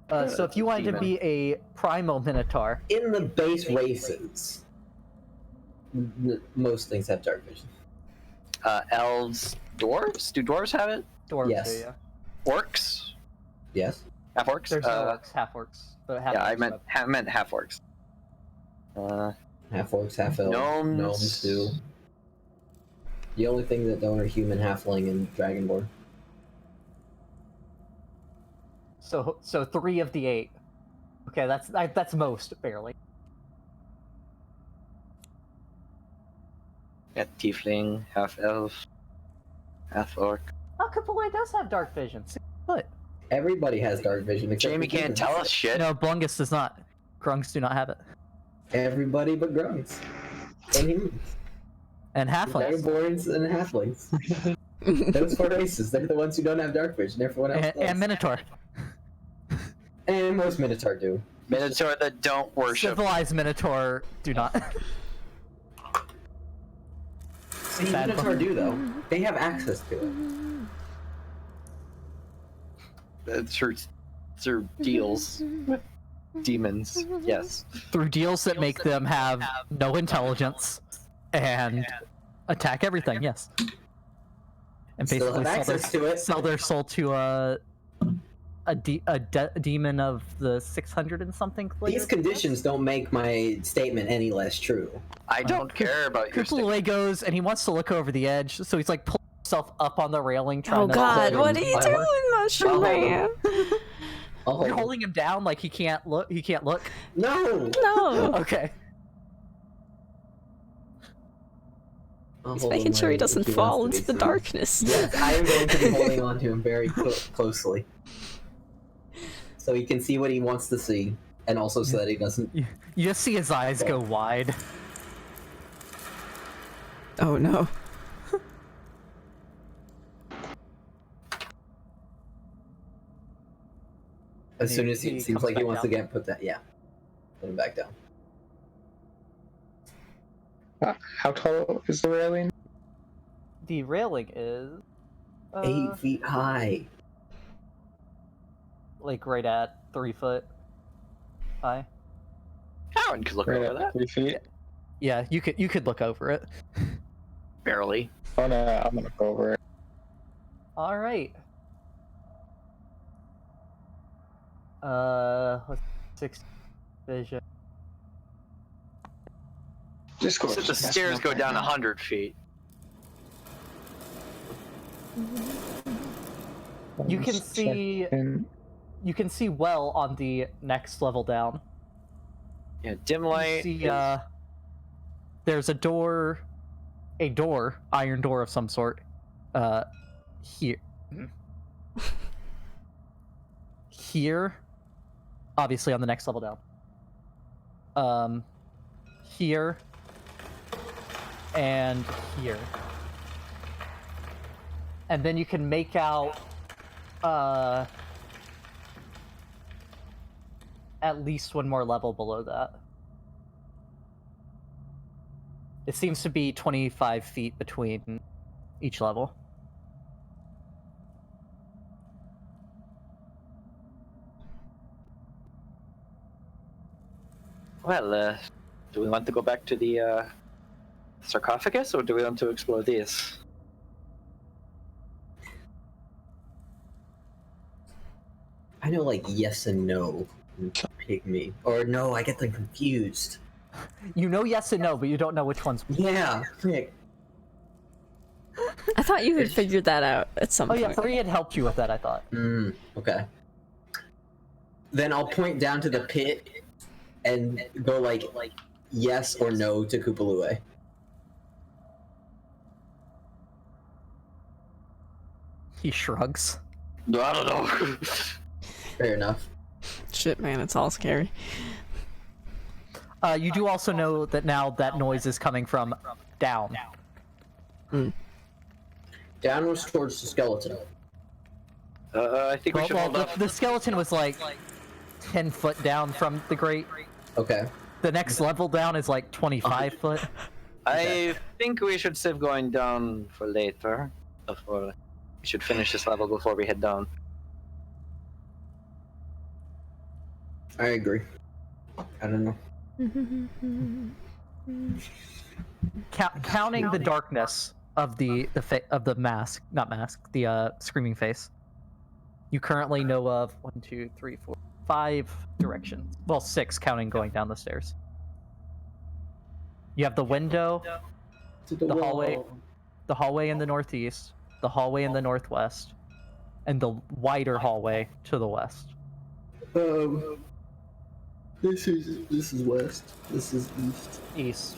So if you wanted to demon. be a primal Minotaur, in the base races, most things have dark vision. Elves, dwarves. Do dwarves have it? dwarves Yes. do, yeah. Orcs, Yes. half orcs. There's no orcs, half orcs. But half Yeah, I orcs meant meant half orcs. Half orcs, half elves. Gnomes. Gnomes do. The only thing that don't are human, halfling, and Dragonborn. So 3 of the 8. Okay, that's most barely. Yeah, tiefling, half elf, half orc. Oh, Koopalue does have dark vision. See, what? Everybody has dark vision. Except Jamie for can't humans. tell us shit. No, Blungus does not. Grungs do not have it. Everybody but grunts. And humans. And halflings. Dragonborns and halflings. Those 4 races, they're the ones who don't have dark vision. Everyone else does. And Minotaur. And most Minotaur do. Minotaur that don't worship. Civilized Minotaur do not. See, Sad Minotaur one. do though. They have access to it. Through deals with demons. Yes. Through deals that make them have no intelligence and attack everything, yes. And Still basically have access to it. sell their soul to a demon of the 600 and something. These conditions don't make my statement any less true. I don't care about your stick. Koopalue goes and he wants to look over the edge, so he's like pulling himself up on the railing trying Oh to god, hold what him. are you doing, Mushroom I'll hold Man? I'll hold You're him. holding him down like he can't look. No! No. Okay. I'll He's hold making him sure he where doesn't he fall wants into to the be. darkness. Yes, I am going to be holding on to him very closely. So he can see what he wants to see, and also so that he doesn't. You just see his eyes go wide. Oh no. As soon as He he seems comes like he back wants down. to get put that, yeah. Put him back down. How tall is the railing? The railing is 8 feet high. like right at 3 foot high. Aaron could look Right over at that. 3 feet? Yeah, you could look over it. Barely. I'm gonna go over it. All right. Let's 6 vision. Discord. So the stairs go down 100 feet. You can see well on the next level down. Yeah, dim You light. see, there's a door, iron door of some sort. Here. Here. Obviously on the next level down. Here. And here. And then you can make out, at least one more level below that. It seems to be 25 feet between each level. Well, do we want to go back to the sarcophagus, or do we want to explore this? I know, like, yes and no. Pygmy. Or no, I get them confused. You know yes and no, but you don't know which one's... Yeah, frick. I thought you had figured that out at some Oh point. yeah, Brie had helped you with that, I thought. Okay. Then I'll point down to the pit and go like yes or no to Kupalue. He shrugs. I don't know. Fair enough. Shit, man, it's all scary. You do also know that now that noise is coming from down. Downwards towards the skeleton. I think we Well, should hold up. the skeleton was like 10 foot down from the grate. Okay. The next level down is like 25 foot. I think we should save going down for later. Before we should finish this level before we head down. I agree. I don't know. Counting the darkness of the mask, not mask, the screaming face. You currently know of 1, 2, 3, 4, 5 directions. Well, 6 counting going down the stairs. You have the window, To the hallway, wall. the hallway in the northeast, the hallway in the northwest, and the wider hallway to the west. This is west. This is east. East.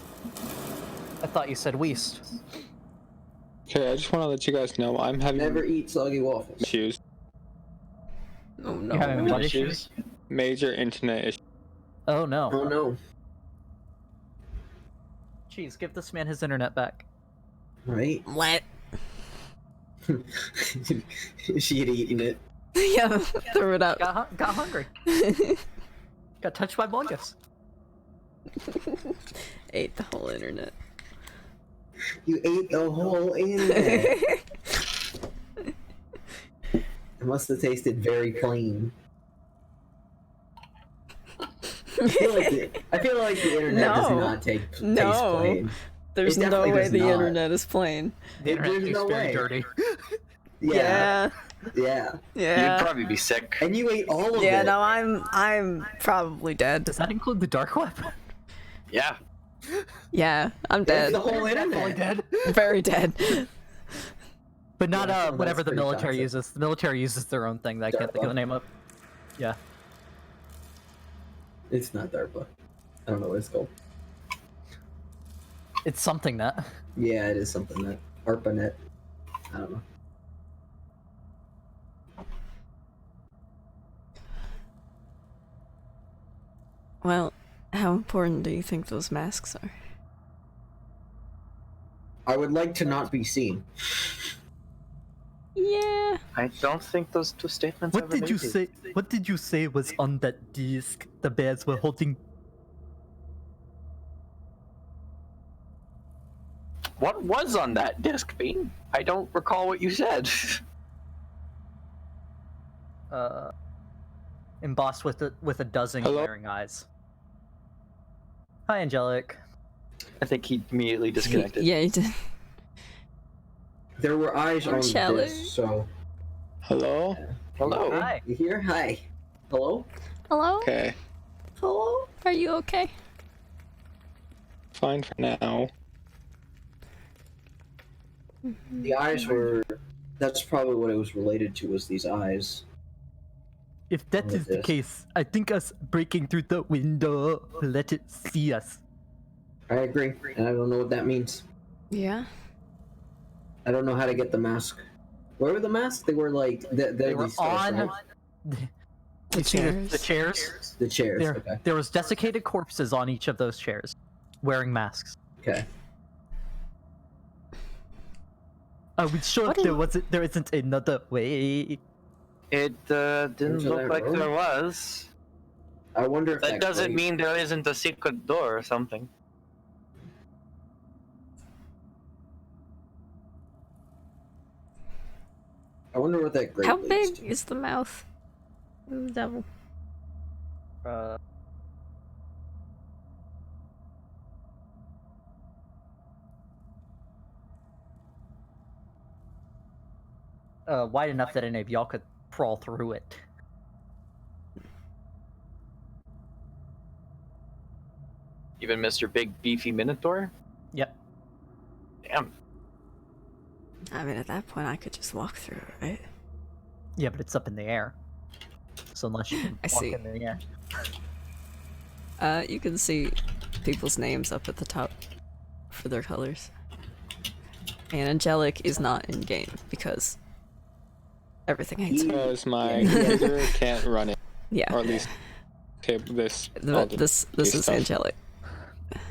I thought you said west. Okay, I just want to let you guys know I'm having Never eat soggy waffles. issues. Oh no. You having what issues? Major internet issues. Oh no. Oh no. Jeez, give this man his internet back. Right? What? She had eaten it. Yeah, throw it up. Got hungry. Got touched by fungus. Ate the whole internet. You ate the whole internet. It must have tasted very plain. I feel like the internet does No. not taste No. plain. There's It no definitely way does the not. internet is plain. The internet There's tastes no very way. dirty. Yeah. Yeah. Yeah. You'd probably be sick. And you ate all of Yeah, it. no, I'm probably dead. Does that include the dark web? Yeah. Yeah, I'm That's dead. the whole Definitely internet. dead. Very dead. But not Yeah, whatever that's the pretty military toxic. uses. The military uses their own thing that I can't think of the name of. Yeah. It's not DARPA. I don't know what it's called. It's something that. Yeah, it is something that ARPANET. I don't know. Well, how important do you think those masks are? I would like to not be seen. Yeah. I don't think those two statements are related. What did you say was on that disc the bears were holding? What was on that disc, Bean? I don't recall what you said. Embossed with a dozen Hello? glaring eyes. Hi, Angelic. I think he immediately disconnected. Yeah, you did. There were eyes on Shelly. this, so... Hello? Hello. Hi. You here? Hi. Hello? Hello? Okay. Hello? Are you okay? Fine for now. The eyes were... That's probably what it was related to, was these eyes. If that What is is the this? case, I think us breaking through the window let it see us. I agree, and I don't know what that means. Yeah. I don't know how to get the mask. Where were the masks? They were like... They were these stars, on right? you see chairs. the chairs. The chairs, There, okay. there was desiccated corpses on each of those chairs, wearing masks. Okay. Are we sure What is- there isn't another way? It didn't Into look that like room? there was. I wonder if That doesn't grate- mean there isn't a secret door or something. I wonder what that grate How leads big to. is the mouth of the devil? Wide enough that any of y'all could crawl through it. Even Mr. Big Beefy Minotaur? Yep. Damn. I mean, at that point, I could just walk through it, right? Yeah, but it's up in the air. So unless you can I walk see. in the air. You can see people's names up at the top for their colors. And Angelic is not in game because everything hates her. Because my Yeah. character can't run it. Yeah. Or at least this. The- all the this is stuff. Angelic.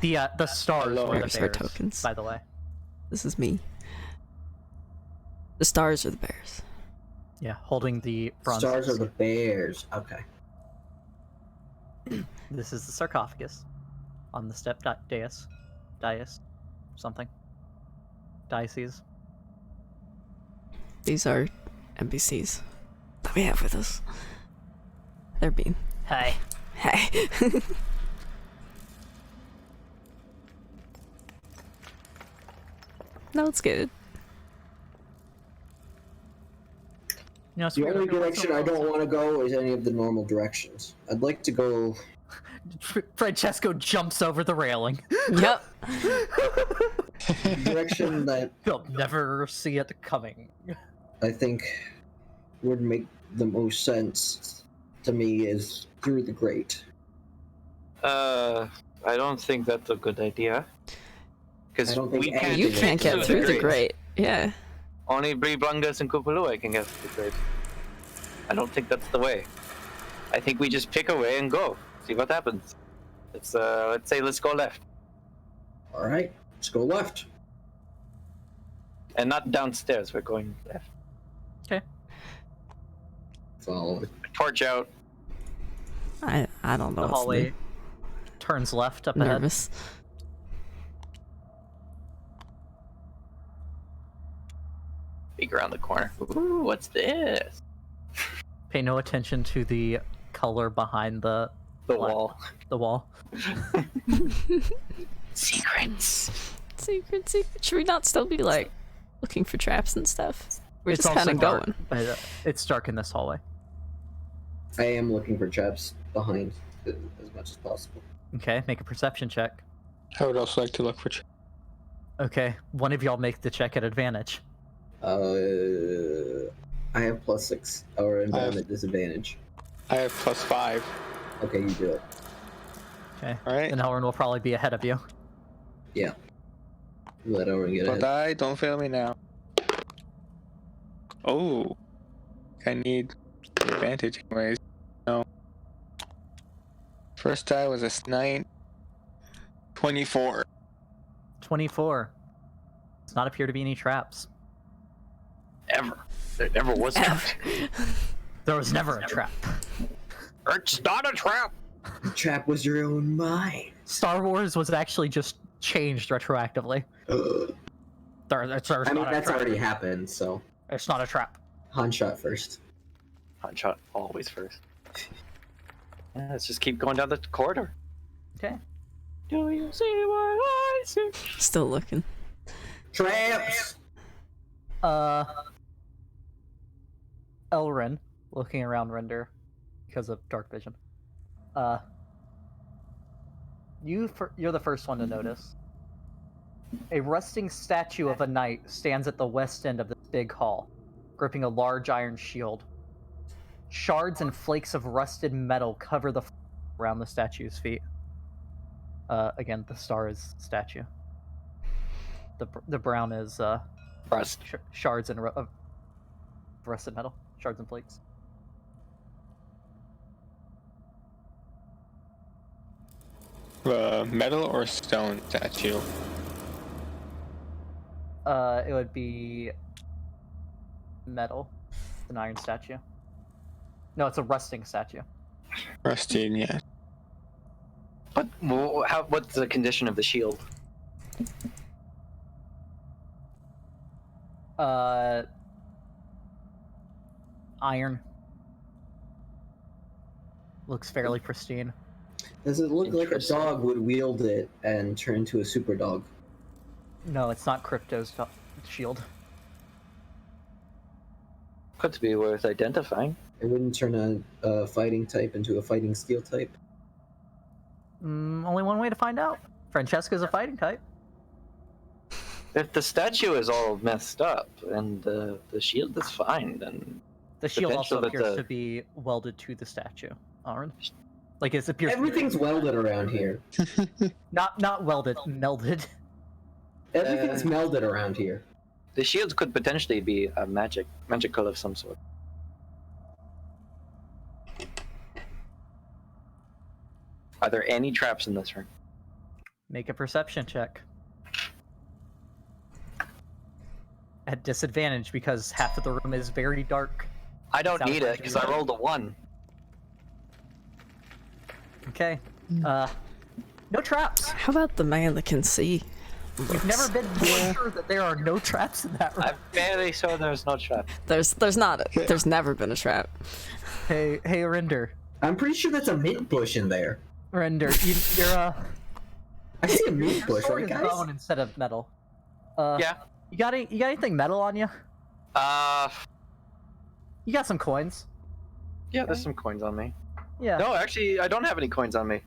The stars Hello. were the Where's her bears, tokens? by the way. This is me. The stars are the bears. Yeah, holding the bronze. Stars are the bears. Okay. This is the sarcophagus on the step dais. Something. Diocese. These are NPCs that we have with us. They're being. Hey. Hey. No, it's good. You know, it's The weird, only every once in direction a I while don't want to go is any of the normal directions. I'd like to go... Francesco jumps over the railing. Yep. the direction that You'll never see it coming. I think would make the most sense to me is through the grate. I don't think that's a good idea. I Because don't think we can't. You anything can't is get through the grate. grate. Yeah. Only Brie, Blungus, and Kupalua can get through the grate. I don't think that's the way. I think we just pick a way and go. See what happens. Let's go left. Alright, let's go left. And not downstairs, we're going left. Okay. Follow. Torch out. I don't know. The what's hallway turns left up new. ahead. Nervous. Peek around the corner. Ooh, what's this? Pay no attention to the color behind the The What? wall. wall. Secrets. Secret. Should we not still be like looking for traps and stuff? We're It's just kind also of dark, going. but, it's dark in this hallway. I am looking for traps behind as much as possible. Okay, make a perception check. I would also like to look for. Okay, one of y'all make the check at advantage. I have +6 or environment disadvantage. I have +5. Okay, you do it. Okay, Alright. and Elrin will probably be ahead of you. Yeah. Let Owen get But ahead. don't fail me now. Oh. I need the advantage anyways. No. First die was a 9. 24. 24. Does not appear to be any traps. Ever. There never was a trap. There was never a trap. It's not a trap. The trap was your own mind. Star Wars was actually just changed retroactively. Ugh. There's I mean, not a that's trap. already happened, so. It's not a trap. Han shot first. Hot shot always first. Yeah, let's just keep going down the corridor. Okay. Do you see what I see? Still looking. Traps! Elrin, looking around Rinder because of dark vision. You're the first one to notice. A rusting statue of a knight stands at the west end of this big hall, gripping a large iron shield. Shards and flakes of rusted metal cover the floor around the statue's feet. Again, the star is statue. The brown is Rust. shards and of rusted metal, shards and flakes. Metal or stone statue? It would be metal. It's an iron statue. No, it's a rusting statue. Rusted, yeah. But what's the condition of the shield? Iron. Looks fairly pristine. Does it look like a Interesting. dog would wield it and turn into a super dog? No, it's not Crypto's shield. Could be worth identifying. It wouldn't turn a fighting type into a fighting steel type. Only one way to find out. Francesco's a fighting type. If the statue is all messed up and the shield is fine, then The shield also potential that appears the- to be welded to the statue. Aaron. Like it appears. Everything's welded around here. Not welded, melded. Everything's melded around here. the shields could potentially be a magical of some sort. Are there any traps in this room? Make a perception check. At disadvantage because half of the room is very dark. I don't Sounds need like it because I you- rolled a 1. Okay. No traps. How about the man that can see? You've never been more sure that there are no traps in that room. I'm fairly sure there's no trap. There's never been a trap. Hey, Rinder. I'm pretty sure that's a mint bush in there. Rinder, you're I see a mint bush, sword right, is guys? bone instead of metal. Yeah. You got anything metal on you? You got some coins. Yeah, there's some coins on me. Yeah. No, actually, I don't have any coins on me.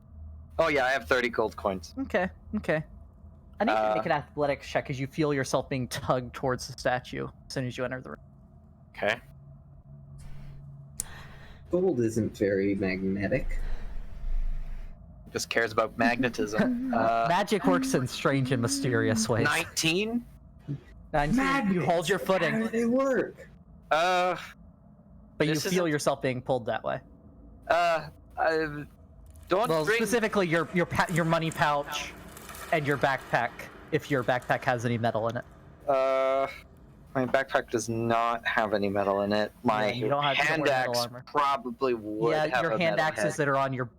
Oh yeah, I have 30 gold coins. Okay. I need you to make an athletics check as you feel yourself being tugged towards the statue as soon as you enter the room. Okay. Gold isn't very magnetic. Just cares about magnetism. Magic works in strange and mysterious ways. 19? And you hold your How footing, do they work? Uh, but you this feel isn't- yourself being pulled that way. I don't Well, bring. specifically your money pouch and your backpack, if your backpack has any metal in it. My backpack does not have any metal in it. My Yeah, you don't have- you don't hand wear metal axe armor. probably would Yeah, have your a hand metal axes head. that are on your,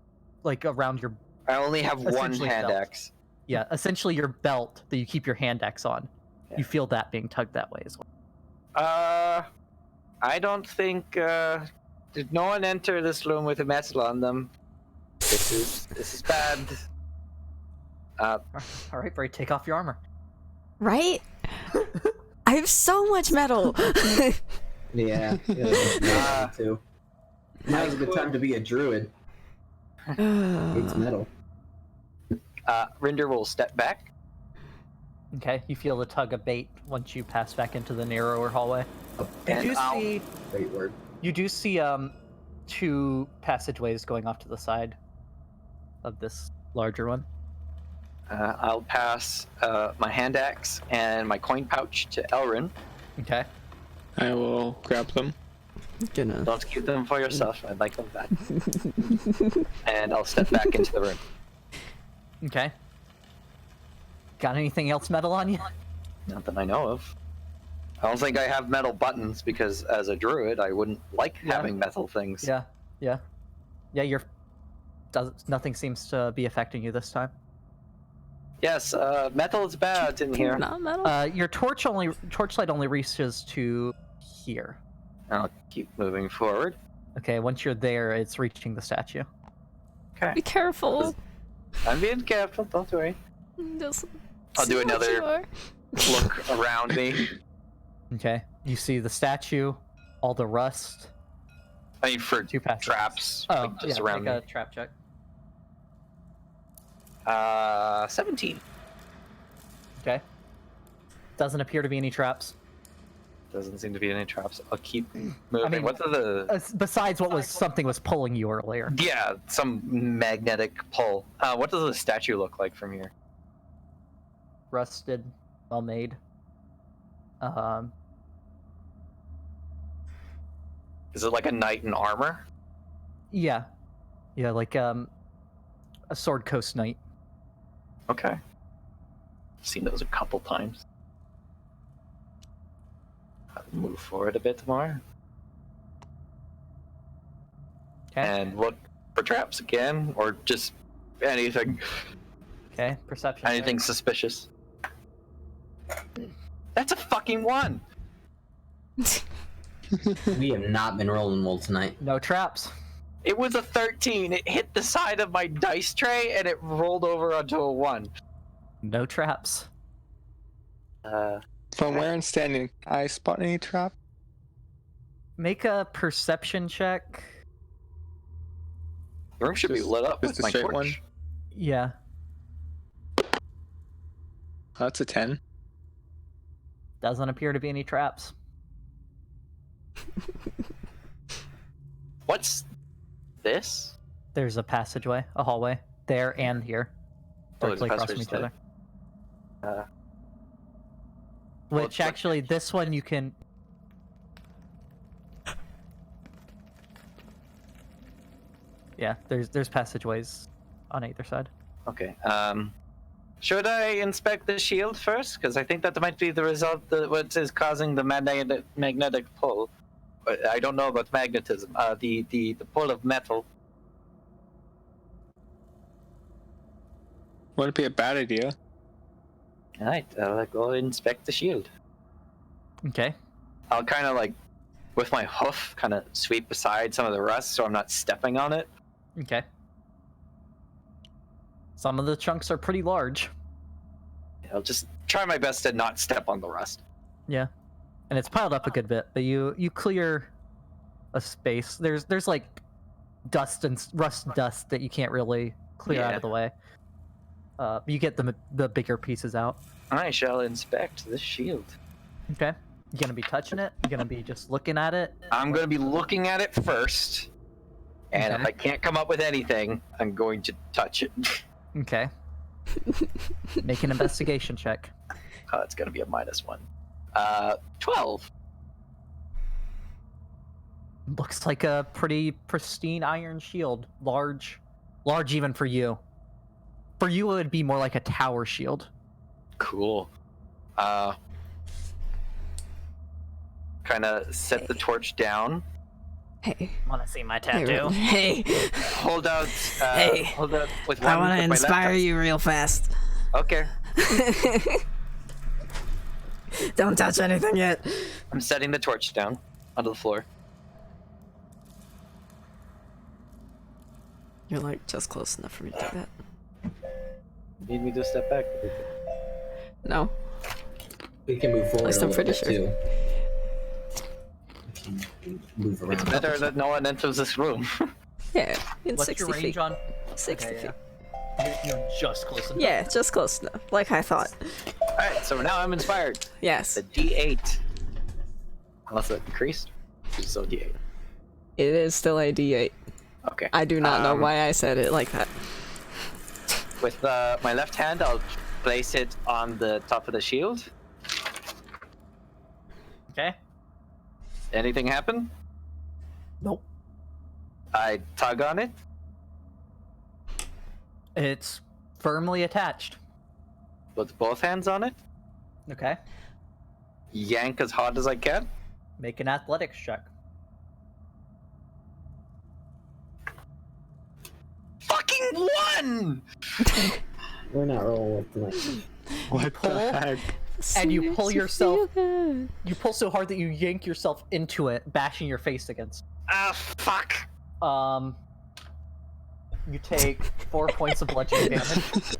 like around your, I only have one essentially hand belt. axe. yeah, essentially your belt that you keep your hand axe on. Yeah. You feel that being tugged that way as well. I don't think. Did no one enter this room with a metal on them? This is bad. All right, Brie, take off your armor. Right? I have so much metal. Yeah, me too. Now's a good time to be a druid. It's metal. Rinder will step back. Okay, you feel the tug abate once you pass back into the narrower hallway. And Great word. You do see two passageways going off to the side of this larger one. I'll pass my hand axe and my coin pouch to Elrin. Okay. I will grab them. Gonna. Don't keep them for yourself. I'd like them back. And I'll step back into the room. Okay. Got anything else metal on you? Not that I know of. I don't think I have metal buttons because, as a druid, I wouldn't like Yeah. having metal things. Yeah. Nothing seems to be affecting you this time. Yes, metal is bad in here. Not metal. Your torchlight only reaches to here. I'll keep moving forward. Okay, once you're there, it's reaching the statue. Okay. Be careful. I'm being careful. Don't worry. Just I'll do see what another- you are. Look around me. Okay. You see the statue, all the rust. I mean, for 2 passes. traps. Oh, like, just yeah, around make me. a trap check. 17. Okay. Doesn't appear to be any traps. Doesn't seem to be any traps. I'll keep moving. mean- What are the... Besides what was something was pulling you earlier. Yeah, some magnetic pull. What does the statue look like from here? Rusted, well made. Is it like a knight in armor? Yeah. Yeah, like a Sword Coast Knight. Okay. Seen those a couple times. I'll move forward a bit more. Okay. And look for traps again, or just anything. Okay, perception. check. Anything suspicious. That's a fucking 1! We have not been rolling well tonight. No traps. It was a 13. It hit the side of my dice tray and it rolled over onto a 1. No traps. From where I'm standing, I spot any trap? Make a perception check. The room should be Just- lit up just with a my straight torch. one? Yeah. That's a 10. Doesn't appear to be any traps. What's this? There's a passageway, a hallway, there and here. Oh, there's a Directly across from passage each other. well, Which actually, this one you can... Yeah, there's passageways on either side. Okay. Should I inspect the shield first? Because I think that might be the result that what is causing the magnetic pull. I don't know about magnetism. The pull of metal. Wouldn't be a bad idea. All right, I'll go inspect the shield. Okay. I'll kind of like, with my hoof, kind of sweep aside some of the rust so I'm not stepping on it. Okay. Some of the chunks are pretty large. I'll just try my best to not step on the rust. Yeah. And it's piled up a good bit, but you clear a space. There's like dust and rust dust that you can't really clear out Yeah. of the way. You get the bigger pieces out. I shall inspect this shield. Okay. You gonna be touching it? You gonna be just looking at it? I'm going to be looking at it first, and Okay. if I can't come up with anything, I'm going to touch it. Okay. Make an investigation check. Oh, it's going to be a -1. 12. Looks like a pretty pristine iron shield. Large even for you. For you, it would be more like a tower shield. Cool. Kind of set the torch down. Hey. Want to see my Hey. tattoo? Hey. Hold out. Hey. Hold out with one. I want to with my left inspire hand. you real fast. Okay. Don't touch anything yet. I'm setting the torch down onto the floor. You're like just close enough for me to do that. Need me to step back? No. We can move forward. At least a I'm little pretty bit, sure. Too. We can move around. It's better that no one enters this room. Yeah, in What's 60 your range feet. on? 60 Okay, feet. You're just close enough. Yeah, just close enough. Like I thought. Alright, so now I'm inspired. Yes. The D8. Unless it increased. It's still D8. It is still a D8. Okay. I do not know why I said it like that. With my left hand, I'll place it on the top of the shield. Okay. Anything happen? Nope. I tug on it. It's firmly attached. Put both hands on it. Okay. Yank as hard as I can. Make an athletics check. Fucking 1! We're not rolling with tonight. What pull? the heck? And you pull Makes you yourself- feel good. You pull so hard that you yank yourself into it, bashing your face against. Ah, fuck! You take 4 points of bludgeoning damage.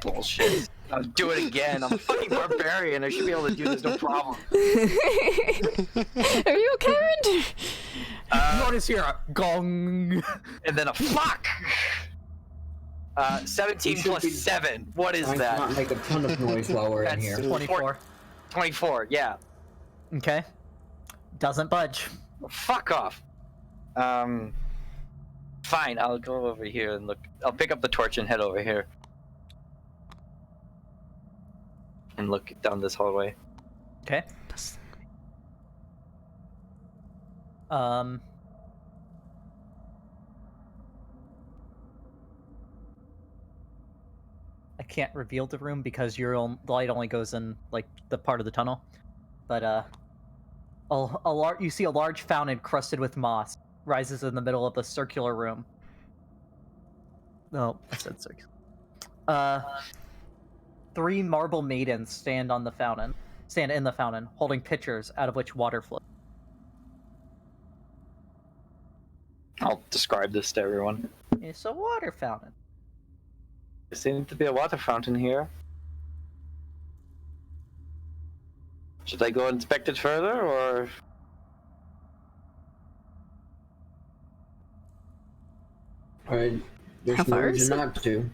Bullshit. I'll do it again. I'm a fucking barbarian. I should be able to do this no problem. Are you okay, Rinder? Notice here a gong. And then a fuck. 17 plus 7. What is I that? cannot make a ton of noise while we're in That's here. 24. 24. Yeah. Okay. Doesn't budge. Fuck off. Fine. I'll go over here and look. I'll pick up the torch and head over here. And look down this hallway. Okay. I can't reveal the room because the light only goes in like the part of the tunnel. But you see a large fountain crusted with moss rises in the middle of the circular room. No, I said circular. 3 marble maidens stand in the fountain, holding pitchers out of which water flows. I'll describe this to everyone. It's a water fountain. There seems to be a water fountain here. Should I go inspect it further, or...? Alright, there's How no far is reason it? not to.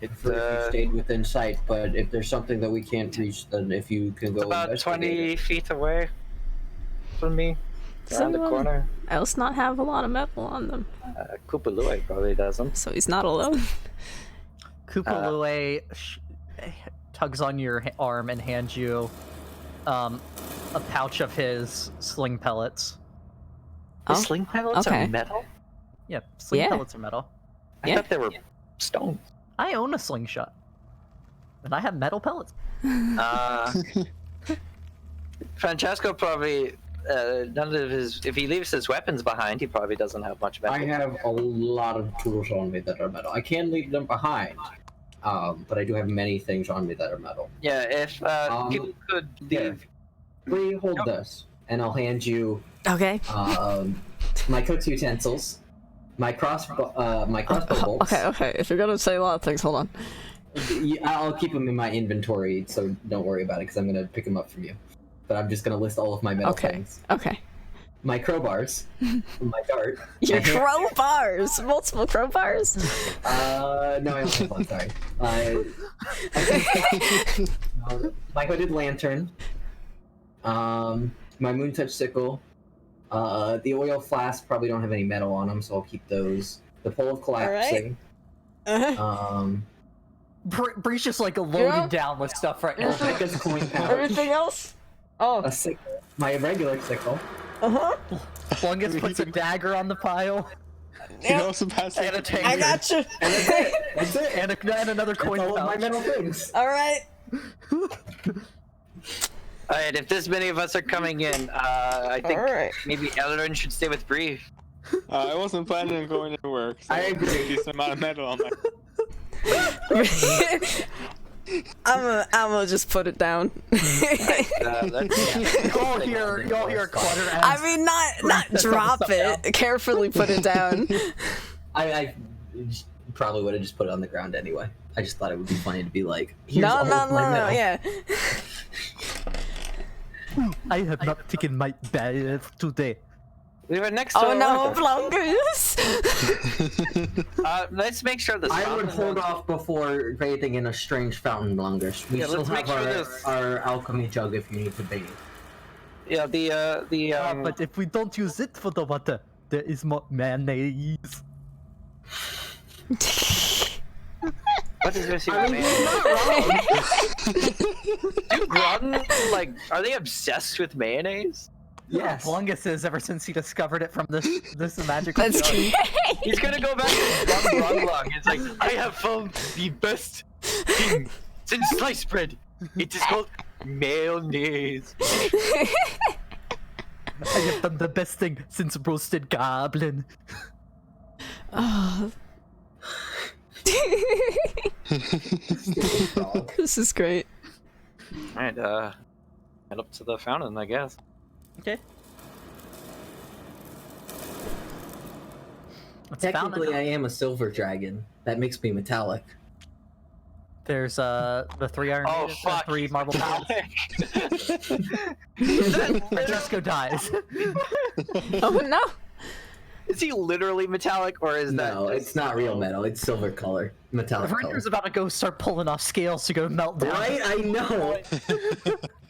It's, If you stayed within sight, but if there's something that we can't reach, then if you can go about investigate 20 it. feet away from me. Does Around the anyone corner. else not have a lot of metal on them? Koopalui probably doesn't. So he's not alone. Kupalue tugs on your arm and hands you a pouch of his sling pellets. The Oh, sling pellets okay. are metal? Yeah, sling Yeah. pellets are metal. I Yeah. thought they were stone. I own a slingshot. And I have metal pellets. Francesco probably, none of his, if he leaves his weapons behind, he probably doesn't have much metal. I have a lot of tools on me that are metal. I can leave them behind, but I do have many things on me that are metal. Yeah, if people could Here, leave. Brie, hold this, and I'll hand you Okay. my cook's utensils, my crossbow bolts. Okay. If you're gonna say a lot of things, hold on. I'll keep them in my inventory, so don't worry about it, because I'm gonna pick them up from you. But I'm just gonna list all of my metal things. Okay. My crowbars, my dart. Your my hand- crowbars! Multiple crowbars? No, I only have one, sorry. My hooded lantern, my moon touch sickle, the oil flask probably don't have any metal on them, so I'll keep those. The pole of collapsing. Bree's just like loaded down with stuff right now. Rebecca's coin pouch, Everything else? Oh. a sickle, my regular sickle. Uh-huh. Longest puts a dagger on the pile. You also pass And a tank. I got you. And that's it. That's it. And another coin That's all of my pouch. metal things. Alright. Alright, if this many of us are coming in, I think Alright. maybe Elrin should stay with Brie. I wasn't planning on going to work. So I agree. there's a decent amount of metal on my. I'm gonna just put it down. You'll hear clutter as I mean, not drop it. Carefully put it down. I probably would have just put it on the ground anyway. I just thought it would be funny to be like, here's No, all no, of my no, metal. yeah. I have not taken my bath today. We were next to Oh a no, river. Blongus! Let's make sure this I would fountain hold has- off before bathing in a strange fountain longer. We Yeah, still let's make have sure our, this- our alchemy jug if you need to bathe. Yeah, But if we don't use it for the water, there is more mayonnaise. What is this? I mean, Man? you're not wrong. Do Groton, like, are they obsessed with mayonnaise? Yes. Blungus is ever since he discovered it from this magical That's jug. great. He's gonna go back to Blung. It's like, I have found the best thing since sliced bread. It is called mayonnaise. I have done the best thing since roasted goblin. Oh. This is great. Alright, head up to the fountain, I guess. Okay. Technically, I am a silver dragon. That makes me metallic. There's the 3 iron Oh maidens, fuck! 3 marble pals. Francesco dies. Oh no! Is he literally metallic, or is that? No, just- it's not real metal. It's silver color, metallic color. Rinder's about to go start pulling off scales to go melt down. Right? I know.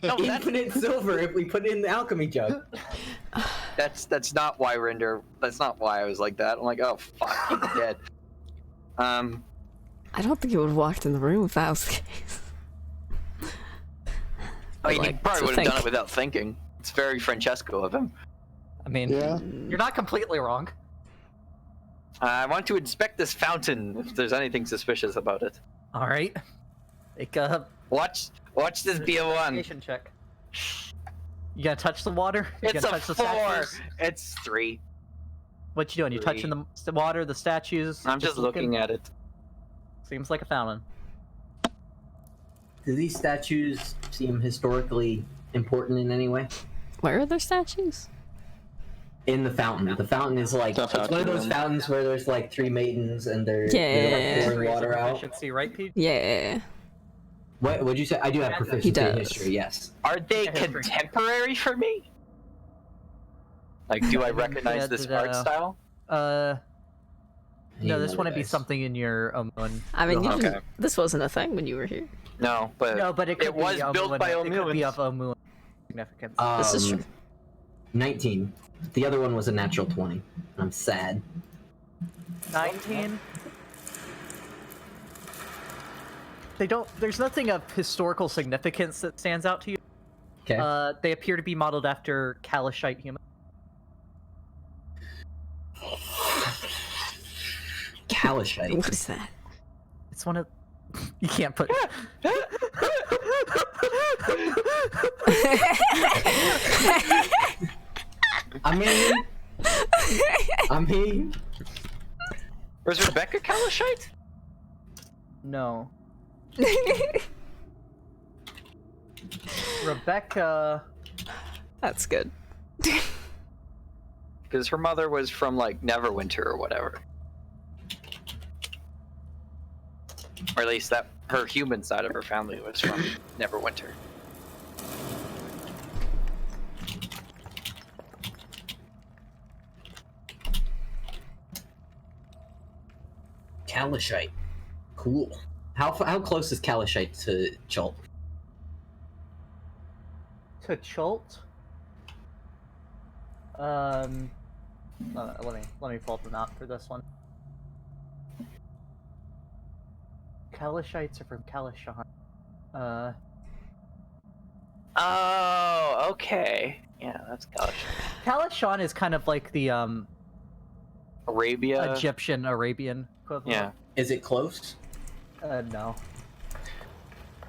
No, that's, Infinite silver if we put it in the alchemy jug. that's not why Rinder. That's not why I was like that. I'm like, oh fuck, he's dead. I don't think he would have walked in the room if that was the case. I mean, he Like, probably to would have done think. it without thinking. It's very Francesco of him. I mean, Yeah. you're not completely wrong. I want to inspect this fountain if there's anything suspicious about it. All right. Make a Watch this be a one. investigation check. You gonna touch the water? You It's gonna a touch the 4. statues? It's 3. What you doing? You 3. touching the water, the statues? I'm just looking at it. Seems like a fountain. Do these statues seem historically important in any way? Where are their statues? In the fountain. The fountain is like, The it's one of those fountain. fountains where there's like 3 maidens and they're Yeah. like pouring water out. Proficiency, right, Pete? Yeah. What'd you say? I do have He proficiency in does. history, yes. Are they Yeah, history. contemporary for me? Like, do I recognize Yeah, this the- art style? No, this Hey, wouldn't be guys. something in your own. I mean, you Okay. didn't, this wasn't a thing when you were here. No, but No, but it could it be was built by It could be Omulans. of Omulan significance. This is true. 19. The other one was a natural 20. I'm sad. 19. They don't. There's nothing of historical significance that stands out to you. Okay. They appear to be modeled after Kalashite humans. Kalashite. What is that? It's one of. You can't put. I mean, was Rebecca Kalashite? No. Rebecca. That's good. Because her mother was from like Neverwinter or whatever. Or at least that her human side of her family was from Neverwinter. Kalashite. Cool. How close is Kalashite to Chult? To Chult. Let me pull up the map for this one. Kalashites are from Kalashan. Oh, okay. Yeah, that's Kalashite. Kalashan is kind of like the Arabia. Egyptian Arabian equivalent. Yeah. Is it close? No.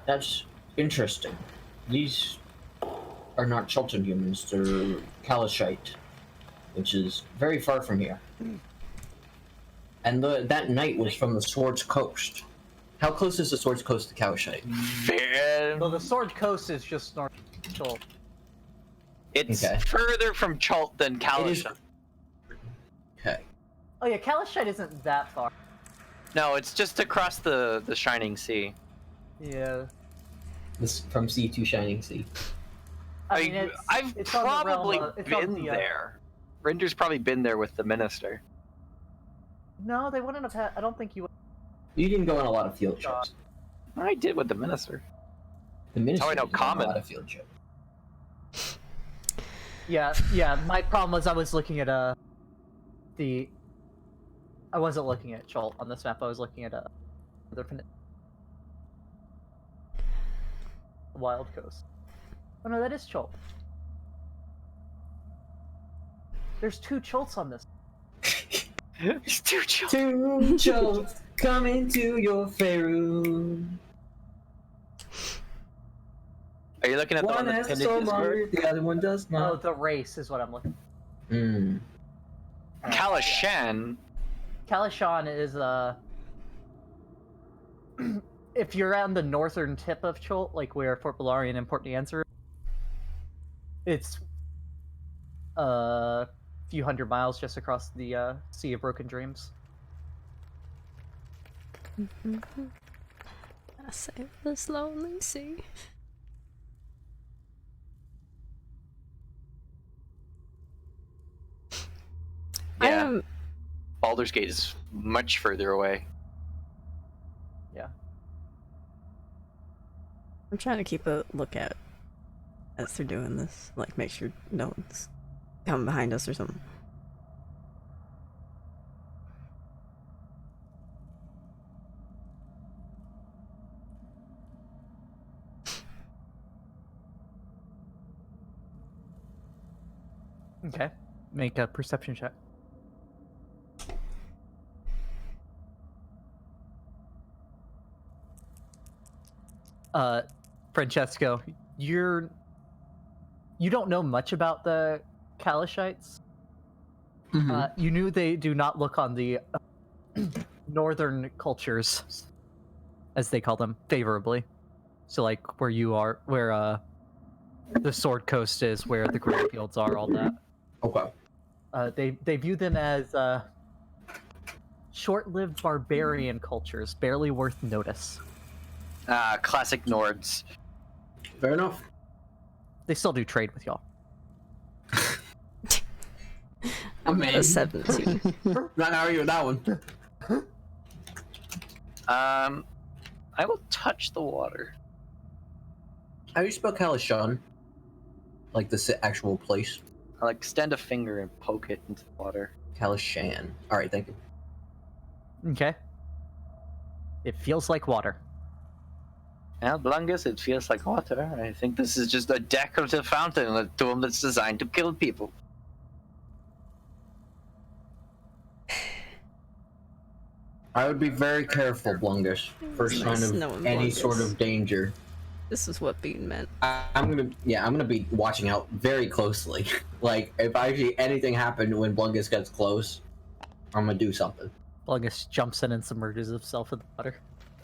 That's interesting. These are not Chultan humans, they're Kalashite, which is very far from here. And that knight was from the Swords Coast. How close is the Swords Coast to Kalashite? Very. So the Sword Coast is just north of Chult. It's Okay. further from Chult than Kalashite. Okay. Oh yeah, Kalashite isn't that far. No, it's just across the Shining Sea. Yeah. This from sea to shining sea. I mean, I've it's on the realm probably of- it's on been the, there. Rinder's probably been there with the minister. No, they wouldn't have had. I don't think you would. You didn't go on a lot of field trips. I did with the minister. The minister Oh, I know, didn't go on common. a lot of field trips. Yeah. My problem was I was looking at the. I wasn't looking at Chult on this map. I was looking at Wild Coast. Oh no, that is Chult. There's 2 Chults on this. It's too chill. Two Chults coming to your Faerun. Are you looking at the one One that's has pinned a in soul Discord? monger, the other one does Oh, not. the race is what I'm looking. Hmm. Kalashan. Kalashan is if you're on the northern tip of Chult, like where Fort Balarian and Port Nianzer, it's a few hundred miles just across the Sea of Broken Dreams. I sail this lonely sea. I Yeah. am. Baldur's Gate is much further away. Yeah. I'm trying to keep a lookout as they're doing this. Like, make sure no one's coming behind us or something. Okay. Make a perception check. Francesco, you don't know much about the Kalishites. You knew they do not look on the northern cultures, as they call them, favorably. So, like where you are, where the Sword Coast is, where the grain fields are, all that. Okay. They view them as short-lived barbarian cultures, barely worth notice. Classic Nords. Fair enough. They still do trade with y'all. I'm at a 17. Not argue with that one. I will touch the water. How do you spell Kalishon? Like the actual place? I'll extend a finger and poke it into the water. Kalishan. Alright, thank you. Okay. It feels like water. Well, Blungus, it feels like water. I think this is just a decorative fountain in a tomb that's designed to kill people. I would be very careful, Blungus. First sign Nice of knowing any Blungus. sort of danger. This is what being meant. I'm gonna be watching out very closely. Like, if I see anything happen when Blungus gets close, I'm gonna do something. Blungus jumps in and submerges himself in the water.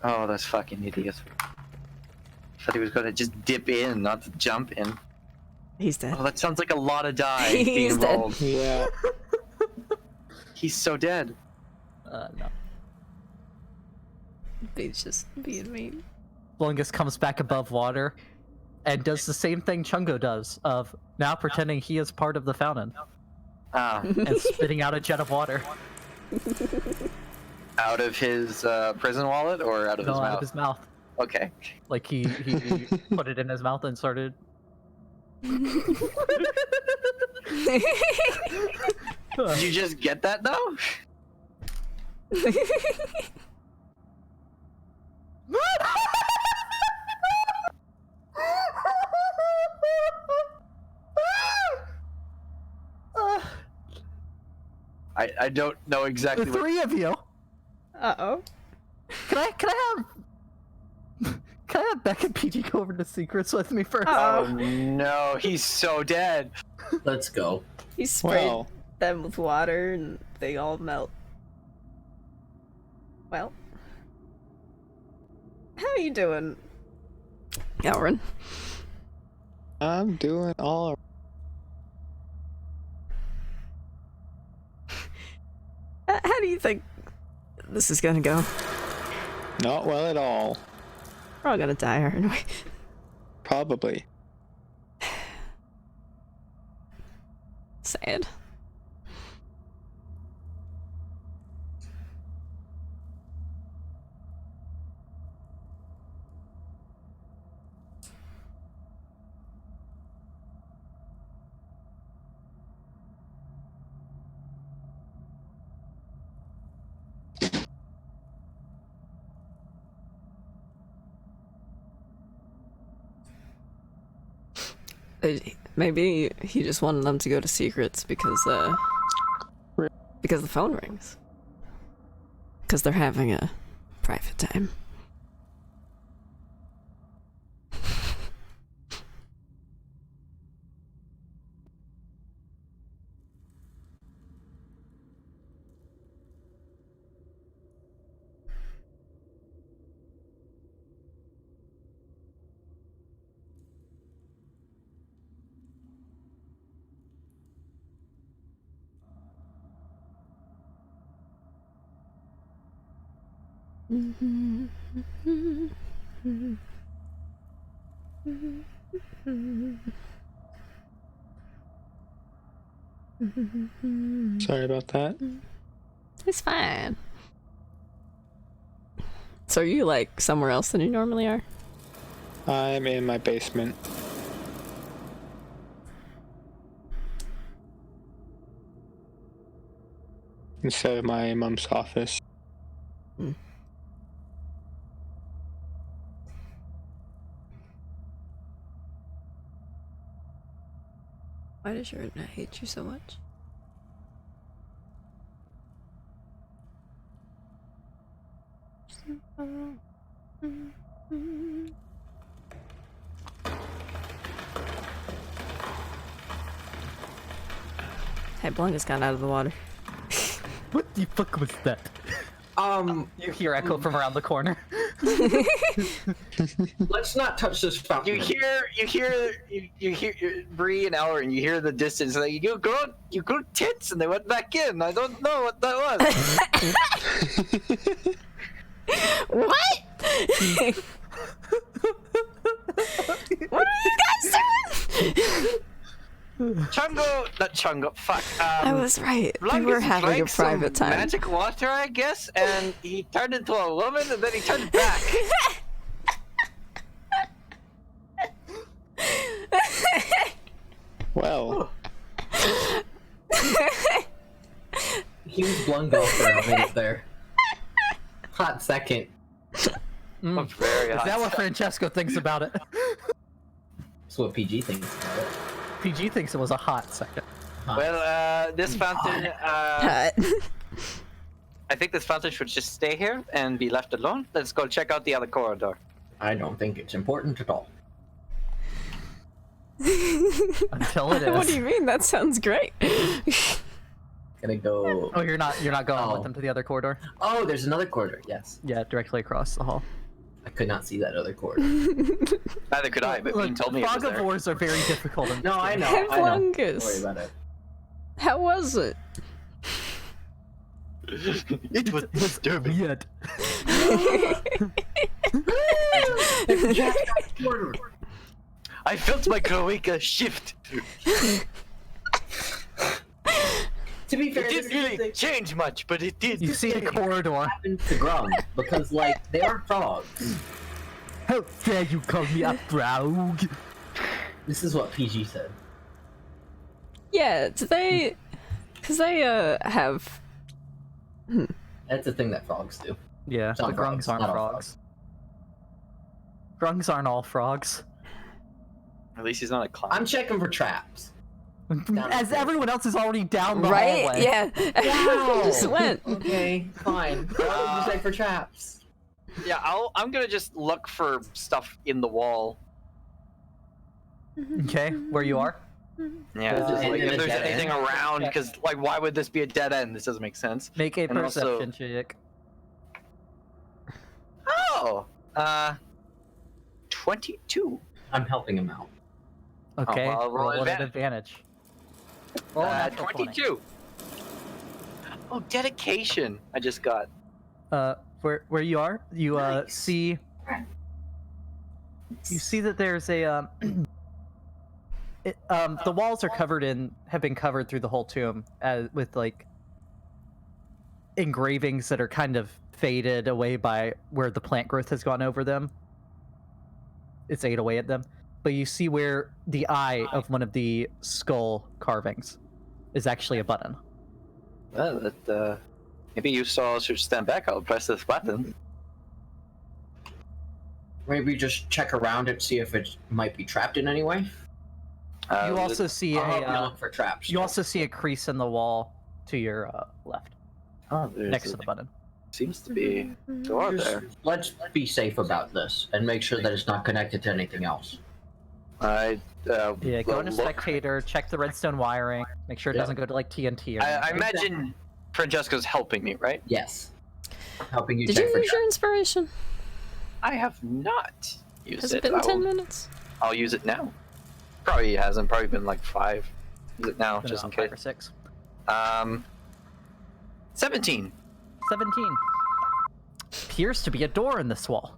Oh, that's fucking idiot. I thought he was gonna just dip in, not jump in. He's dead. Oh, that sounds like a lot of die being He's dead. involved. Yeah. He's so dead. No. He's just being mean. Blungus comes back above water and does the same thing Chungo does, of now pretending he is part of the fountain Ah, and spitting out a jet of water. out of his prison wallet or out of No, his out mouth? of his mouth. Okay. Like he put it in his mouth and started. Did you just get that though? I don't know The exactly what. three of you. Uh-oh. Can I have Beck and PG go over to secrets with me first? Oh no, he's so dead. Let's go. He sprayed Well, them with water and they all melt. Well. How you doing, Elrin? I'm doing all How do you think this is gonna go? not well at all. We're all gonna die, aren't we? Probably. Sad. Maybe he just wanted them to go to secrets because the phone rings. Because they're having a private time. Sorry about that. It's fine. So are you like somewhere else than you normally are? I'm in my basement. Instead of my mom's office. Why does your internet hate you so much? Hey, Blanca's gotten out of the water. What the fuck was that? You hear echo from around the corner. Let's not touch this fountain. You hear Brie and Elrin. You hear the distance. Like, you go tits, and they went back in. I don't know what that was. What? What are you guys doing? Not Chungo. Fuck. I was right. We Blanca's were having a drank some private time. Magic water, I guess, and he turned into a woman, and then he turned back. Well, He was Blungo for a minute there. Hot second. I'm very hot. Is that what Francesco thinks about it? That's what PG thinks about it. PG thinks it was a hot second. Well, this fountain, Hot. I think this fountain should just stay here and be left alone. Let's go check out the other corridor. I don't think it's important at all. Until it is. What do you mean? That sounds great. Gonna go. Oh, you're not going Oh. with them to the other corridor? Oh, there's another corridor. Yes, Yeah, directly across the hall. I could not see that other corridor. Neither could I, but Bean told me it was Fog of there. Wars are very difficult. In No, I know. Hey, I know. Don't Blungus. worry about it. How was it? It was disturbing. Weird. I felt my cloaca shift. To be fair, It didn't really change much, but it did. You see a corridor. happened to Grum because, like, they are frogs. How dare you call me a frog? This is what PG said. Yeah, do they... Because they, have... That's a thing that frogs do. Yeah, Some the frogs, grungs aren't not all frogs. Grungs aren't all frogs. At least he's not a clown. I'm checking for traps. As everyone else is already down the Right? hallway. Yeah. Everyone just went. Okay, fine. Just check for traps. Yeah, I'm gonna just look for stuff in the wall. Okay, where you are? Yeah, Does it just, end like, in if a there's dead anything end? around, because like, why would this be a dead end? This doesn't make sense. Make a And also- perception check. Oh, 22. I'm helping him out. Okay, well, I'll roll roll at advantage. advantage. Roll a natural 20. 22. Oh, dedication! I just got. Where you are, you Nice. see that there's a the walls are have been covered through the whole tomb with like engravings that are kind of faded away by where the plant growth has gone over them. It's ate away at them, but you see where the eye of one of the skull carvings is actually a button. Well, that maybe you all should stand back. I'll press this button. Maybe just check around it, see if it might be trapped in any way. You also see I'll help you a look for traps. you also see a crease in the wall to your left, next to the button. Seems to be a door Just- there. Let's be safe about this and make sure that it's not connected to anything else. I Yeah, go will into look. spectator, check the redstone wiring, make sure it Yeah. doesn't go to like TNT or I anything. imagine Francesco's helping me, right? Yes. Helping you Did check you for use your traps. inspiration? I have not used Has it. it been I 10 will- minutes? I'll use it now. Probably hasn't. Probably been like 5. Use it now, Been just in about 5 case. or 6. 17. 17. Appears to be a door in this wall.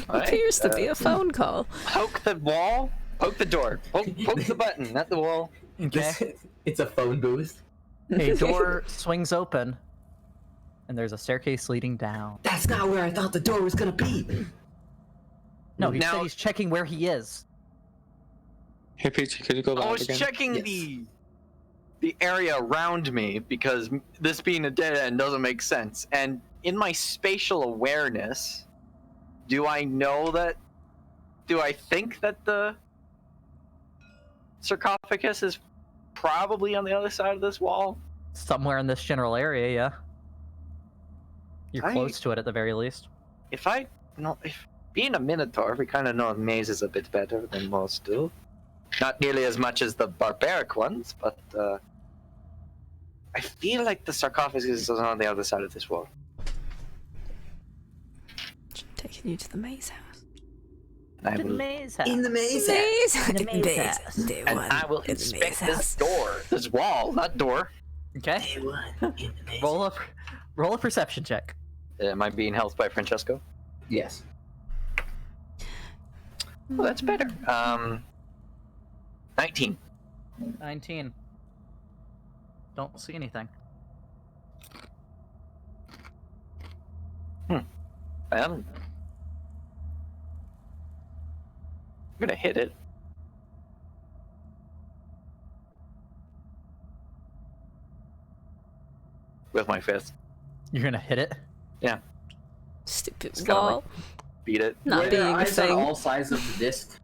Appears to be a phone call. Poke the wall. Poke the door. Poke the button, not the wall. Okay. It's a phone booth. A door swings open, and there's a staircase leading down. That's not where I thought the door was gonna be. No, he said Now- he's checking where he is. Hey, Peachy, could you go I live was again? checking Yes. the area around me because this being a dead end doesn't make sense. And in my spatial awareness, do I think that the sarcophagus is probably on the other side of this wall? Somewhere in this general area, yeah. You're I- close to it at the very least. If being a Minotaur, we kind of know mazes a bit better than most do. Not nearly as much as the barbaric ones, but I feel like the sarcophagus is on the other side of this wall. Taking you to the maze house. And I will, maze house. In the maze. Maze. In the maze house. Day and one I will in the inspect maze this house. door, this wall, not door. Okay. In the maze. Roll a perception check. Am I being helped by Francesco? Yes. Well, that's better. 19. 19. Don't see anything. I'm gonna hit it. With my fist. You're gonna hit it? Stupid It's kinda wall. Beat it. Not Were being there a eyes on thing. all sides of the disc?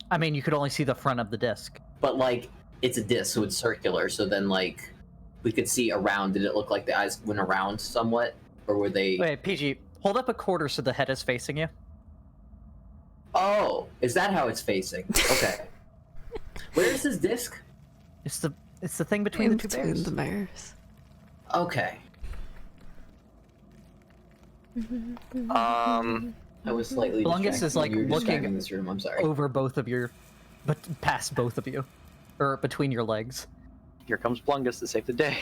I mean, you could only see the front of the disc. But like, it's a disc, so it's circular. So then, like, we could see around. Did it look like the eyes went around somewhat, or were they? Wait, PG, hold up a quarter so the head is facing you. Oh, is that how it's facing? Okay. Where is this disc? It's the thing between In the two between bears. the bears. Okay. I was slightly. Blungus distracted is, like, when you were looking describing this room. I'm sorry. Over both of your, but past both of you, or between your legs. Here comes Blungus to save the day.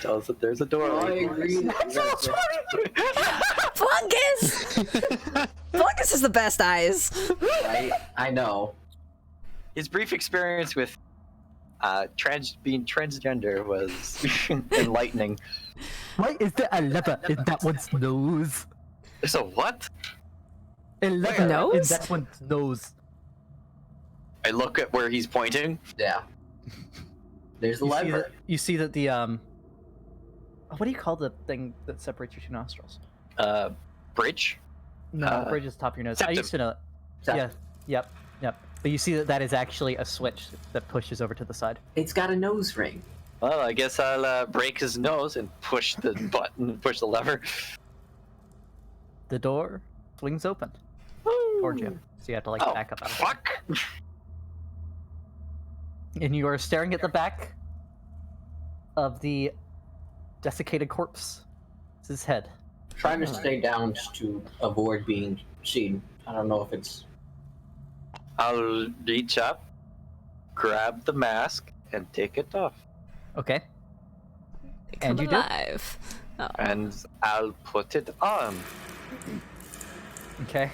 Tell us that there's a door. I waiting for agree. us. Blungus! Blungus is the best eyes. Right? I know. His brief experience with being transgender was enlightening. Why is there a lever in that one's nose? There's a what? A lever in Nose? that one's nose. I look at where he's pointing. Yeah. There's the lever. You see that the what do you call the thing that separates your two nostrils? Bridge? No, the bridge is top of your nose. I septum. used to know that. Yeah, yep. But you see that is actually a switch that pushes over to the side. It's got a nose ring. Well, I guess I'll break his nose and push the button, push the lever. The door swings open towards you, so you have to like Oh, back up out of it. fuck! And you are staring at the back of the desiccated corpse. It's his head. Trying to stay down just to avoid being seen. I don't know if it's. I'll reach up, grab the mask, and take it off. Okay. Come And you do? alive. Oh. And I'll put it on. Okay.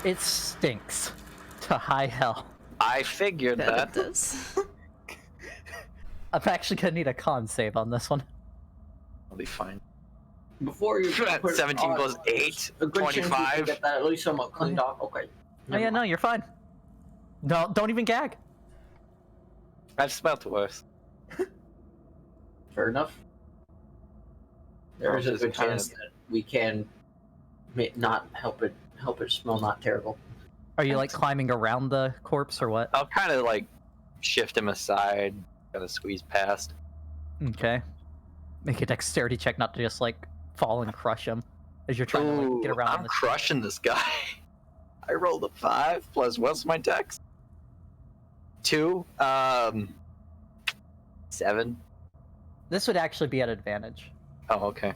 It stinks to high hell. I figured Bet it that. does. I'm actually gonna need a con save on this one. I'll be fine. Before you. put it 17 on, plus 8, a good chance you can 25. Get that at least somewhat cleaned off. Okay. Oh yeah, no, you're fine. No, don't even gag. I've smelled worse. Fair enough. There is a There's good a kind chance of- that we can not help it smell not terrible. Are you like climbing around the corpse or what? I'll kind of like shift him aside, kind of squeeze past. Okay. Make a dexterity check not to just like fall and crush him as you're trying to like, get around. I'm crushing this guy. I rolled a 5 plus what's my dex? 2. 7. This would actually be at advantage. Oh, okay.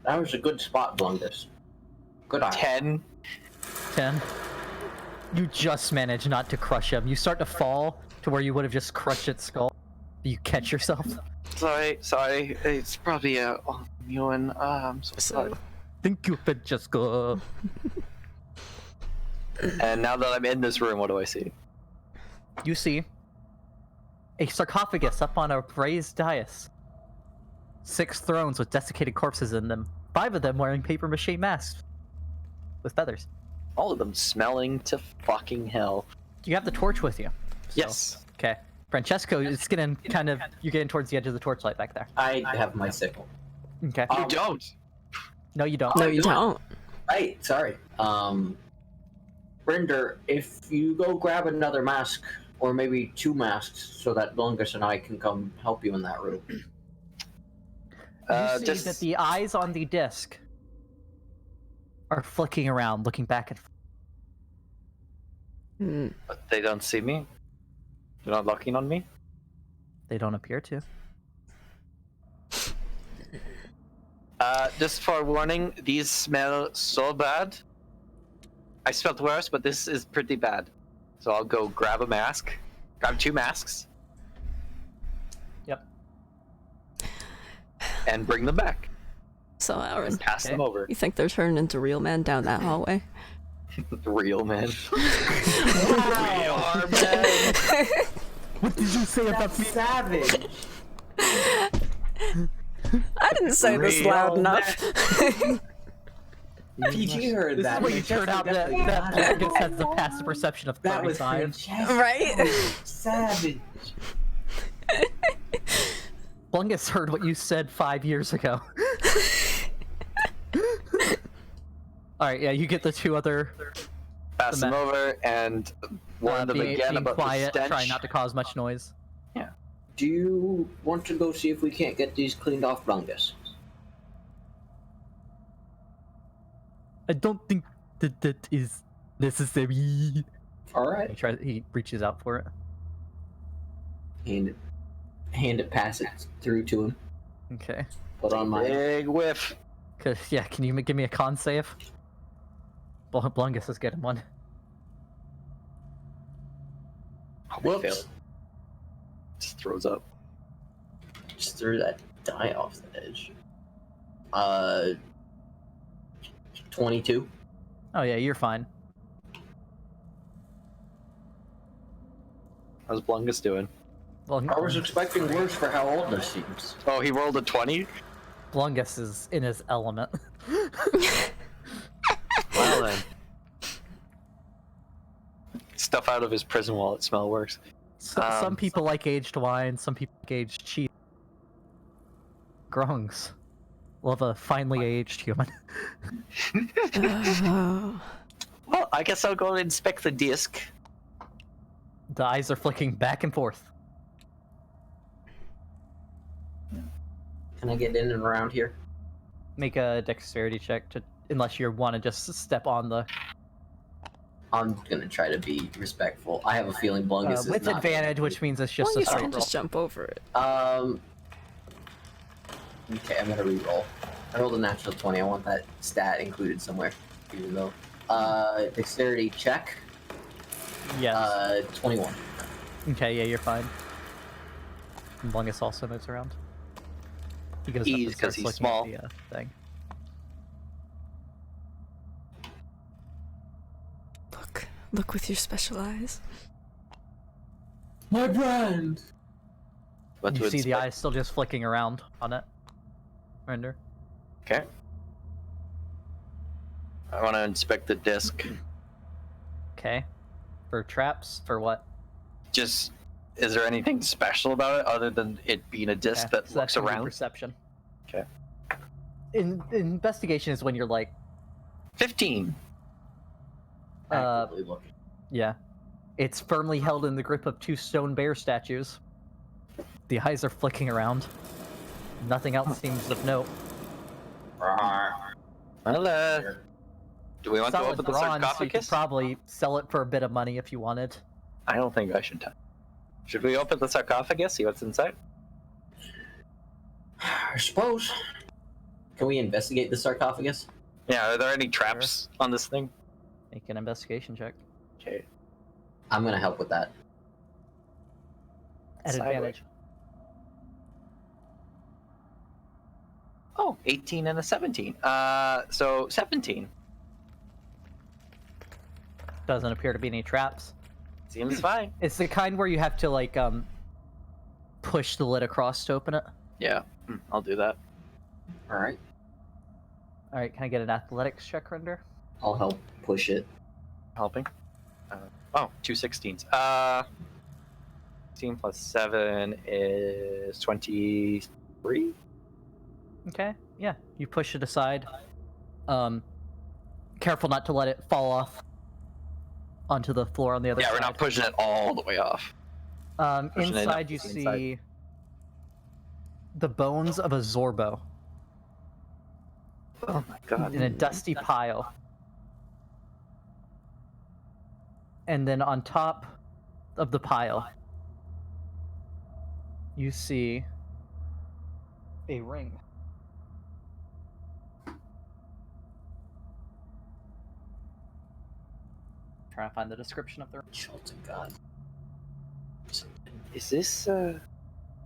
That was a good spot, Blungus. Good eye. 10. 10. You just manage not to crush him. You start to fall to where you would have just crushed its skull. You catch yourself. Sorry. It's probably a Ewan. I'm so sorry. So, Thank you, Francesco. And now that I'm in this room, what do I see? You see a sarcophagus up on a raised dais. 6 thrones with desiccated corpses in them. 5 of them wearing paper mache masks with feathers. All of them smelling to fucking hell. You have the torch with you. So, Yes. Okay. Francesco, it's getting kind of, you're getting towards the edge of the torchlight back there. I have my sickle. Okay. You don't. No, you don't. No, you don't. Right, sorry. Rinder, if you go grab another mask, or maybe 2 masks, so that Blungus and I can come help you in that room. You see that the eyes on the disc are flicking around, looking back and forth. But they don't see me. They're not looking on me. They don't appear to. Just for warning, these smell so bad. I smelled worse, but this is pretty bad. So I'll go grab a mask. Grab 2 masks. Yep. And bring them back. So, Elrin, And pass them over. you think they're turning into real men down that hallway? Real men. Real men. What did you say about me? Savage! I didn't say this loud enough. PG heard This that. is where you turn out that Blungus has the passive perception of That was 35. Francesco. Right? Savage. Blungus heard what you said 5 years ago. Alright, yeah, you get the 2 other... Pass them over and warn them being again about quiet, the stench. trying not to cause much noise. Do you want to go see if we can't get these cleaned off Blungus? I don't think that is necessary. Alright. He reaches out for it. Hand it, pass it through to him. Okay. Put on my... Big whiff. Yeah, can you give me a con save? Blungus is getting one. Whoops. Just throws up. Just threw that die off the edge. 22. Oh yeah, you're fine. How's Blungus doing? I was expecting worse for how old this seems. Oh, he rolled a 20? Blungus is in his element. Well then. Stuff out of his prison wallet smell works. Some people like aged wine, some people like aged cheese. Grungs love a finely aged human. Oh. Well, I guess I'll go inspect the disc. The eyes are flicking back and forth. Can I get in and around here? Make a dexterity check to, unless you want to just step on the I'm gonna try to be respectful. I have a feeling Blungus is with not advantage, which means it's just Well, a you straight can roll. just jump over it. Okay, I'm gonna re-roll. I rolled a natural 20. I want that stat included somewhere. Even though. Dexterity check. Yes. 21. Okay, yeah, you're fine. And Blungus also moves around. He goes up Ease, and 'cause starts he's looking small. at the thing. Look with your special eyes. My brand! What You to see the inspect? eyes still just flicking around on it. Rinder. Okay. I want to inspect the disc. Okay. For traps, for what? Just, is there anything special about it other than it being a disc Okay, that so looks gonna be around? Perception. Okay. Investigation is when you're like, 15. Actively looking. yeah. It's firmly held in the grip of 2 stone bear statues. The eyes are flicking around. Nothing else seems of note. Well, do we want to Solid open the bronze, so you could sarcophagus? probably sell it for a bit of money if you wanted. I don't think I should. Should we open the sarcophagus, see what's inside? I suppose. Can we investigate the sarcophagus? Yeah, are there any traps on this thing? Make an investigation check. Okay. I'm gonna help with that. At Sideways. advantage. Oh, 18 and a 17. So 17. Doesn't appear to be any traps. Seems fine. It's the kind where you have to like push the lid across to open it. Yeah, I'll do that. All right, All right, can I get an athletics check, Rinder? I'll help push it. Helping. Oh, 2 16s. 16 plus 7 is 23. Okay, yeah, you push it aside. Careful not to let it fall off onto the floor on the other Yeah, side. we're not pushing it all the way off. pushing it Inside up you to the see the bones of a Zorbo Oh my god. in a dusty pile. And then on top of the pile, you see a ring. Trying to find the description of the ring. Shelton God. Is this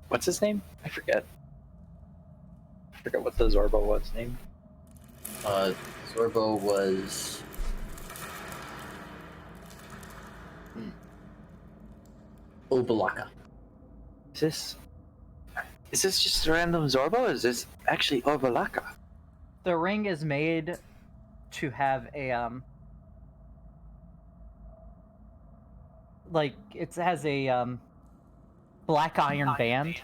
what's his name? I forget what the Zorbo was named. Zorbo was Obalaka. Is this just a random Zorbo, or is this actually Ovalaka? The ring is made to have a like it has a black iron band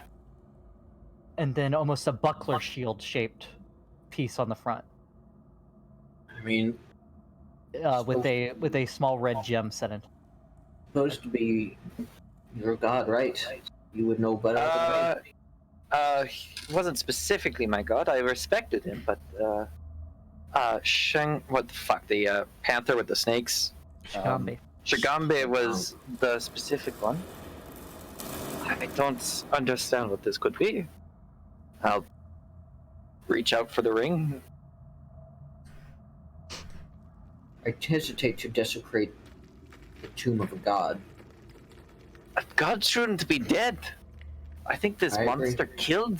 and then almost a buckler shield shaped piece on the front I mean, with a small red gem set in. supposed to be your god, right? You would know better than me. He wasn't specifically my god. I respected him, but what the fuck? The panther with the snakes. Shigambi. Shigambe was the specific one. I don't understand what this could be. I'll reach out for the ring. I hesitate to desecrate the tomb of a god. God shouldn't be dead. I think this I agree. monster killed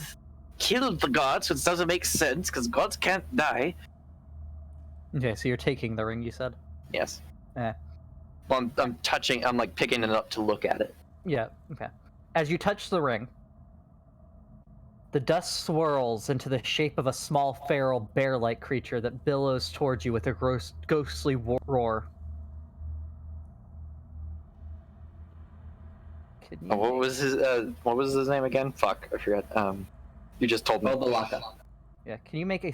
the gods, which doesn't make sense because gods can't die. Okay, so you're taking the ring, you said? Yes. Eh. Well, I'm like picking it up to look at it. Yeah, okay. As you touch the ring, the dust swirls into the shape of a small feral bear-like creature that billows towards you with a ghostly roar. Oh, what was his name again? Fuck, I forgot. You just told me. Obalaka. Yeah, can you make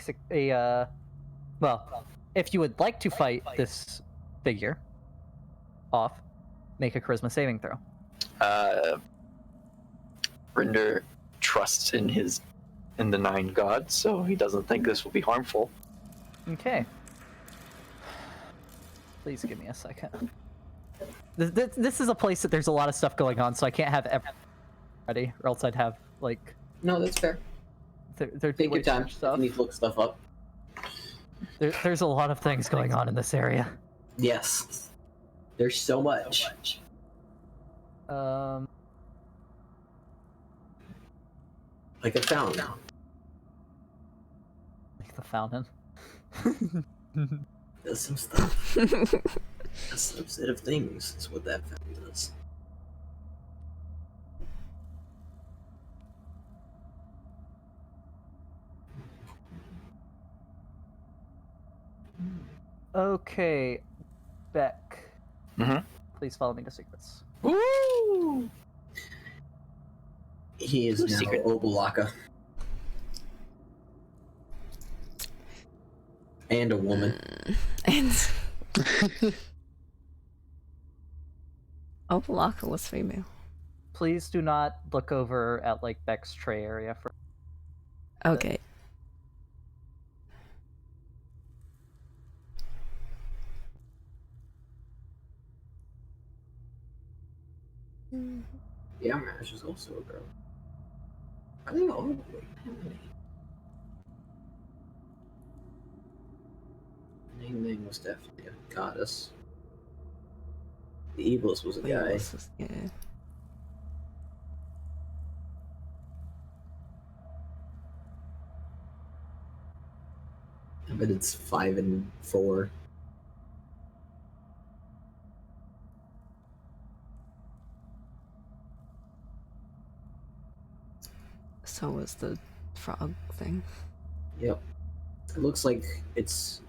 well, if you would like to fight this figure off, make a charisma saving throw. Rinder trusts in the 9 gods, so he doesn't think this will be harmful. Okay. Please give me a second. This is a place that there's a lot of stuff going on, so I can't have everything ready, or else I'd have, like... No, that's fair. There'd be Take way your too time. much stuff. You need to look stuff up. There's a lot of things going on in this area. Yes. There's so much. Like a fountain. Like the fountain. Does some stuff. A subset of things is what that fountain does. Okay, Beck. Mhm. Please follow me to secrets. Woo! He is Who's now secret? Obalaka. And a woman. And Opalaka was female. Please do not look over at, like, Beck's tray area for... Okay. Yeah, Marriage is also a girl. I think all of them. How many? Name was definitely a goddess. The Evilist was a guy. Yeah. I bet it's 5 and 4. So was the frog thing. Yep. It looks like it's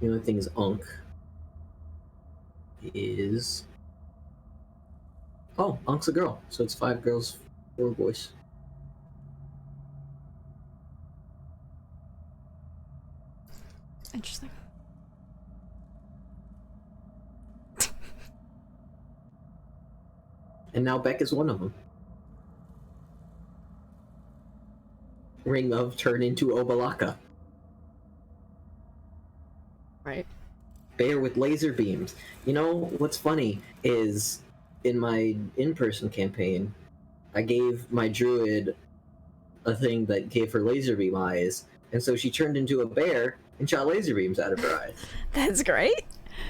the only thing is Unk. Is Unk's a girl, so it's 5 girls, 4 boys. Interesting. And now Beck is one of them. Ring of turn into Obalaka. Right. Bear with laser beams. You know, what's funny is in my in-person campaign, I gave my druid a thing that gave her laser beam eyes, and so she turned into a bear and shot laser beams out of her eyes. That's great.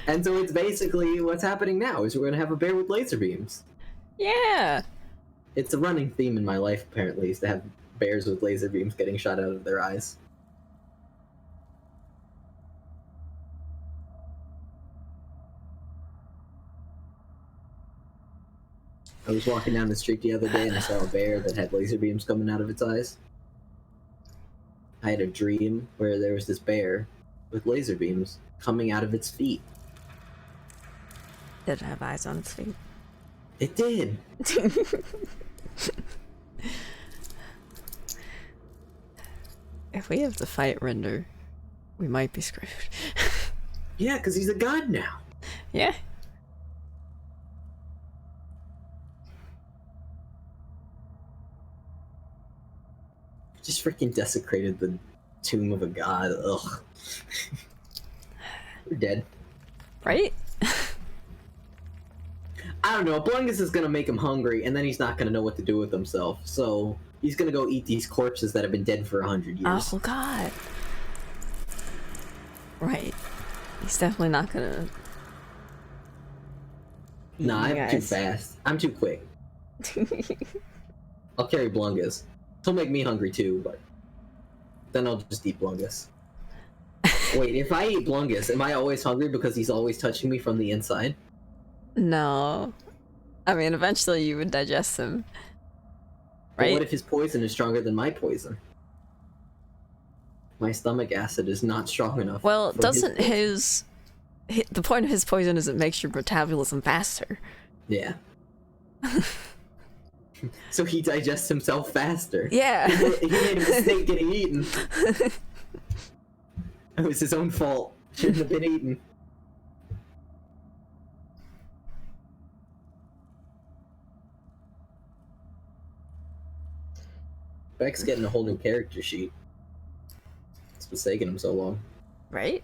And so it's basically what's happening now, is we're going to have a bear with laser beams. Yeah. It's a running theme in my life, apparently, is to have bears with laser beams getting shot out of their eyes. I was walking down the street the other day and I saw a bear that had laser beams coming out of its eyes. I had a dream where there was this bear with laser beams coming out of its feet. Did it have eyes on its feet? It did! If we have to fight Rinder, we might be screwed. Yeah, because he's a god now. Yeah. Just freaking desecrated the tomb of a god. Ugh. We're dead. Right? I don't know. Blungus is gonna make him hungry, and then he's not gonna know what to do with himself. So he's gonna go eat these corpses that have been dead for 100 years. Oh god. Right. He's definitely not gonna. Nah, I'm too guys. fast. I'm too quick. I'll carry Blungus. He'll make me hungry too, but then I'll just eat Blungus. Wait, if I eat Blungus, am I always hungry because he's always touching me from the inside? No. I mean, eventually you would digest him. But Right? what if his poison is stronger than my poison? My stomach acid is not strong enough. Well, for doesn't his the point of his poison is it makes your metabolism faster. Yeah. So he digests himself faster. Yeah. He made a mistake getting eaten. It was his own fault. Shouldn't have been eaten. Beck's getting a whole new character sheet. It's what's taking him so long. Right?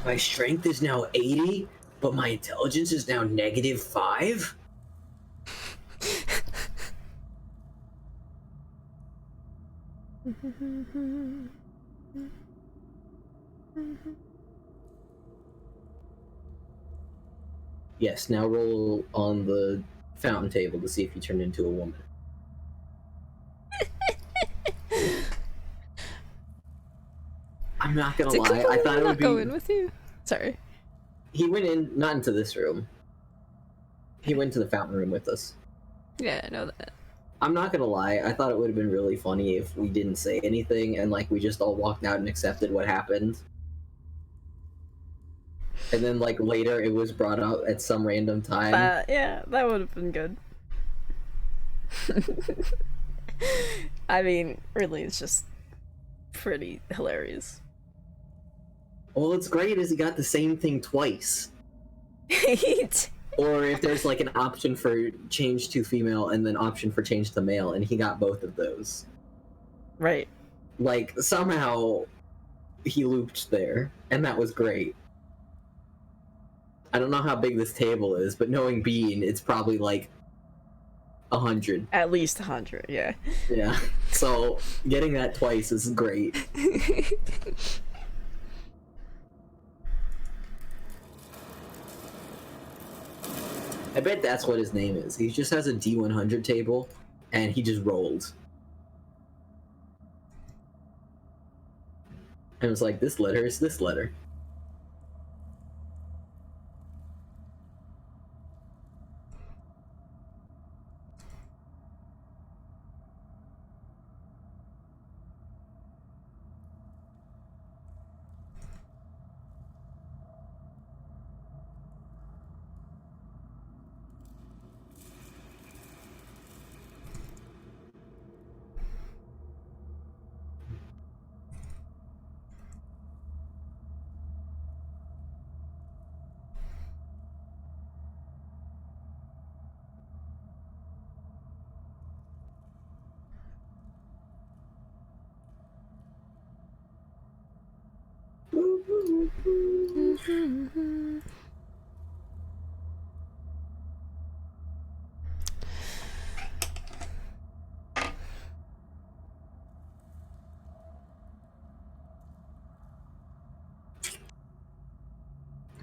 My strength is now 80, but my intelligence is now -5? Yes, now roll on the fountain table to see if you turn into a woman. I'm not gonna Did lie, I thought it not would be... go in with you? Sorry. He went in, not into this room. He went to the fountain room with us. Yeah, I know that. I'm not gonna lie, I thought it would have been really funny if we didn't say anything and like we just all walked out and accepted what happened. And then like later it was brought up at some random time. Yeah, that would have been good. I mean, really, it's just pretty hilarious. Well, what's great is he got the same thing twice. Or if there's like an option for change to female and then option for change to male, and he got both of those. Right. Like, somehow he looped there, and that was great. I don't know how big this table is, but knowing Bean, it's probably like 100. At least 100, yeah. Yeah. So getting that twice is great. I bet that's what his name is. He just has a D100 table, and he just rolled. And it was like, this letter is this letter.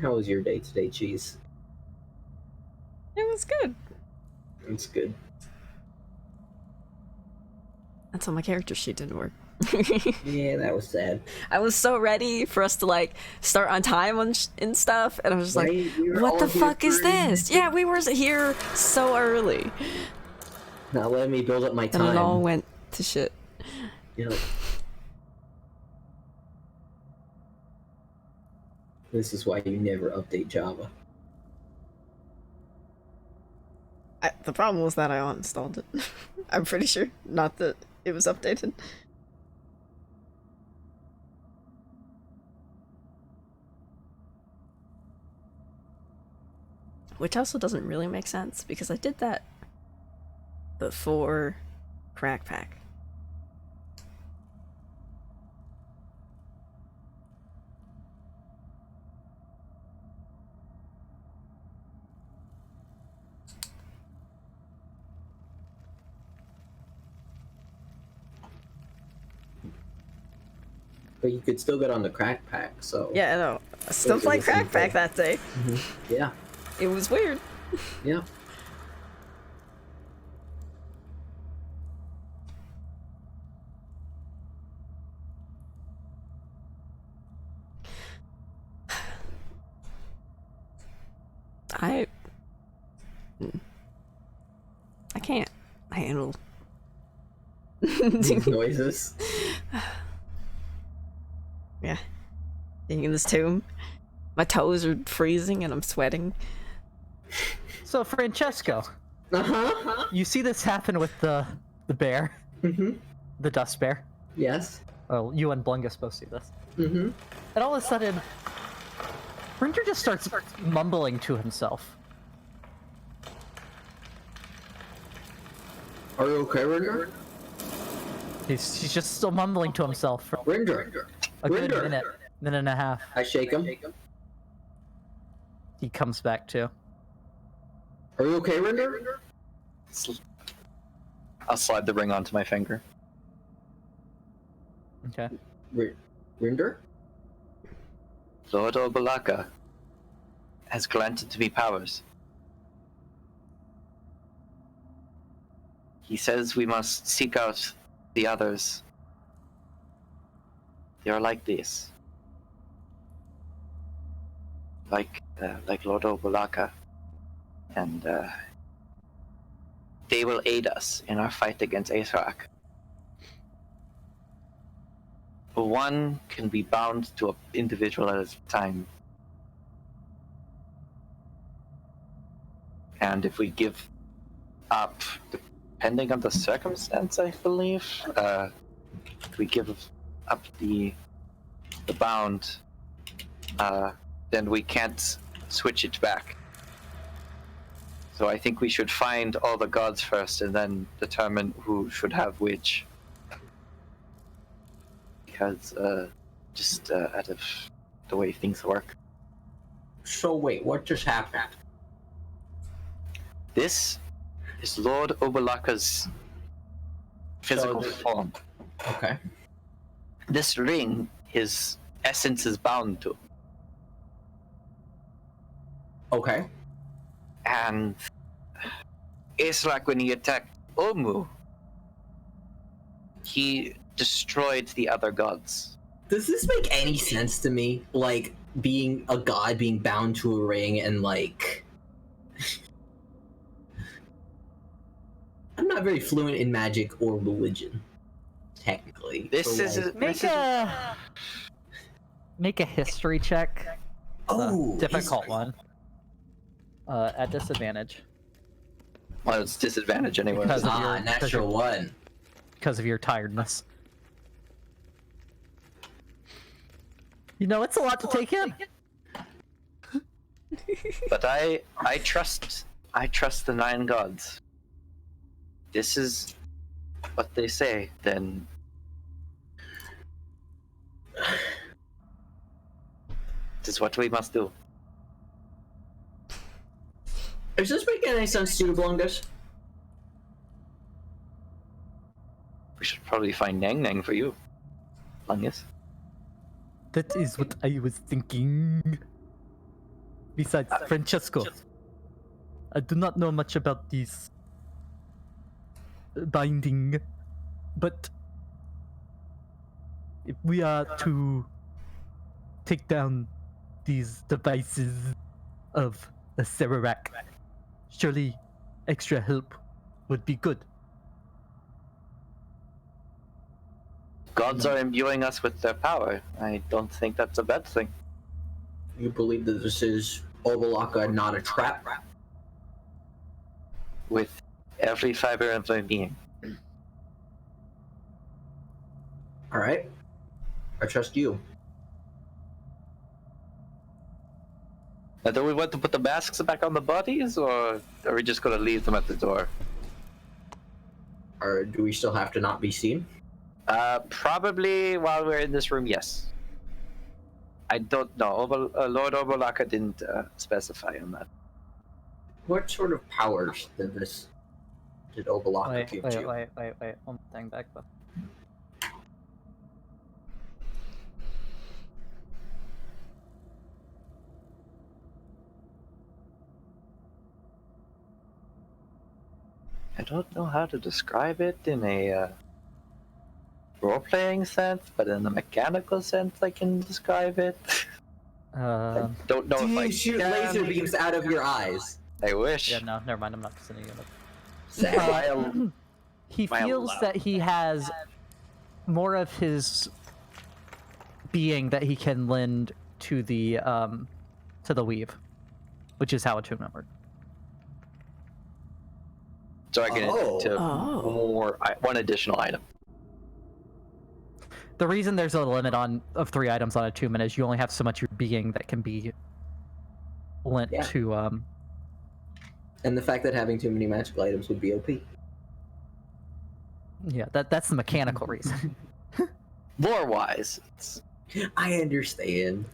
How was your day today, Cheese? It was good. It's good. Until my character sheet didn't work. Yeah, that was sad. I was so ready for us to like start on time and stuff, and I was just Right? like, We were "What all the here fuck is early. this?" Yeah, we were here so early, Not letting me build up my and time. it all went to shit. You know. This is why you never update Java. The problem was that I uninstalled it. I'm pretty sure, not that it was updated. Which also doesn't really make sense, because I did that before Crack Pack. But you could still get on the crack pack, so... Yeah, I know. I still Those are played the same Crack Pack thing. that day. Yeah, It was weird. yeah. I can't handle These noises. yeah, being in this tomb. My toes are freezing and I'm sweating. So, Francesco, Uh-huh. you see this happen with the bear, Mm-hmm. the dust bear. Yes. Oh, you and Blungus both see this. Mm-hmm. And all of a sudden, Rinder just starts mumbling to himself. Are you okay, Rinder? He's just still mumbling to himself for Rinder. a good Rinder. minute and a half. I shake him. He comes back to. Are you okay, Rinder? I'll slide the ring onto my finger. Okay. Rinder? Lord Obalaka has granted to me powers. He says we must seek out the others. They are like this. Like Lord Obalaka. And they will aid us in our fight against Aesrak. One can be bound to an individual at a time. And if we give up, depending on the circumstance, I believe, if we give up the bound, then we can't switch it back. So I think we should find all the gods first and then determine who should have which. Because just out of the way things work. So wait, what just happened? This is Lord Obalaka's physical So form. Okay. This ring, his essence is bound to. Okay. And Aesrak, when he attacked Omu, he destroyed the other gods. Does this make any sense to me? Like, being a god, being bound to a ring, and like... I'm not very fluent in magic or religion, technically. This so, is like- Make a history check. Oh, Difficult history. one. At disadvantage well, it's disadvantage anyway. Because of Ah, your- natural one. because of your tiredness. You know, it's a lot to take in. But I trust the 9 gods. This is what they say, then this is what we must do. Is this making any sense to you, Blungus? We should probably find Nang Nang for you, Lungus. That is what I was thinking. Besides, Francesco, I do not know much about these binding, but if we are to take down these devices of the Serarak, surely extra help would be good. Gods are imbuing us with their power. I don't think that's a bad thing. You believe that this is Obalaka, not a trap? With every fiber of my being. Alright. I trust you. Now, do we want to put the masks back on the bodies, or are we just going to leave them at the door? Or do we still have to not be seen? Probably while we're in this room, yes. I don't know. Lord Obalaka didn't specify on that. What sort of powers did Obalaka Wait, give wait, you? wait, wait, wait. One thing back, but I don't know how to describe it in a role-playing sense, but in a mechanical sense, I can describe it. I don't know Do if you I shoot can. laser beams out of your eyes? I wish. yeah, no, never mind. I'm not sending you. Sad. He My feels love. that he has more of his being that he can lend to the weave, which is how attunement works. So I get Oh. into Oh. one additional item. The reason there's a limit of 3 items on attunement is you only have so much of your being that can be lent Yeah. to And the fact that having too many magical items would be OP. yeah, that's the mechanical reason. Lore-wise, I understand.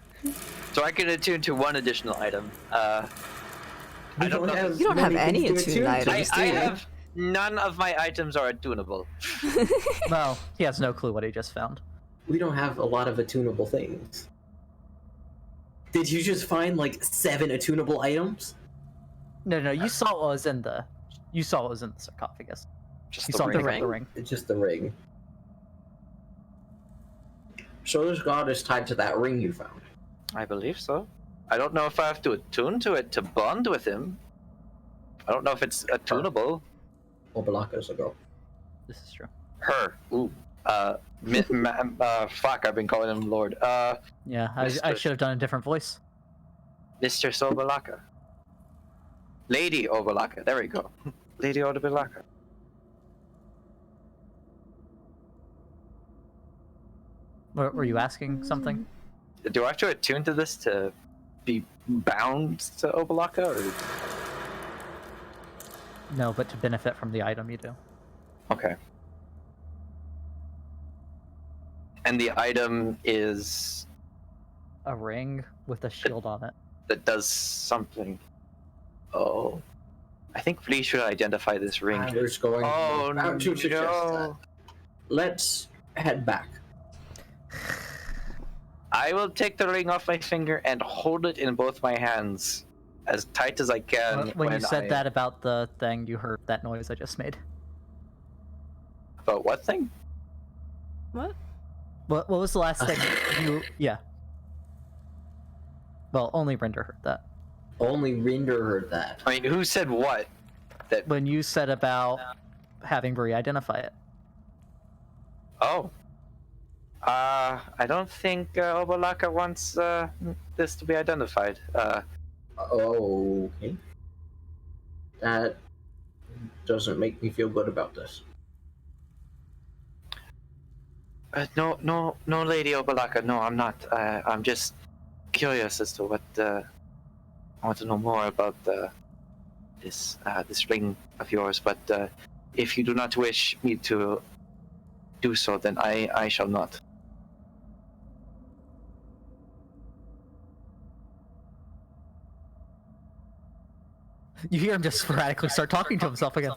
so I can attune to one additional item. I don't know. You don't have many any things to attuned attune to. items, I do you? have none of my items are attunable. Well, he has no clue what he just found. We don't have a lot of attunable things. Did you just find like 7 attunable items? No, you saw what was in the sarcophagus. Just You the saw ring. the ring. It's just the ring. So this god is tied to that ring you found. I believe so. I don't know if I have to attune to it to bond with him. I don't know if it's attunable. Obalaka's a girl. This is true. Her. Ooh. Fuck, I've been calling him Lord. Yeah, I Mr. should have done a different voice. Mr. Sobalaka. Lady Obalaka. There we go. Lady Obalaka. Were you asking something? Do I have to attune to this to be bound to Obalaka, or? No, but to benefit from the item you do. Okay. And the item is A ring with a shield on it. that does something. Oh. I think Brie should identify this ring. I was going Oh about to suggest that. no. Let's head back. I will take the ring off my finger and hold it in both my hands as tight as I can. When you said I- that about the thing, you heard that noise I just made. About what thing? What? What was the last thing you? Yeah. Well, only Rinder heard that. Only Rinder heard that. I mean, who said what? That When you said about having Brie identify it. oh. I don't think Obolaka wants this to be identified. Okay. That doesn't make me feel good about this. No, Lady Obolaka. No, I'm not. I'm just curious as to what. I want to know more about this ring of yours. But if you do not wish me to do so, then I shall not. You hear him just sporadically start talking to himself again.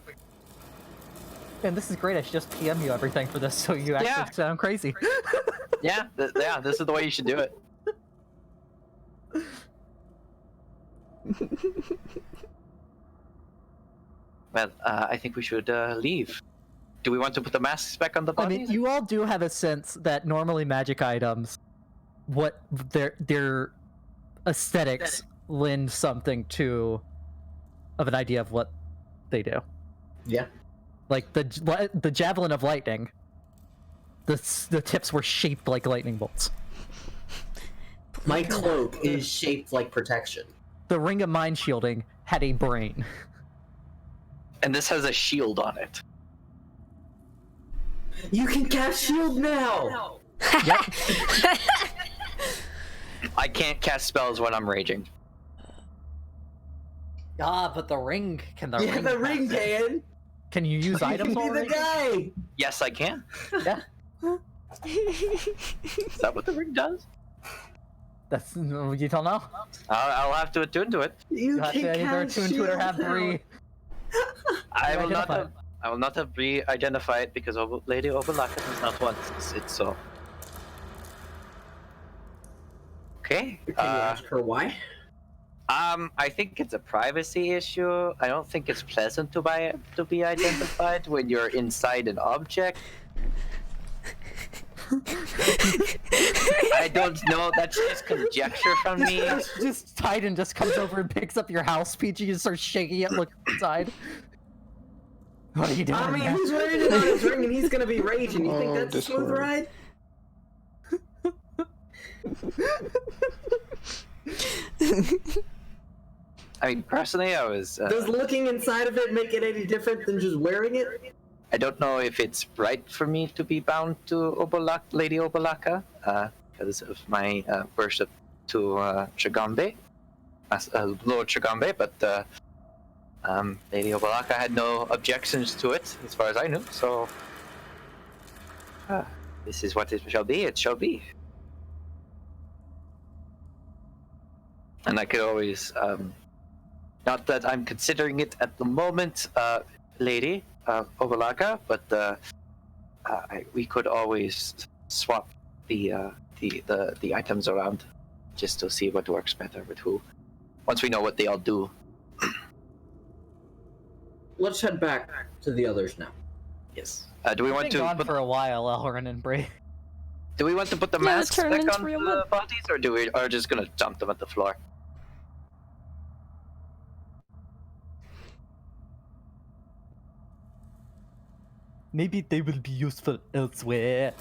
Man, this is great. I should just PM you everything for this so you actually sound crazy. Yeah, this is the way you should do it. Well, I think we should leave. Do we want to put the masks back on the I bodies? mean, you all do have a sense that normally magic items, what their aesthetics lend something to of an idea of what they do. Yeah. Like the javelin of lightning, the tips were shaped like lightning bolts. My cloak is shaped like protection. The ring of mind shielding had a brain. And this has a shield on it. You can cast shield now! Yep. I can't cast spells when I'm raging. Ah, but the ring can. The Yeah, ring the ring pass it? can! Can you use You items can be the already? guy! Yes, I can. Yeah. Is that what the ring does? That's you don't know. I'll have to attune to it. You You have can to either cast attune to it or shield have now. Brie. I will not identify have. I will not have Brie identify it because Lady Obolaka does not want it so. Okay. Can you ask her why? I think it's a privacy issue. I don't think it's pleasant to be identified when you're inside an object. I don't know. That's just conjecture from me. Just Titan just comes over and picks up your house, PG, and starts shaking it, looking inside. What are you doing? I mean, man? he's wearing it on his ring and he's gonna be raging. You think Oh, that's a smooth Discord. ride? I mean, personally, I was. Does looking inside of it make it any different than just wearing it? I don't know if it's right for me to be bound to Lady Obolaka, because of my worship to Chagambe, Lord Chagambe, but Lady Obolaka had no objections to it, as far as I knew, so this is what it shall be, it shall be. And I could always, not that I'm considering it at the moment, Lady Obolaka, but we could always swap the items around just to see what works better with who. Once we know what they all do. Let's head back to the others now. Yes. Do we want Been to gone put, for a while, Elrin and Brie. do we want to put the Yeah, masks turn back into on real the men. bodies, or do we are just gonna dump them at the floor? Maybe they will be useful elsewhere.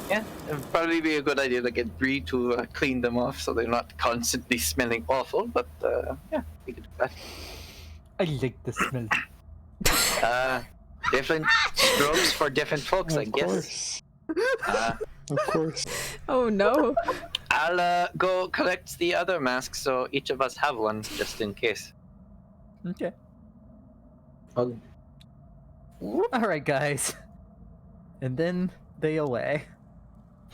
Yeah, it'd probably be a good idea to get Brie to clean them off so they're not constantly smelling awful, but yeah, we could do that. I like the smell. Different strokes for different folks, I Of guess. course. Uh, Of course. Oh no. I'll go collect the other masks so each of us have one just in case. Okay. Oh, Alright, guys. And then they away.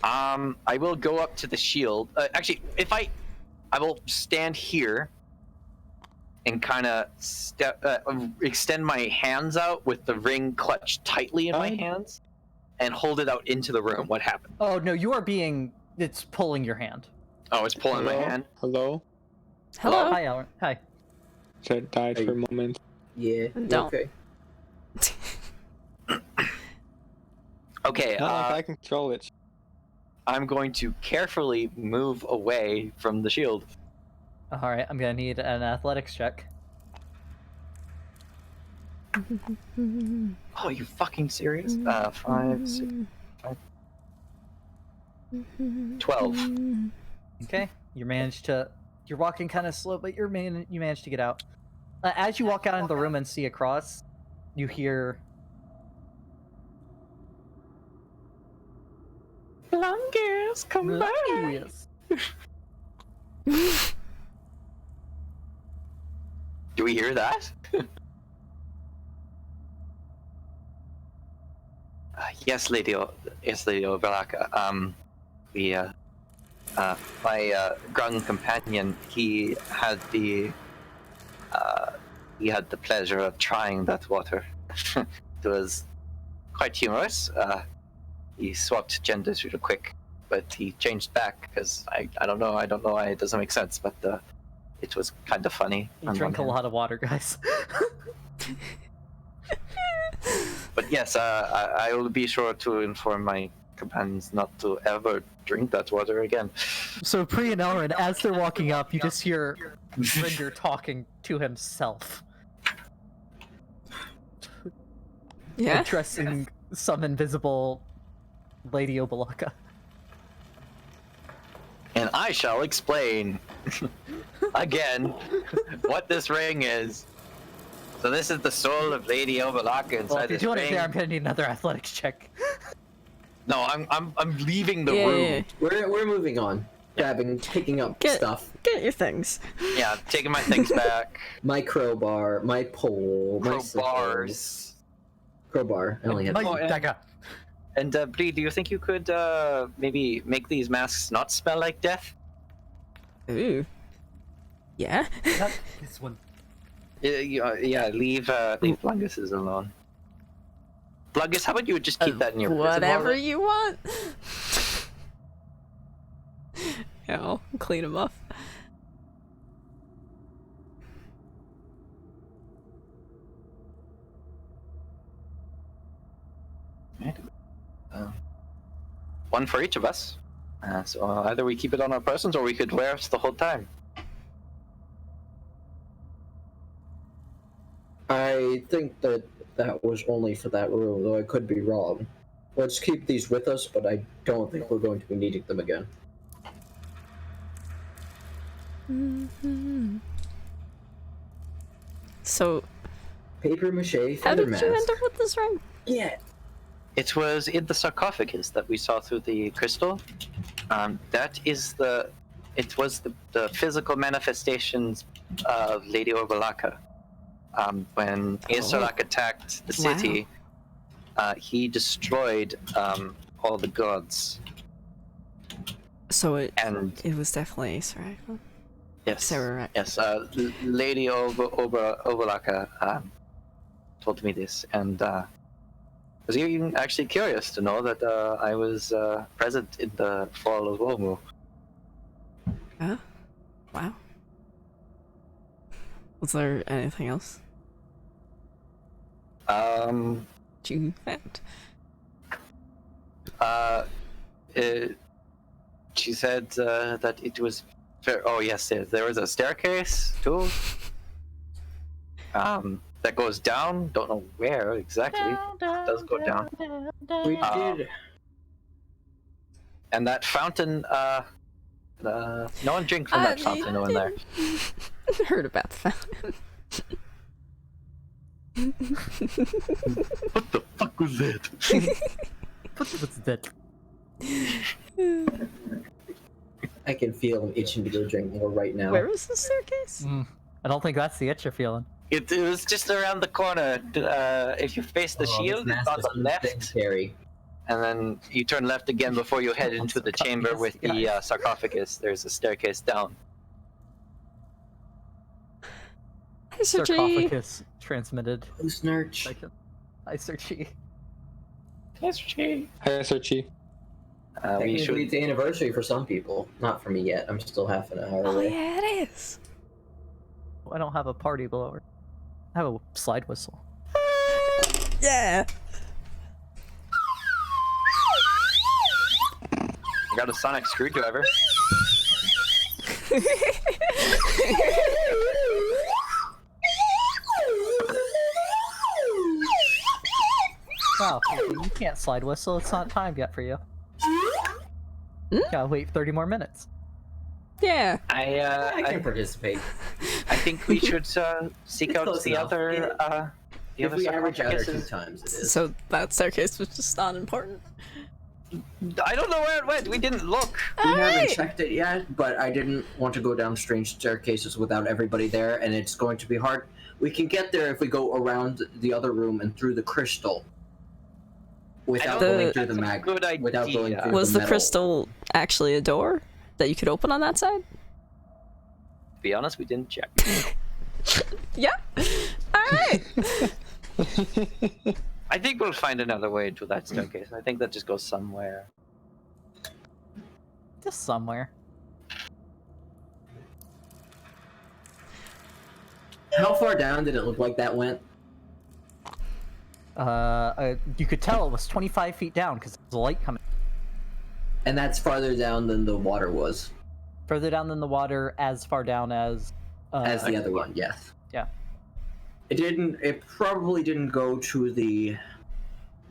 I will go up to the shield. Actually, if I will stand here and kind of extend my hands out with the ring clutched tightly in my hands and hold it out into the room. What happened? Oh, no, you are being... It's pulling your hand. Oh, it's pulling my Hello? hand. Hello? Hello. Hi, Elrin. Hi. Chet died for a moment. yeah. Don't. Okay. Okay, Not like I can control it. I'm going to carefully move away from the shield. All right, I'm gonna need an athletics check. Oh, are you fucking serious? 5, 6, 5, 12. Okay, you managed to. You're walking kind of slow, but you managed to get out. As you walk out into the room and see across, you hear. Longest, come back. Yes. Do we hear that? Yes, Lady Ovalaka. My ground companion, he had the pleasure of trying that water. It was quite humorous. He swapped genders real quick, but he changed back because I don't know why it doesn't make sense, but it was kind of funny. You drink a lot of water, guys. But yes, I will be sure to inform my companions not to ever drink that water again. So Brie and Elrin, as they're walking up, you just hear Rinder talking to himself, Yeah. addressing some invisible Lady Obalaka. And I shall explain again what this ring is. So this is the soul of Lady Ovalaka inside Well, if you're this doing ring. it there, I'm gonna need another athletics check. No, I'm leaving the Yeah, room. yeah, yeah. We're moving on. Picking up Get- stuff. Get your things. Yeah, taking my things back. My crowbar, my pole, my scissors. Crowbars. Crowbar. I only had Mike, one. and- Dagger. And Brie, do you think you could maybe make these masks not smell like death? Ooh. Yeah. Not this one. Yeah, leave Blungus's alone. Blungus, how about you just keep that in your prison Whatever wallet? you want. Yeah, I'll clean them up. One for each of us. So either we keep it on our persons or we could wear it the whole time. I think that was only for that room, though I could be wrong. Let's keep these with us, but I don't think we're going to be needing them again. So, Paper mache how feather did mask. you end up with this ring? Yeah. It was in the sarcophagus that we saw through the crystal. It was the physical manifestations of Lady Orbalaka. When Aesarlak attacked the city, he destroyed all the gods. So it And was definitely Ace, right? yes, Sarah, right? yes, Lady Orbalaka told me this, and was even actually curious to know that I was present in the fall of Omu. Huh? Wow. Was there anything else you found? She said that it was oh yes, there was a staircase too. That goes down. Don't know where exactly. It does go down. We did. And that fountain. No one drink from that fountain. No one there. Heard about the fountain. What the fuck was that? What's that? I can feel him itching to go drink more right now. Where was the staircase? I don't think that's the itch you're feeling. It was just around the corner. If you face the shield, it's on the left, Carry. and then you turn left again before you head into the chamber with the sarcophagus. There's a staircase down. Hi, Sir G. Sarcophagus transmitted. Who's Nurch? Hi, Sir Chi. Yes, Chi. Hi, Sir Chi. We Technically, should. it's the anniversary for some people. Not for me yet. I'm still half an hour Oh away. yeah, it is. I don't have a party blower. I have a slide whistle. Yeah. got a sonic screwdriver. Wow, you can't slide whistle. It's not time yet for you. Gotta wait 30 more minutes. Yeah. I can participate. I think we should seek It's out close the enough. other. The If other we average out our 2 sarcophaguses. times, it is. So that staircase was just not important. I don't know where it went. We didn't look. We haven't Alright. checked it yet, but I didn't want to go down strange staircases without everybody there, and it's going to be hard. We can get there if we go around the other room and through the crystal. Without don't going think through the that's a good idea. without going through Was the metal. crystal actually a door that you could open on that side? To be honest, we didn't check. Yeah. Alright. I think we'll find another way into that staircase. I think that just goes somewhere. Just somewhere. How far down did it look like that went? You could tell it was 25 feet down because there's a light coming. And that's farther down than the water was. Further down than the water, as far down as... As the other one, yes. Yeah. It probably didn't go to the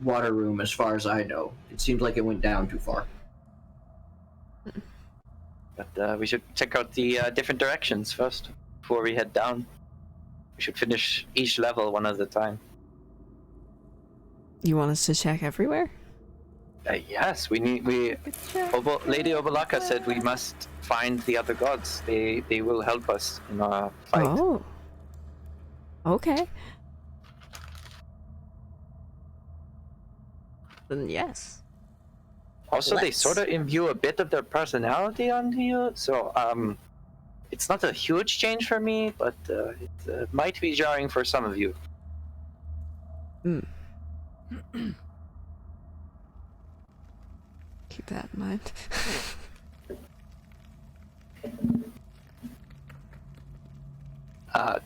water room as far as I know. It seems like it went down too far. But we should check out the different directions first before we head down. We should finish each level one at a time. You want us to check everywhere? Yes, Lady Obalaka said we must find the other gods. They will help us in our fight. Oh. Okay. Then yes. Also, they Let's. sort of imbue a bit of their personality onto you, so it's not a huge change for me, but it might be jarring for some of you. Keep that in mind.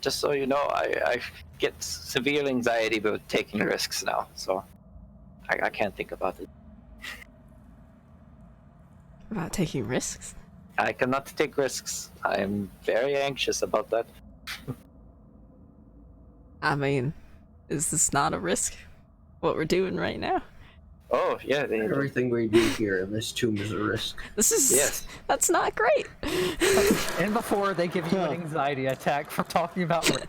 Just so you know, I get severe anxiety about taking risks now, so I can't think about it. About taking risks? I cannot take risks. I am very anxious about that. I mean, is this not a risk? What we're doing right now? Oh, yeah. Everything we do here in this tomb is a risk. This is... Yes. That's not great. And before they give you an anxiety attack for talking about... There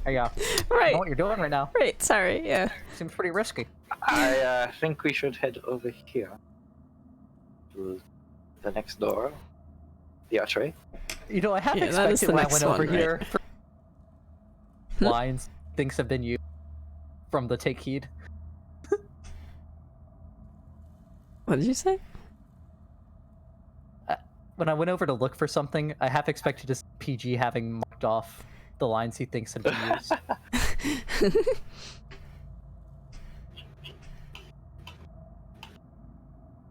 you go. Right. You know what you're doing right now. Right, sorry, yeah. Seems pretty risky. I think we should head over here. To the next door. The archway. You know, I half Yeah, that is expected the when I next went over one, right? here. Lines, things have been used from the Take Heed. What did you say? When I went over to look for something, I half expected to see PG having marked off the lines he thinks have been used.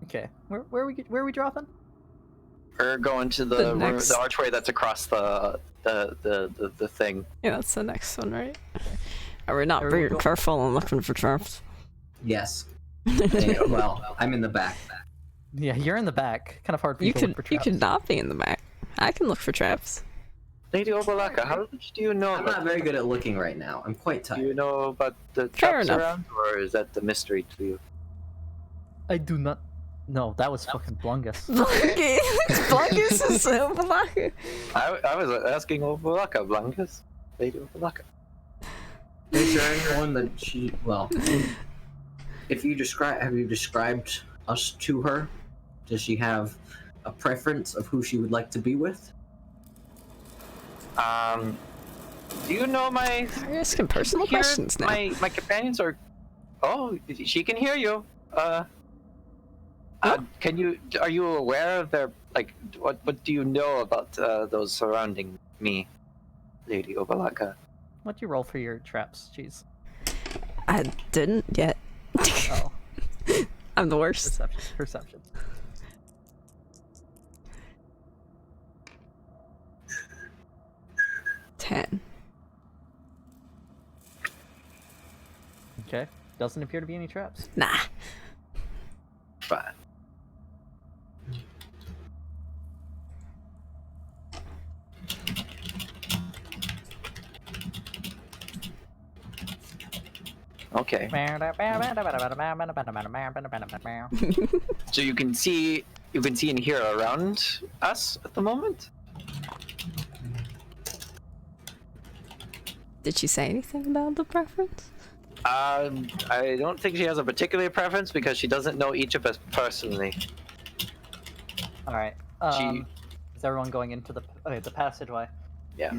Okay, where are we dropping? We're going to The the room, next- the archway that's across the thing. Yeah, that's the next one, right? Are we not Are we being go- careful and looking for traps? Yes. Yeah, well, I'm in the back. Yeah, you're in the back. Kind of hard for You to look for could traps. not be in the back. I can look for traps. Lady Obalaka, how much do you know I'm about not very good at looking right now. I'm quite Do you tired. know about the Fair traps enough. around, or is that the mystery to you? I do not. No, that was fucking Blungus. Blungus is so black. I was asking Obalaka, Blankas. Lady Obalaka. Is there anyone that she? Well, if you have you described us to her? Does she have a preference of who she would like to be with? Do you know my? You're asking personal Here, questions now. My companions are. Oh, she can hear you. Can you? Are you aware of their like? What do you know about those surrounding me, Lady Obalaka? What'd you roll for your traps? Jeez. I didn't yet. Oh, I'm the worst. perception. Ten. Okay. Doesn't appear to be any traps. Nah. fine. Okay. So you can see and hear around us at the moment. Did she say anything about the preference? I don't think she has a particular preference because she doesn't know each of us personally. All right. Is everyone going into the passageway? Yeah.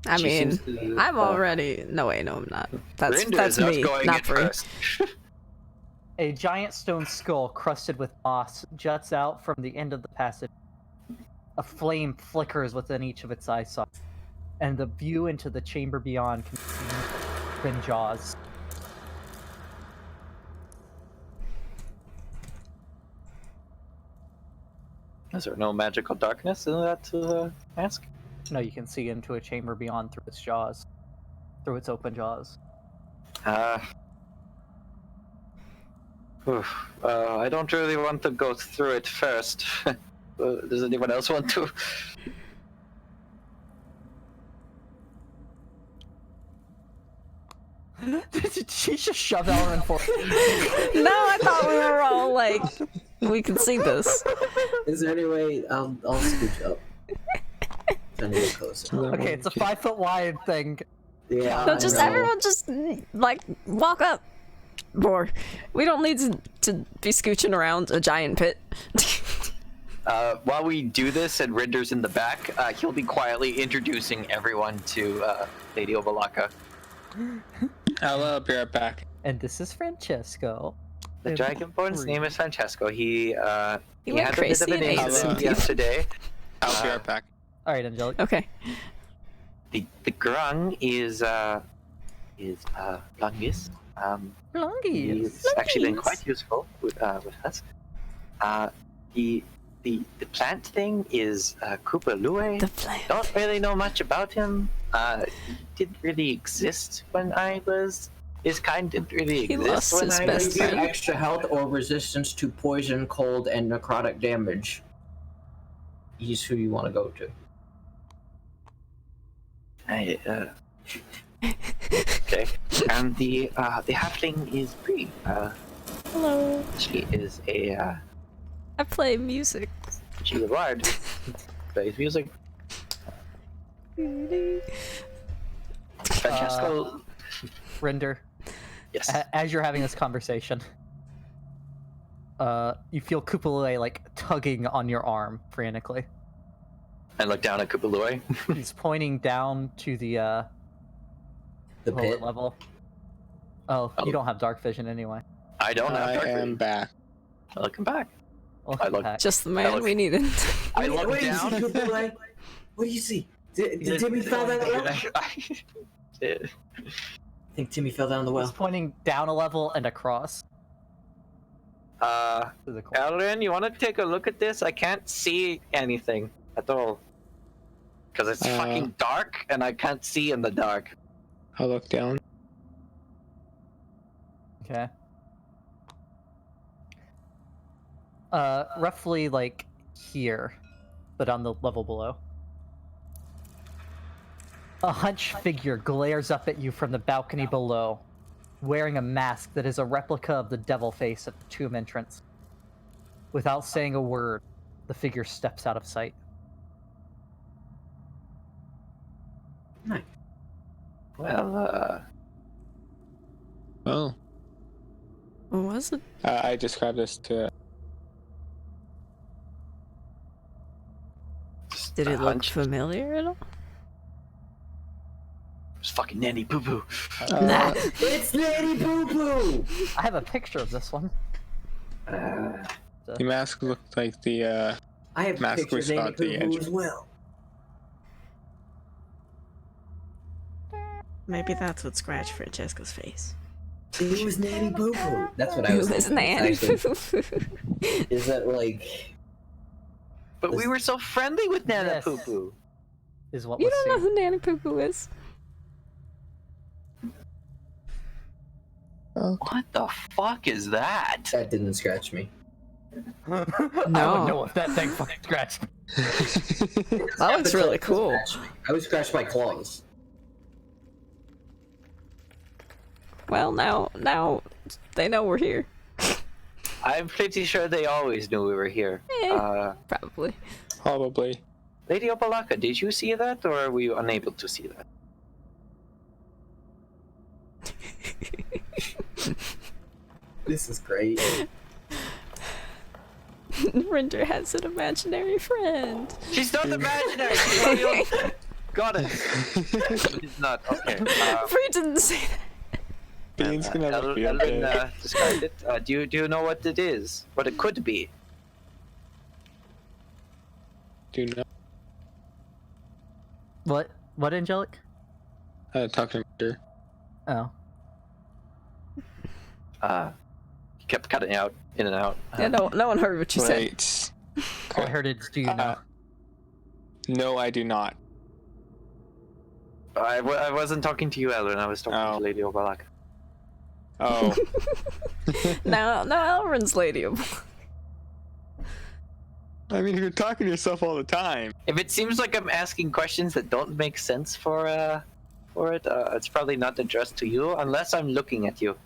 I She mean, seems to, I'm already. No, wait, no, I'm not. That's Rinder that's is me, going not in Brie. first. A giant stone skull crusted with moss juts out from the end of the passage. A flame flickers within each of its eye sockets, and the view into the chamber beyond can be seen open jaws. Is there no magical darkness in that mask? No, you can see into a chamber beyond through its jaws, through its open jaws. I don't really want to go through it first. Does anyone else want to? Did she just shove Elrin forward? No, I thought we were all like, we could see this. Is there any way I'll scooch up? Trying to get closer. Okay, it's a 5 foot wide thing. Yeah. No, I just know. everyone just like walk up. More. We don't need to be scooching around a giant pit. While we do this and Rinder's in the back, he'll be quietly introducing everyone to Lady Ovalaka. I'll be right back. And this is Francesco. The Dragonborn's name is Francesco. He went had a bit crazy of an and ate some incident people. yesterday. I'll be right back. All right, Angelic. Okay. The grung is Lungus. He's actually been quite useful with us. The plant thing is Koopa Lue. The plant. Don't really know much about him. He didn't really exist when I was. His kind didn't really He exist lost when his I best was. You get friend. extra health or resistance to poison, cold, and necrotic damage. He's who you want to go to. Okay. And the halfling is Brie. Hello. She is a I play music. she's a bard. Plays music. Francesco. Rinder, Yes. as you're having this conversation, you feel Kupalue like tugging on your arm frantically. And look down at Kupalue. He's pointing down to the The bullet pit. level. Oh, Oh. you don't have dark vision anyway. I don't have I dark am vision. back. Welcome back. Welcome I look- back. Just the man look- we needed. I look What do you down. see, Kupalue? What do you see? Did Timmy fall down the well? I think Timmy fell down the He's well. pointing down a level and across to the corner. Elrin, you want to take a look at this? I can't see anything at all. Because it's fucking dark, and I can't see in the dark. I'll look down. Okay. Roughly like here, but on the level below. A hunched figure glares up at you from the balcony below, wearing a mask that is a replica of the devil face at the tomb entrance. Without saying a word, the figure steps out of sight. Well, Oh. What was it? I described this to. just Did a it look hunch. familiar at all? It's fucking nanny poo poo. Nah. It's Lady Boo Boo! I have a picture of this one. The mask looked like the. I have a Mask picture we of saw Lady at the Boo Boo edge. as well. Maybe that's what scratched Francesco's face. It was Nanny Boo Boo. That's what I Who was is thinking. Nan? Actually, is that like... But we were so friendly with Nana Yes. Poo Poo. Is what You was don't know seen. who Nanny Poo Poo is? What the fuck is that? That didn't scratch me. I would No. know if that thing fucking scratched me. That looks really The claws cool. scratch me. I would scratch my claws. Well, now they know we're here. I'm pretty sure they always knew we were here. Probably. Probably. Lady Opalaka, did you see that, or were you unable to see that? This is great. Rinder has an imaginary friend. She's not imaginary. She's not the old... Got it. She's not. Okay. Brie didn't say that. Beans can have a field day. Elrin described it. Do you know what it is? What it could be? Do not What, Angelic? talking to her. Oh. He kept cutting out, in and out. Yeah, no one heard what you said. Right. All I heard is, do you know? No, I do not. I wasn't talking to you, Elrin. I was talking to Lady Opalaka. Oh. Now Elrin's lady. I mean, you're talking to yourself all the time. If it seems like I'm asking questions that don't make sense for it, it's probably not addressed to you unless I'm looking at you.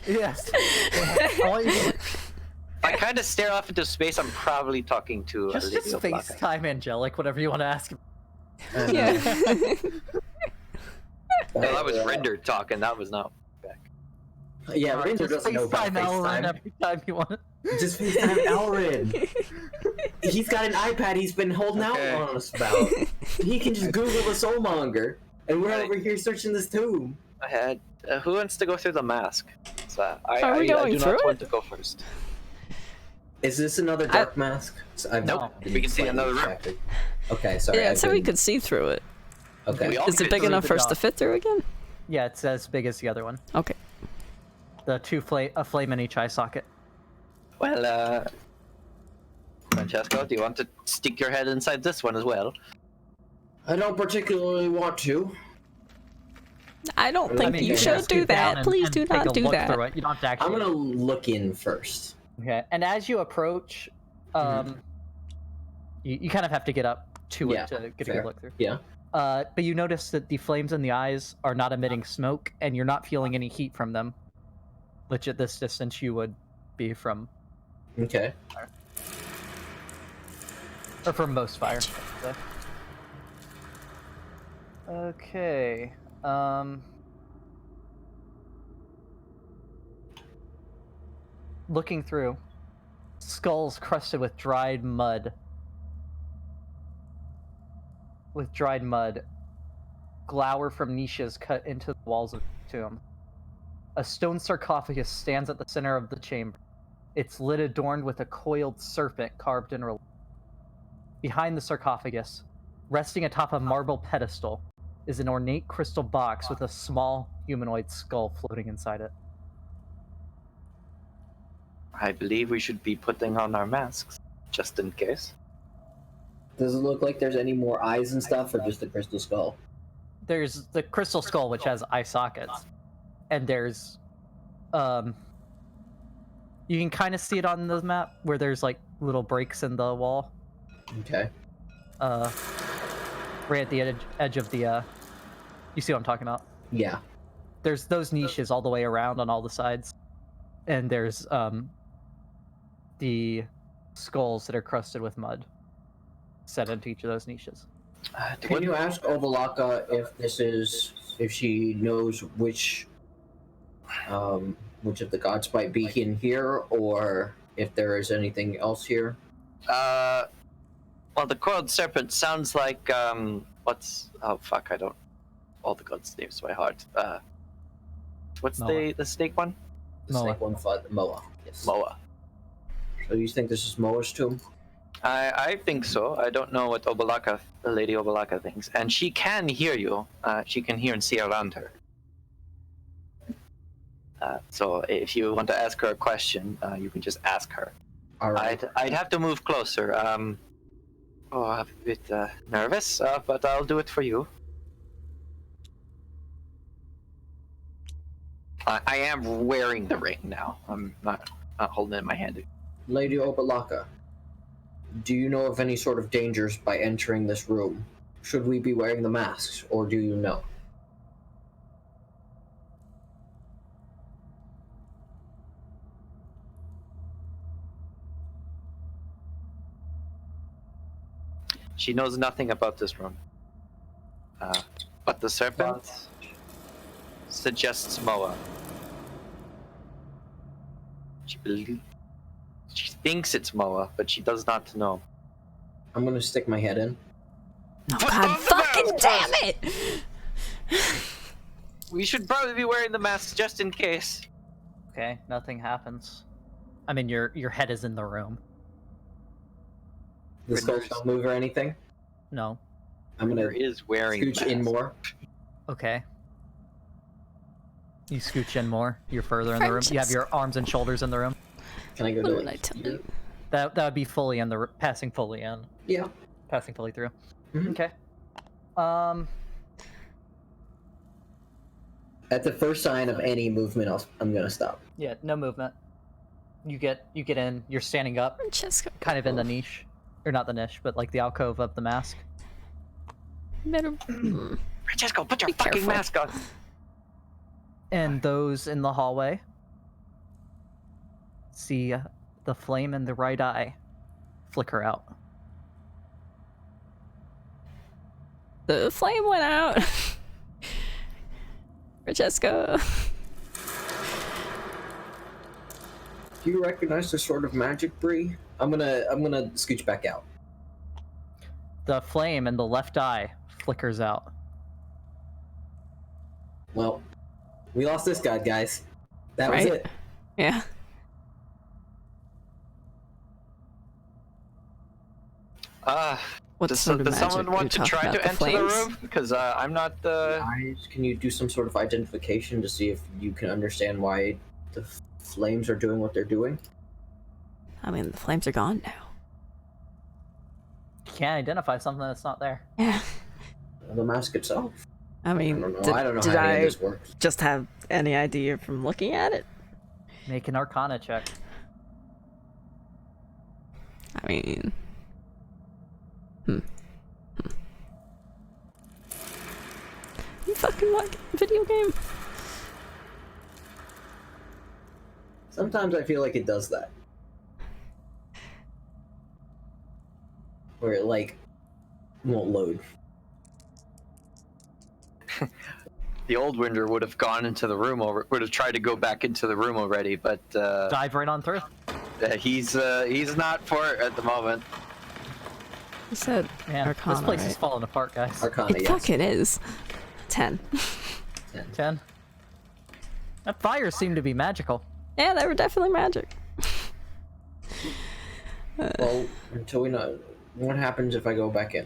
Yes. All you do- If I kind of stare off into space, I'm probably talking to just Lady Opalaka. FaceTime Angelic, whatever you want to ask him. Yeah. No, that was Rinder talking. That was not back. Yeah, Rinder Just doesn't know about FaceTime Elrin FaceTime. every time you want. Just FaceTime Elrin. He's got an iPad he's been holding Okay. out on us about. He can just Google the soulmonger, and we're over here searching this tomb. I had. Who wants to go through the mask? So Are we I going do through not it? want to go first. Is this another dark mask? Nope. We can see another room. distracted. Okay, sorry. Yeah, I've so we been- could see through it. Okay. We all Is it could big see enough the for us to dot. fit through again? Yeah, it's as big as the other one. Okay. The a flame in each eye socket. Well, Francesco, do you want to stick your head inside this one as well? I don't particularly want to. I don't I think mean, you you should just do scoot down that. and- Please and do take not a do look that. through it. You don't have to actually. I'm gonna look in first. Okay, and as you approach, you kind of have to get up to Yeah, it to get a fair. good look through. Yeah. But you notice that the flames in the eyes are not emitting smoke, and you're not feeling any heat from them, which at this distance you would be from, Okay. or from most fire. I should say. Okay. Looking through, skulls crusted with dried mud. Glower from niches cut into the walls of the tomb. A stone sarcophagus stands at the center of the chamber, its lid adorned with a coiled serpent carved in relief. Behind the sarcophagus, resting atop a marble pedestal, is an ornate crystal box with a small humanoid skull floating inside it. I believe we should be putting on our masks, just in case. Does it look like there's any more eyes and stuff, or just the crystal skull? There's the crystal skull, which has eye sockets, and there's, you can kind of see it on the map where there's like little breaks in the wall, Okay. right at the edge of the, you see what I'm talking about? Yeah. There's those niches all the way around on all the sides, and there's the skulls that are crusted with mud set into each of those niches. Can you ask Ovalaka if she knows which of the gods might be in here, or if there is anything else here? Well, the coiled serpent sounds like, what's... Oh, fuck, I don't... All the gods' names by heart. What's Moa. the snake one? The Moa. snake one fought Moa. Yes. Moa. So you think this is Moa's tomb? I think so. I don't know what Obalaka, the Lady Obalaka thinks. And she can hear you. She can hear and see around her. So if you want to ask her a question, you can just ask her. All right. I'd have to move closer. I'm a bit nervous, but I'll do it for you. I am wearing the ring now. I'm not holding it in my hand. Lady Obalaka, do you know of any sort of dangers by entering this room? Should we be wearing the masks, or do you know? She knows nothing about this room. But the serpent suggests Moa. She thinks it's Moa, but she does not know. I'm gonna stick my head in. Oh god fucking damn it! We should probably be wearing the masks just in case. Okay, nothing happens. I mean, your head is in the room. The skulls don't move or anything? No. I'm gonna Rinder is wearing scooch in mask. more. Okay. You scooch in more. You're further in the room. You have your arms and shoulders in the room. Can I go What to did like I tell here? you? That would be fully in the passing fully in, Yeah. passing fully through. Mhm. Okay. At the first sign of any movement, I'm gonna stop. Yeah, no movement. You get in. You're standing up, Francesco, kind of in the niche, or not the niche, but like the alcove of the mask. better. Francesco, put your Be fucking careful. mask on. And those in the hallway see the flame in the right eye flicker out. The flame went out. Francesco. Do you recognize the sort of magic, Brie? I'm gonna scooch back out. The flame in the left eye flickers out. Well, we lost this guy, guys. That was Right? it. Yeah. What Does sort of magic someone are you want to talking try about? to The enter the flames? room? Because I'm not the. Guys, can you do some sort of identification to see if you can understand why the flames are doing what they're doing? I mean, the flames are gone now. You can't identify something that's not there. Yeah. The mask itself? I mean, I don't know. did, I don't know did how any I of this works. just have any idea from looking at it? Make an Arcana check. I mean, You fucking what video game? Sometimes I feel like it does that. Where it, like, won't load. The old Winder would have gone into the room would have tried to go back into the room already, but Dive right on through. he's not for it at the moment. You said Man, Arcana, this place right? is falling apart, guys. Arcana, It yes. fucking is. 10. 10. That fire seemed to be magical. Yeah, they were definitely magic. Well, until we know what happens if I go back in.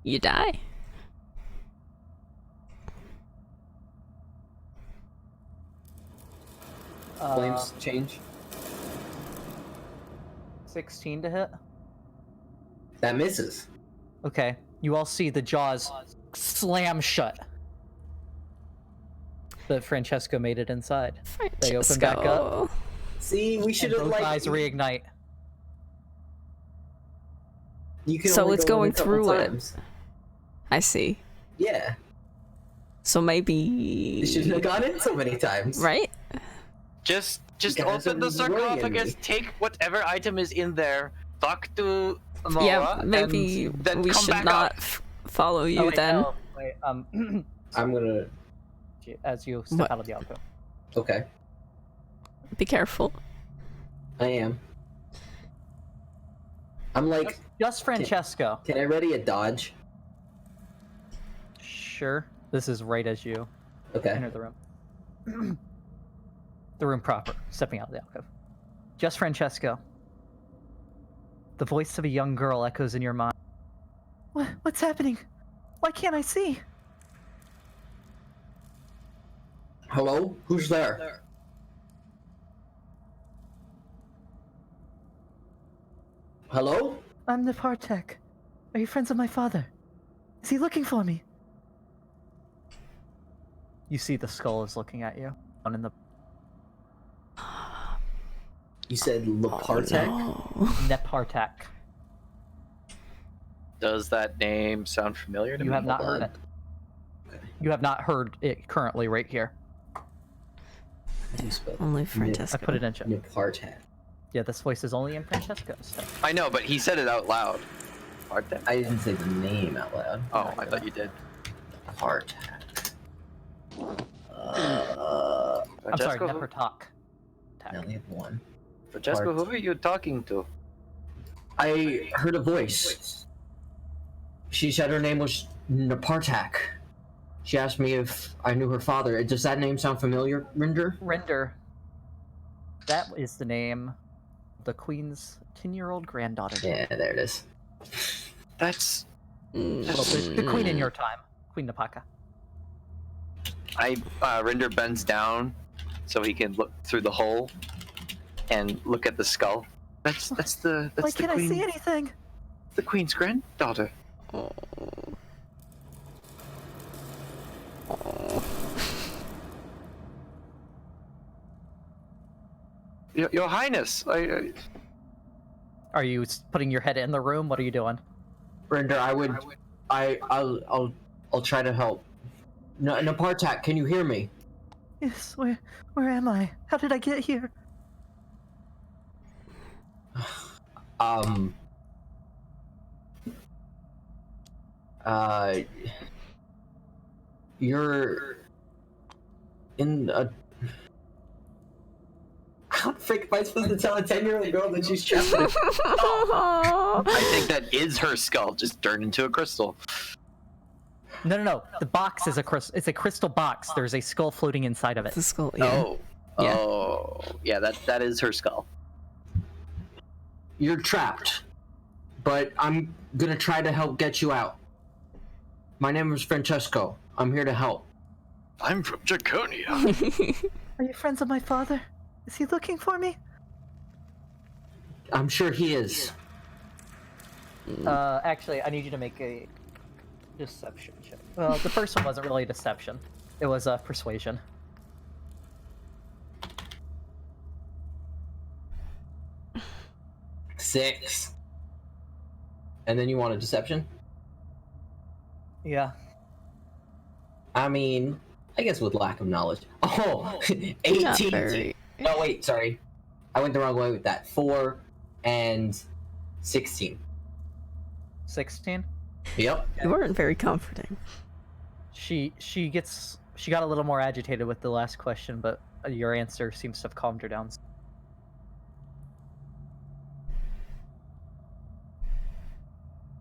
You die. Flames change. 16 to hit. That misses. Okay, you all see the jaws slam shut. But Francesco made it inside. They open back up. Francesco. See, we should And have both like. eyes reignite. You can So only it's go in going a couple through it. times. I see. Yeah, So maybe. you shouldn't have gone in so many times. Right? Just guys open the are sarcophagus, worrying me. take whatever item is in there, talk to Moa, Yeah, maybe and then we come should back not up. follow you Oh, wait, then. no, wait, I'm gonna. as you step What? out of the alcove. Okay, Be careful. I am. I'm like, Just Francesco. can I ready a dodge? Sure. This is right as you Okay. enter the room. The room proper, stepping out of the alcove. Just Francesco. The voice of a young girl echoes in your mind. What's happening? Why can't I see? Hello? Who's there? Hello? I'm the Partek. Are you friends of my father? Is he looking for me? You see the skull is looking at you. one in the You said Lepartek? No. Nepartak. Does that name sound familiar to You me? have not heard on. it. You have not heard it currently right here. How do you spell Only I Francesco. put it in chat. Lepartek. Yeah, this voice is only in Francesco's. I know, but he said it out loud. Bartek. I didn't say the name out loud. Oh, I thought you did. Lepartek. I'm sorry, Francesco, Nepartak. I only have one. Francesco, who are you talking to? I heard a voice. She said her name was Nepartak. She asked me if I knew her father. Does that name sound familiar, Rinder? Rinder. That is the name of the queen's 10-year-old granddaughter. Yeah, there it is. That's... Well, the queen in your time, Queen Napaka. Rinder bends down so he can look through the hole and look at the skull. That's the Why queen, can't I see anything? the queen's granddaughter. Oh. Your Highness, Are you putting your head in the room? What are you doing? Rinder, I'll try to help. Nepartak, can you hear me? Yes, where am I? How did I get here? You're in a... How the frick am I supposed to tell a 10-year-old girl that she's trapped in? I think that is her skull, just turned into a crystal. No. The box is a crystal. It's a crystal box. There's a skull floating inside of it. The skull, yeah. Yeah. Yeah, that is her skull. You're trapped, but I'm gonna try to help get you out. My name is Francesco. I'm here to help. I'm from Draconia. Are you friends of my father? Is he looking for me? I'm sure he is. Actually, I need you to make a deception check. Well, the first one wasn't really a deception. It was a persuasion. Six. And then you want a deception? Yeah. I mean, I guess with lack of knowledge. Oh, 18. Not very. No, wait, sorry. I went the wrong way with that. 4 and 16. 16. Yep. You weren't very comforting. She got a little more agitated with the last question, but your answer seems to have calmed her down.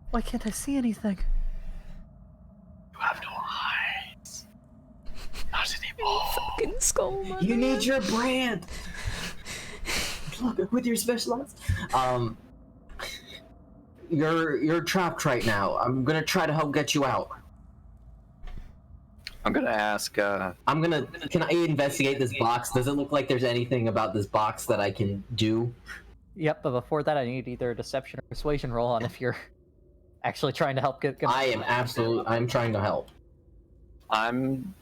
Why can't I see anything? You have no eyes. Not anymore. Fucking skull. My You man. need your brand. Look, with your specialized. You're trapped right now. I'm gonna try to help get you out. I'm gonna ask, Can I investigate this box? Does it look like there's anything about this box that I can do? Yep, but before that, I need either a deception or persuasion roll on if you're actually trying to help get. I'm trying to help. I'm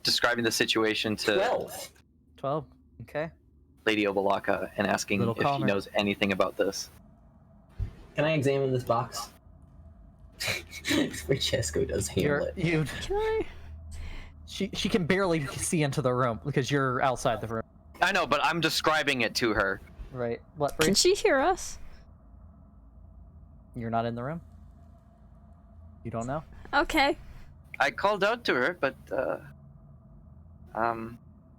describing the situation to 12. 12. Okay. Lady Obalaka and asking Little if she calmer. knows anything about this. Can I examine this box? Francesco does handle it. You. Can I? She can barely see into the room because you're outside the room. I know, but I'm describing it to her. Right. What? Brie? Can she hear us? You're not in the room. You don't know. Okay. I called out to her, but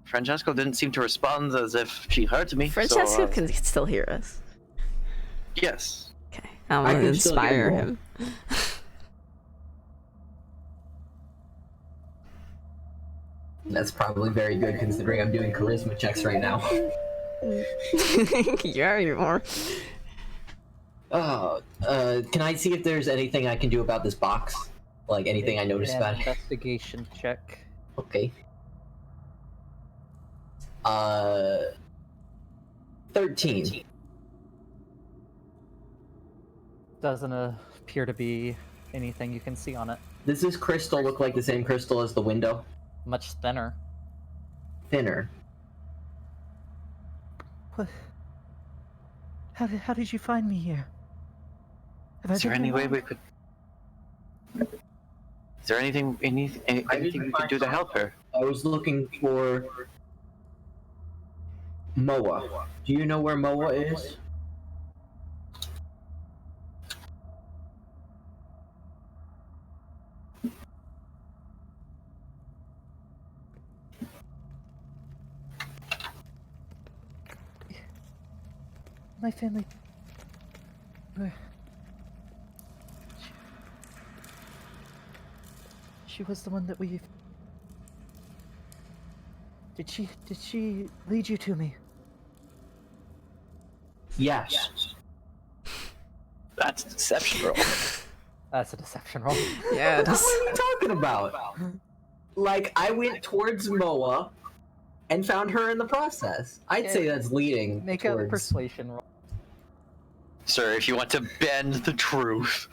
Francesco didn't seem to respond as if she heard me. Francesco so, can still hear us. Yes. Okay. I'm I gonna can still hear inspire you. him. That's probably very good considering I'm doing charisma checks right now. Yeah, you are. Can I see if there's anything I can do about this box? Like anything I noticed An about it? investigation check. Okay. 13. Doesn't appear to be anything you can see on it. Does this crystal look like the same crystal as the window? Much thinner. thinner. What? How did you find me here? Have I Is there been any here way long? we could? Is there anything anything we could do to help her? I was looking for Moa. Do you know where Moa is? My family. Where? She was the one that we. Did she lead you to me? Yes. That's a deception roll. That's a deception roll. Yeah, What are you talking about? Like, I went towards Moa and found her in the process. I'd say that's leading Make a towards... persuasion roll. Sir, if you want to bend the truth.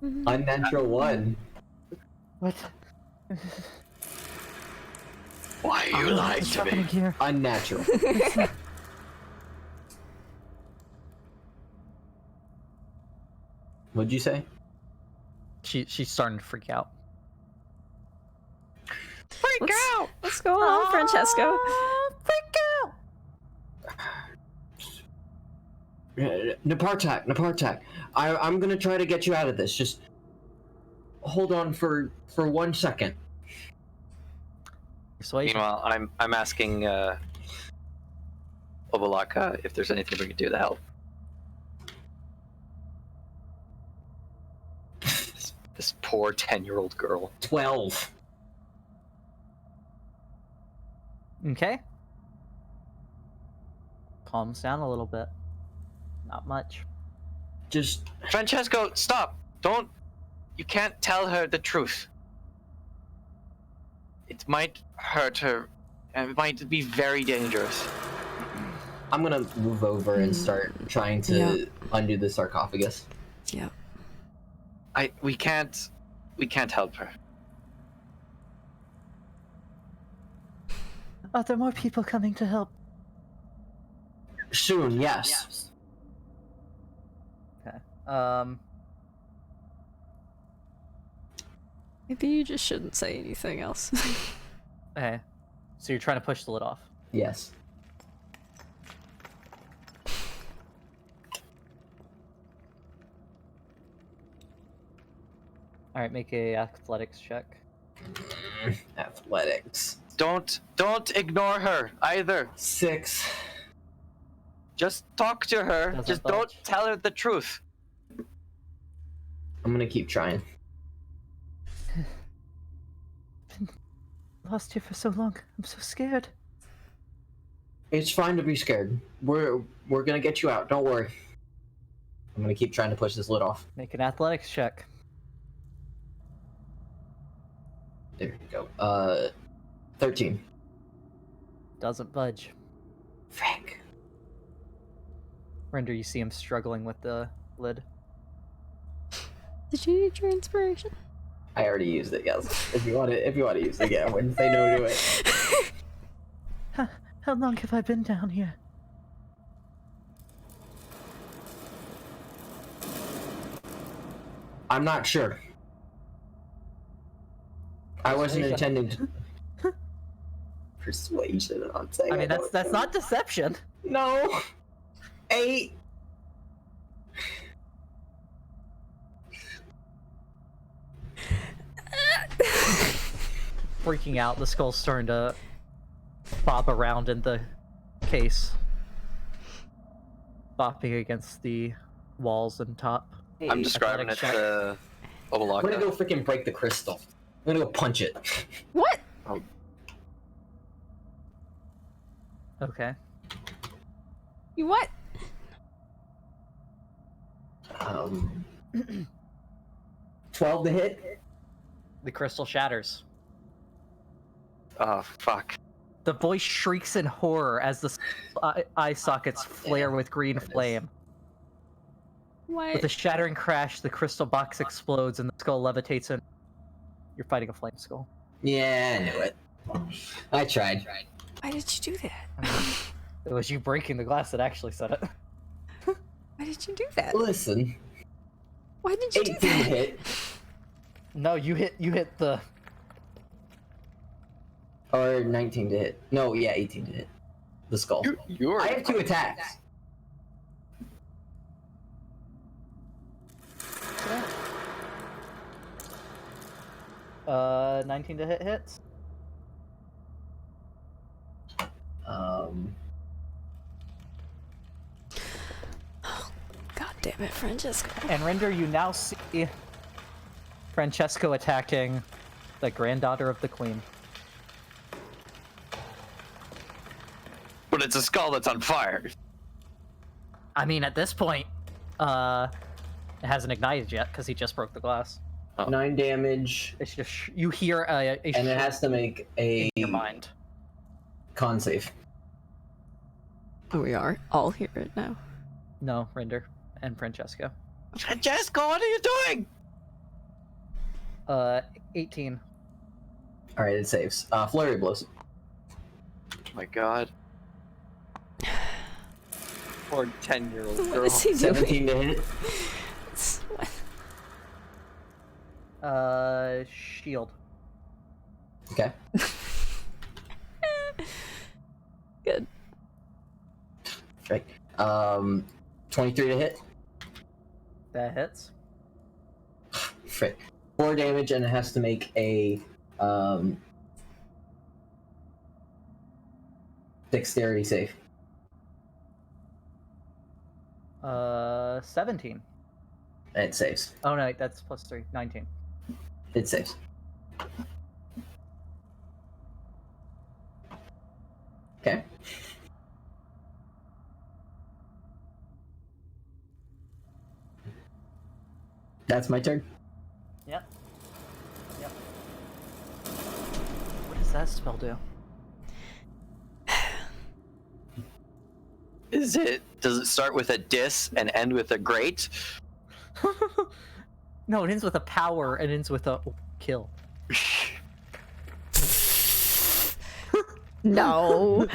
Unnatural 1. What? Why you lied What's to happening me? here? Unnatural. What'd you say? She's starting to freak out. What's going on, Francesco? Napartak. I'm gonna try to get you out of this. Just hold on for 1 second. Persuasion. Meanwhile, I'm asking Obalaka if there's anything we can do to help. This poor 10-year-old girl. 12. Okay. Calms down a little bit. Not much. Just Francesco, stop! Don't. You can't tell her the truth. It might hurt her, and it might be very dangerous. I'm gonna move over and start trying to undo the sarcophagus. Yeah. We can't help her. Are there more people coming to help? Soon, yes. Okay. Maybe you just shouldn't say anything else. Okay. So you're trying to push the lid off. Yes. All right, make a athletics check. Athletics. Don't ignore her either. 6. Just talk to her. Doesn't Just don't budge. tell her the truth. I'm gonna keep trying. Been lost here for so long. I'm so scared. It's fine to be scared. We're gonna get you out. Don't worry. I'm gonna keep trying to push this lid off. Make an athletics check. There you go. 13. Doesn't budge. Frick. Rinder, you see him struggling with the lid. Did you need your inspiration? I already used it. Yes. If you want to use it again, I wouldn't say no to it. How long have I been down here? I'm not sure. I wasn't Persuasion. intending to. Persuasion. I'm saying. I mean, that's not deception. No. 8. Freaking out, the skull's starting to bob around in the case, bopping against the walls and top. I'm describing it Athletics check. to I'm gonna Obalaka. go freaking break the crystal. I'm gonna go punch it. What? Okay. You what? 12 to hit. The crystal shatters. Oh, fuck. The voice shrieks in horror as the eye sockets flare with green flame. Why? With a shattering crash, the crystal box explodes and the skull levitates in. You're fighting a flame skull. Yeah, I knew it. I tried. Why did you do that? It was you breaking the glass that actually said it. Why did you do that? Listen, Why did you do 18 that? hit. No, you hit the. Or 19 to hit. No, yeah, 18 to hit. The skull. You're I have 2 attacks. Uh, 19 to hit hits. God damn it, Francesco. And Rinder, you now see Francesco attacking the granddaughter of the queen. But it's a skull that's on fire. I mean, at this point, it hasn't ignited yet because he just broke the glass. 9 damage, It's just you hear a and it has to make a in your mind. con save. Oh, we are all hear it now. No, Rinder and Francesco. Francesco, what are you doing? 18. Alright, it saves. Flurry blows. Oh my god. Poor 10-year-old What girl. is he doing? 17 to hit. What? Shield. Okay. Good. Right. 23 to hit. That hits. Frick. 4 damage, and it has to make a dexterity save. 17. And it saves. Oh no, that's plus 3. 19. It saves. Okay. That's my turn. Yep. What does that spell do? Does it start with a dis and end with a great? No, it ends with a power and ends with a kill. No.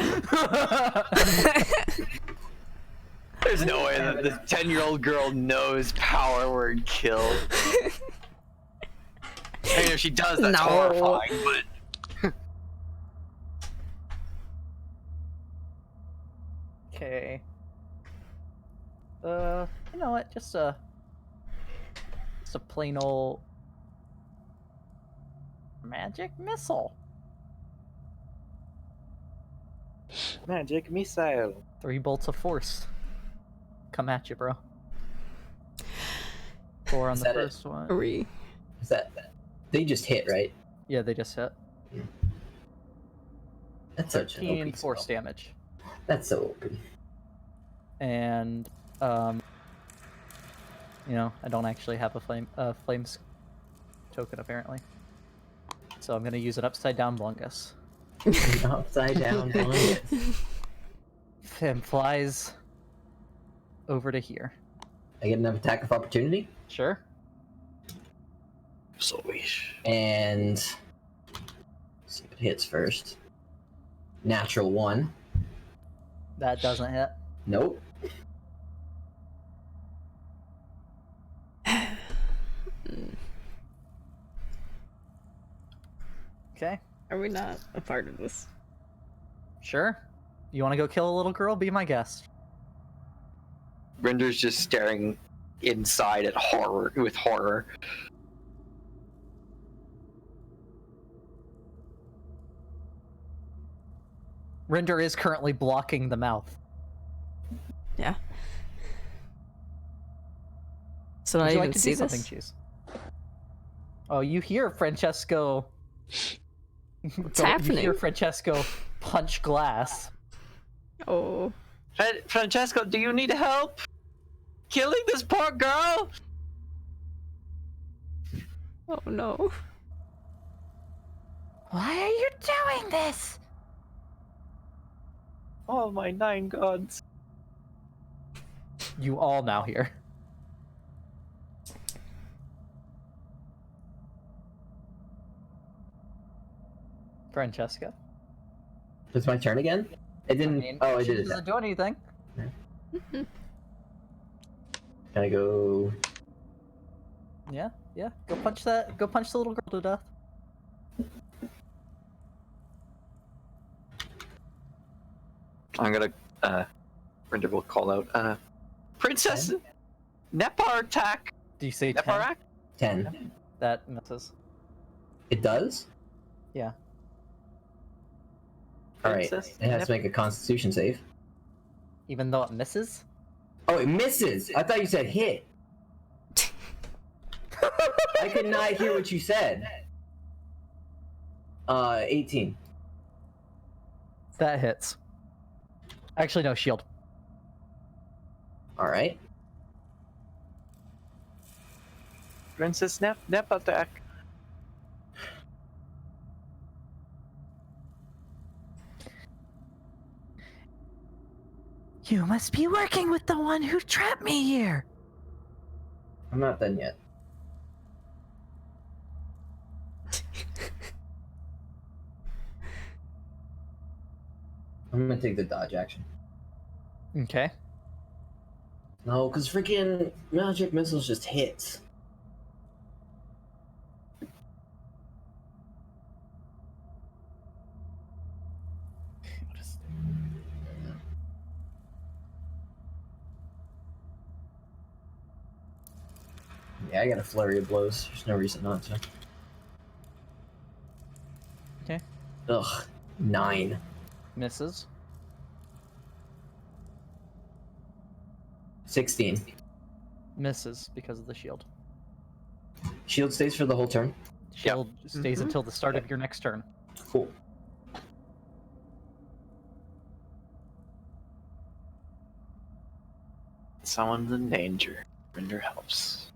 There's no way that this 10-year-old girl knows power word kill. I mean, if she does, that's No. horrifying, but... Okay. You know what? Just a plain old magic missile. Magic missile. 3 bolts of force. Come at you, bro. 4 on Is the that it? first one. 3. Is that they just hit, right? Yeah, they just hit. That's such an 13 OP force spell. damage. That's so OP. And you know, I don't actually have a flames token apparently. So I'm gonna use an upside down blungus. Upside down blind. And flies over to here. I get another attack of opportunity, Sure. So wish. and let's see if it hits first. Natural 1. That doesn't hit. Nope. Okay. Are we not a part of this? Sure. You wanna go kill a little girl? Be my guest. Rinder's just staring inside at horror with horror. Rinder is currently blocking the mouth. Yeah. So Would I you even like to see do something, this. Cheese? Oh, you hear Francesco. What's You happening? hear Francesco punch glass. Oh. Francesco, do you need help? Killing this poor girl? Oh no. Why are you doing this? Oh my 9 gods. You all now hear. Francesco. It's my turn again? It didn't. Oh, I she did it. doesn't do anything. Can I go? Yeah. Go punch that. Go punch the little girl to death. I'm gonna, Rinder will call out, Princess Nepar attack! Do you say 10? Neparak? 10. That misses. It does? Yeah. Alright. Princess It has to make a constitution save. Even though it misses? Oh, it misses! I thought you said hit. I could not hear what you said. 18. That hits. Actually, no, shield. Alright. Princess Nep attack. You must be working with the one who trapped me here. I'm not done yet. I'm gonna take the dodge action. Okay. No, because freaking magic missiles just hits. Yeah, I got a flurry of blows. There's no reason not to. Okay. Ugh. 9. Misses. 16. Misses because of the shield. Shield stays for the whole turn. Shield stays Mhm. until the start of your next turn. Cool. Someone's in danger. Rinder helps.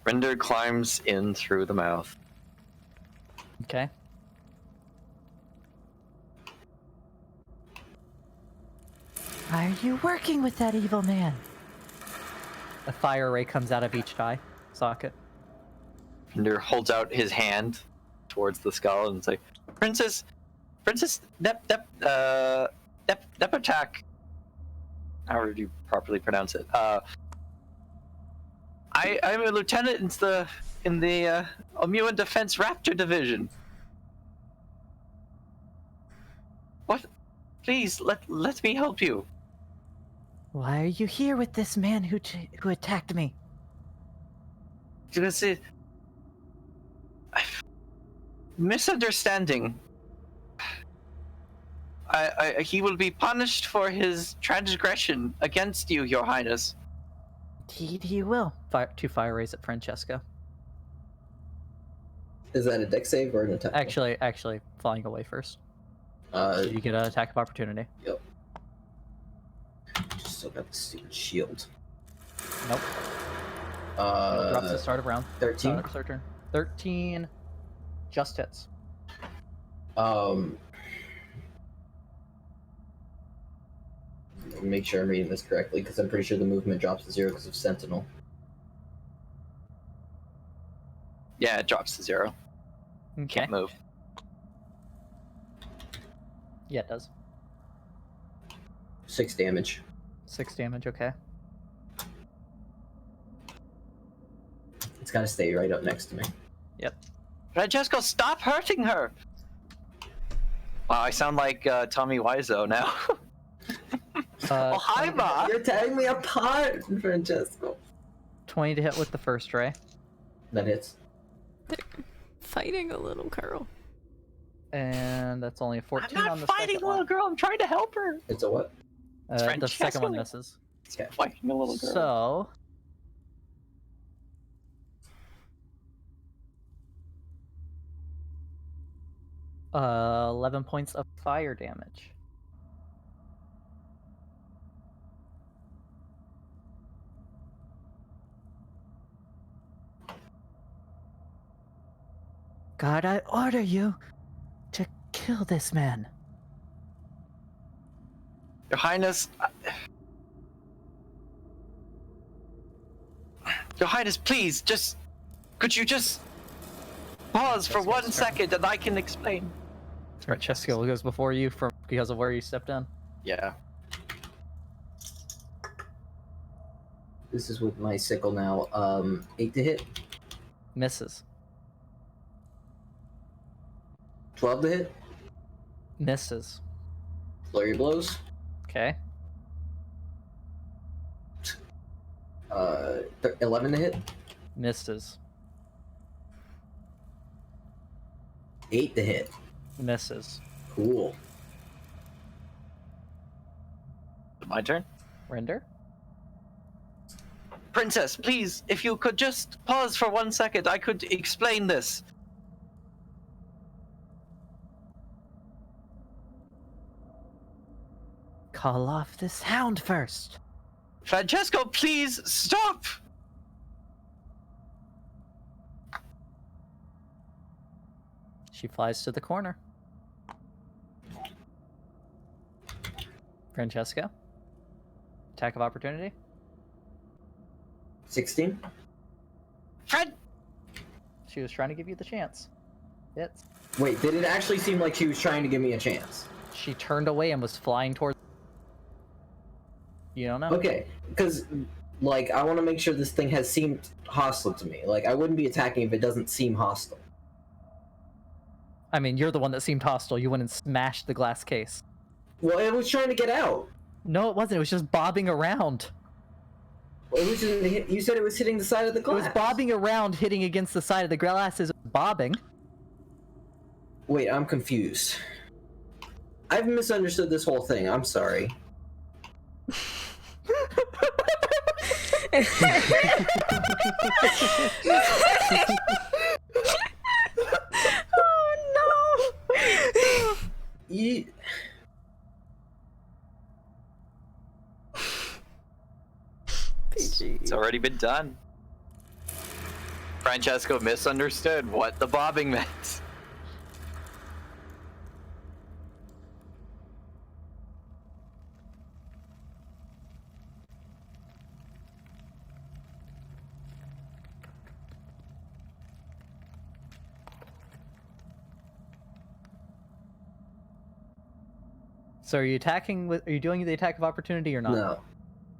Rinder climbs in through the mouth. Okay. Why are you working with that evil man? A fire ray comes out of each eye socket. Rinder holds out his hand towards the skull and say, Princess Nep attack. However you properly pronounce it. I'm a lieutenant in the Immune Defense Raptor Division. What? Please let me help you. Why are you here with this man who attacked me? Because misunderstanding. He will be punished for his transgression against you, Your Highness. Indeed, he will. Two fire rays at Francesco. Is that a deck save or an attack? Actually, flying away first. You get an attack of opportunity. Yep. Still got the stupid shield. Nope. Drops the start of round. 13. Start turn. 13 just hits. Make sure I'm reading this correctly, because I'm pretty sure the movement drops to 0 because of Sentinel. Yeah, it drops to 0. Okay. Can't move. Yeah, it does. 6 damage. 6 damage, okay. It's got to stay right up next to me. Yep. Francesco, stop hurting her! Wow, I sound like Tommy Wiseau now. Oh, hi, Ma! You're tearing me apart, Francesco. 20 to hit with the first ray. That hits. Fighting a little girl. And that's only a 14 I'm on not the fighting second a little one. girl, I'm trying to help her! It's a what? The second Francesco. one misses. Okay. Fighting a little girl. So... 11 points of fire damage. God, I order you to kill this man. Your Highness... Your Highness, please, could you just pause for 1 second and I can explain? Francesco goes before you because of where you stepped in. Yeah. This is with my sickle now. 8 to hit, Misses. 12 to hit, Misses. flurry blows. Okay. 11 to hit, Misses. 8 to hit. Misses. Cool. My turn? Rinder? Princess, please, if you could just pause for 1 second, I could explain this. Call off this hound first. Francesco, please stop! She flies to the corner. Francesco? Attack of opportunity? 16. Fred! She was trying to give you the chance. Hits. Wait, did it actually seem like she was trying to give me a chance? She turned away and was flying toward... You don't know? Okay, because, like, I want to make sure this thing has seemed hostile to me. Like, I wouldn't be attacking if it doesn't seem hostile. I mean, you're the one that seemed hostile. You went and smashed the glass case. Well, it was trying to get out. No, it wasn't. It was just bobbing around. Well, you said it was hitting the side of the It glass. was bobbing around, hitting against the side of the glass as it was bobbing. Wait, I'm confused. I've misunderstood this whole thing. I'm sorry. Oh no! PG. It's already been done. Francesco misunderstood what the bobbing meant. So are you attacking with... Are you doing the attack of opportunity or not? No.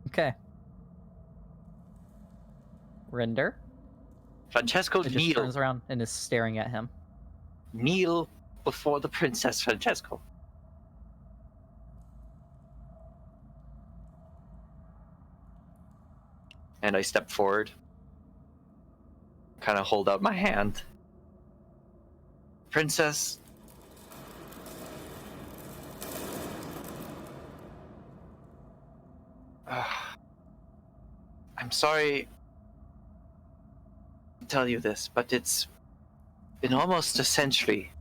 Okay. Rinder? Francesco, It just turns kneel. around and is staring at him. Kneel before the princess, Francesco. And I step forward. Kind of hold out my hand. Princess. I'm sorry to tell you this, but it's been almost a century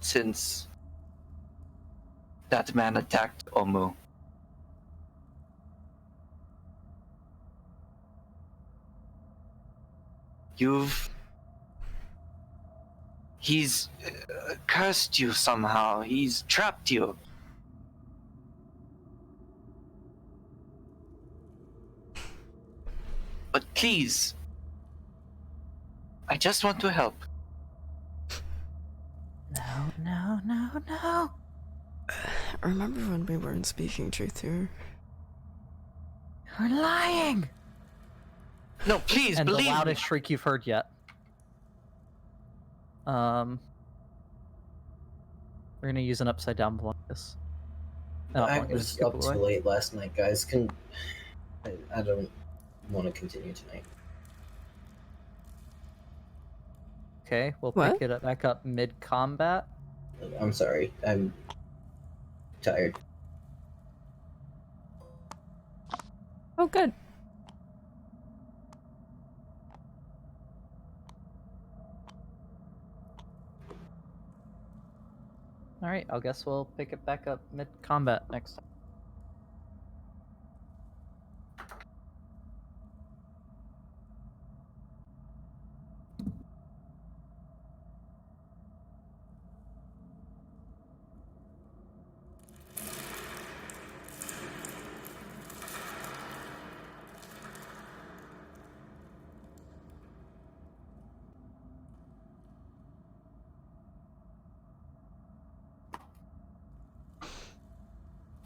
since that man attacked Omu. He's cursed you somehow. He's trapped you. But please, I just want to help. No. Remember when we weren't speaking truth here? You're lying. No, please, And the believe me. loudest shriek you've heard yet. We're gonna use an upside down blockus. I was up too late last night, guys. I don't want to continue tonight. Okay, we'll What? pick it back up mid-combat. I'm sorry. I'm tired. Oh, good. Alright, I guess we'll pick it back up mid-combat next time.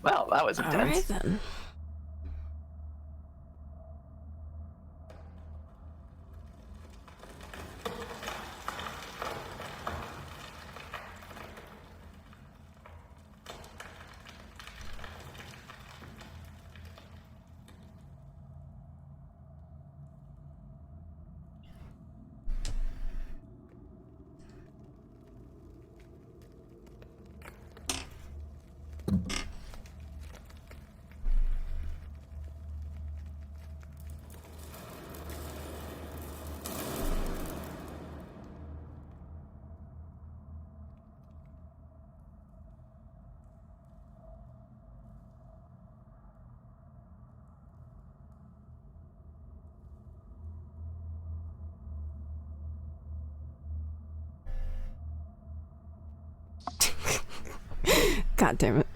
Well, that was All intense. right then. God damn it.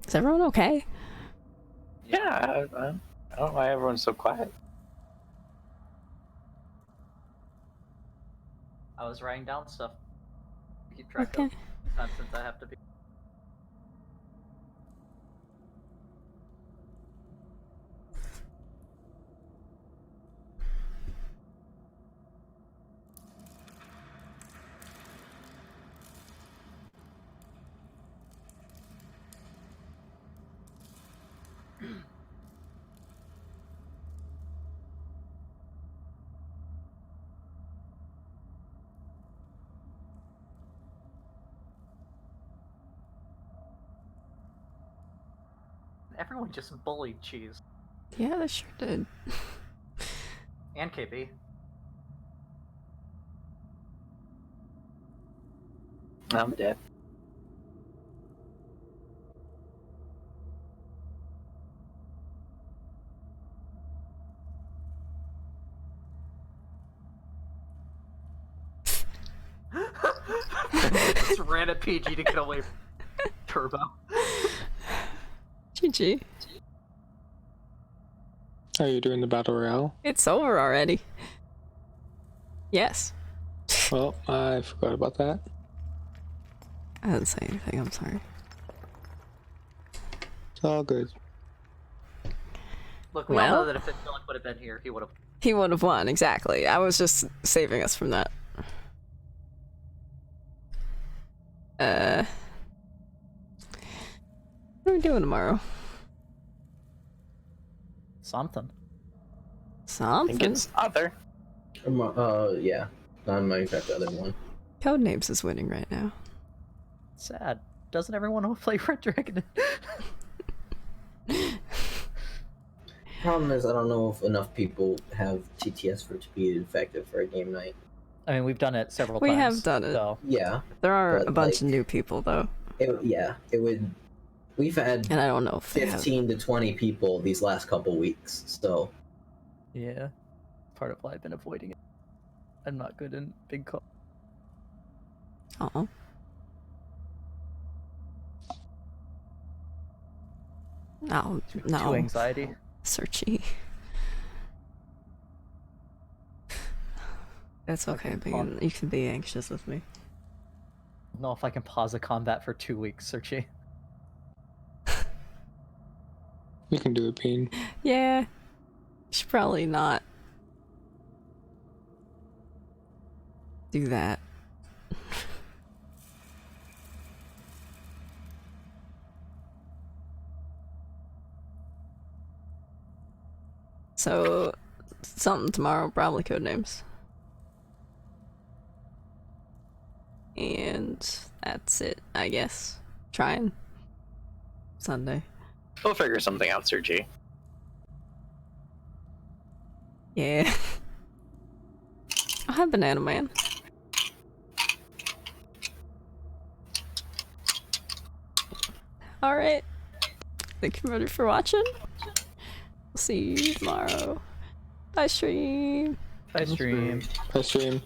Is everyone okay? Yeah, I don't know why everyone's so quiet. I was writing down stuff to keep track Okay. of time since I have to be. Everyone just bullied Cheese Yeah, they sure did. and KB. I'm dead. Just ran at PG to get away from Turbo. GG. Are you doing the battle royale? It's over already. Yes. Well, I forgot about that. I didn't say anything, I'm sorry. It's all good. Look, we all know Well? that if Dylan would have been here, he would have. He would have won, exactly. I was just saving us from that. What are we doing tomorrow? Something. I Something. think it's other. Yeah. Non-Minecraft other one. Codenames is winning right now. Sad. Doesn't everyone want to play Red Dragon? Problem is, I don't know if enough people have TTS for it to be effective for a game night. I mean, we've done it several We times. have done it. So. Yeah. There are But, a bunch like- of new people, though. It would. We've had And I don't know if they have... 15 to 20 people these last couple weeks, so. Yeah. Part of why I've been avoiding it. I'm not good in big call. Oh. No, Too no. anxiety. Searchy. It's okay, being, you can be anxious with me. I don't know if I can pause a combat for 2 weeks, Searchy. You can do it, Bean. Yeah. Should probably not do that. So, something tomorrow, probably Codenames. And that's it, I guess. Trying. Sunday. We'll figure something out, Sir G. Yeah. I'll have Banana Man. Alright. Thank you everybody for watching. We'll see you tomorrow. Bye, stream. Bye, stream. Bye, stream.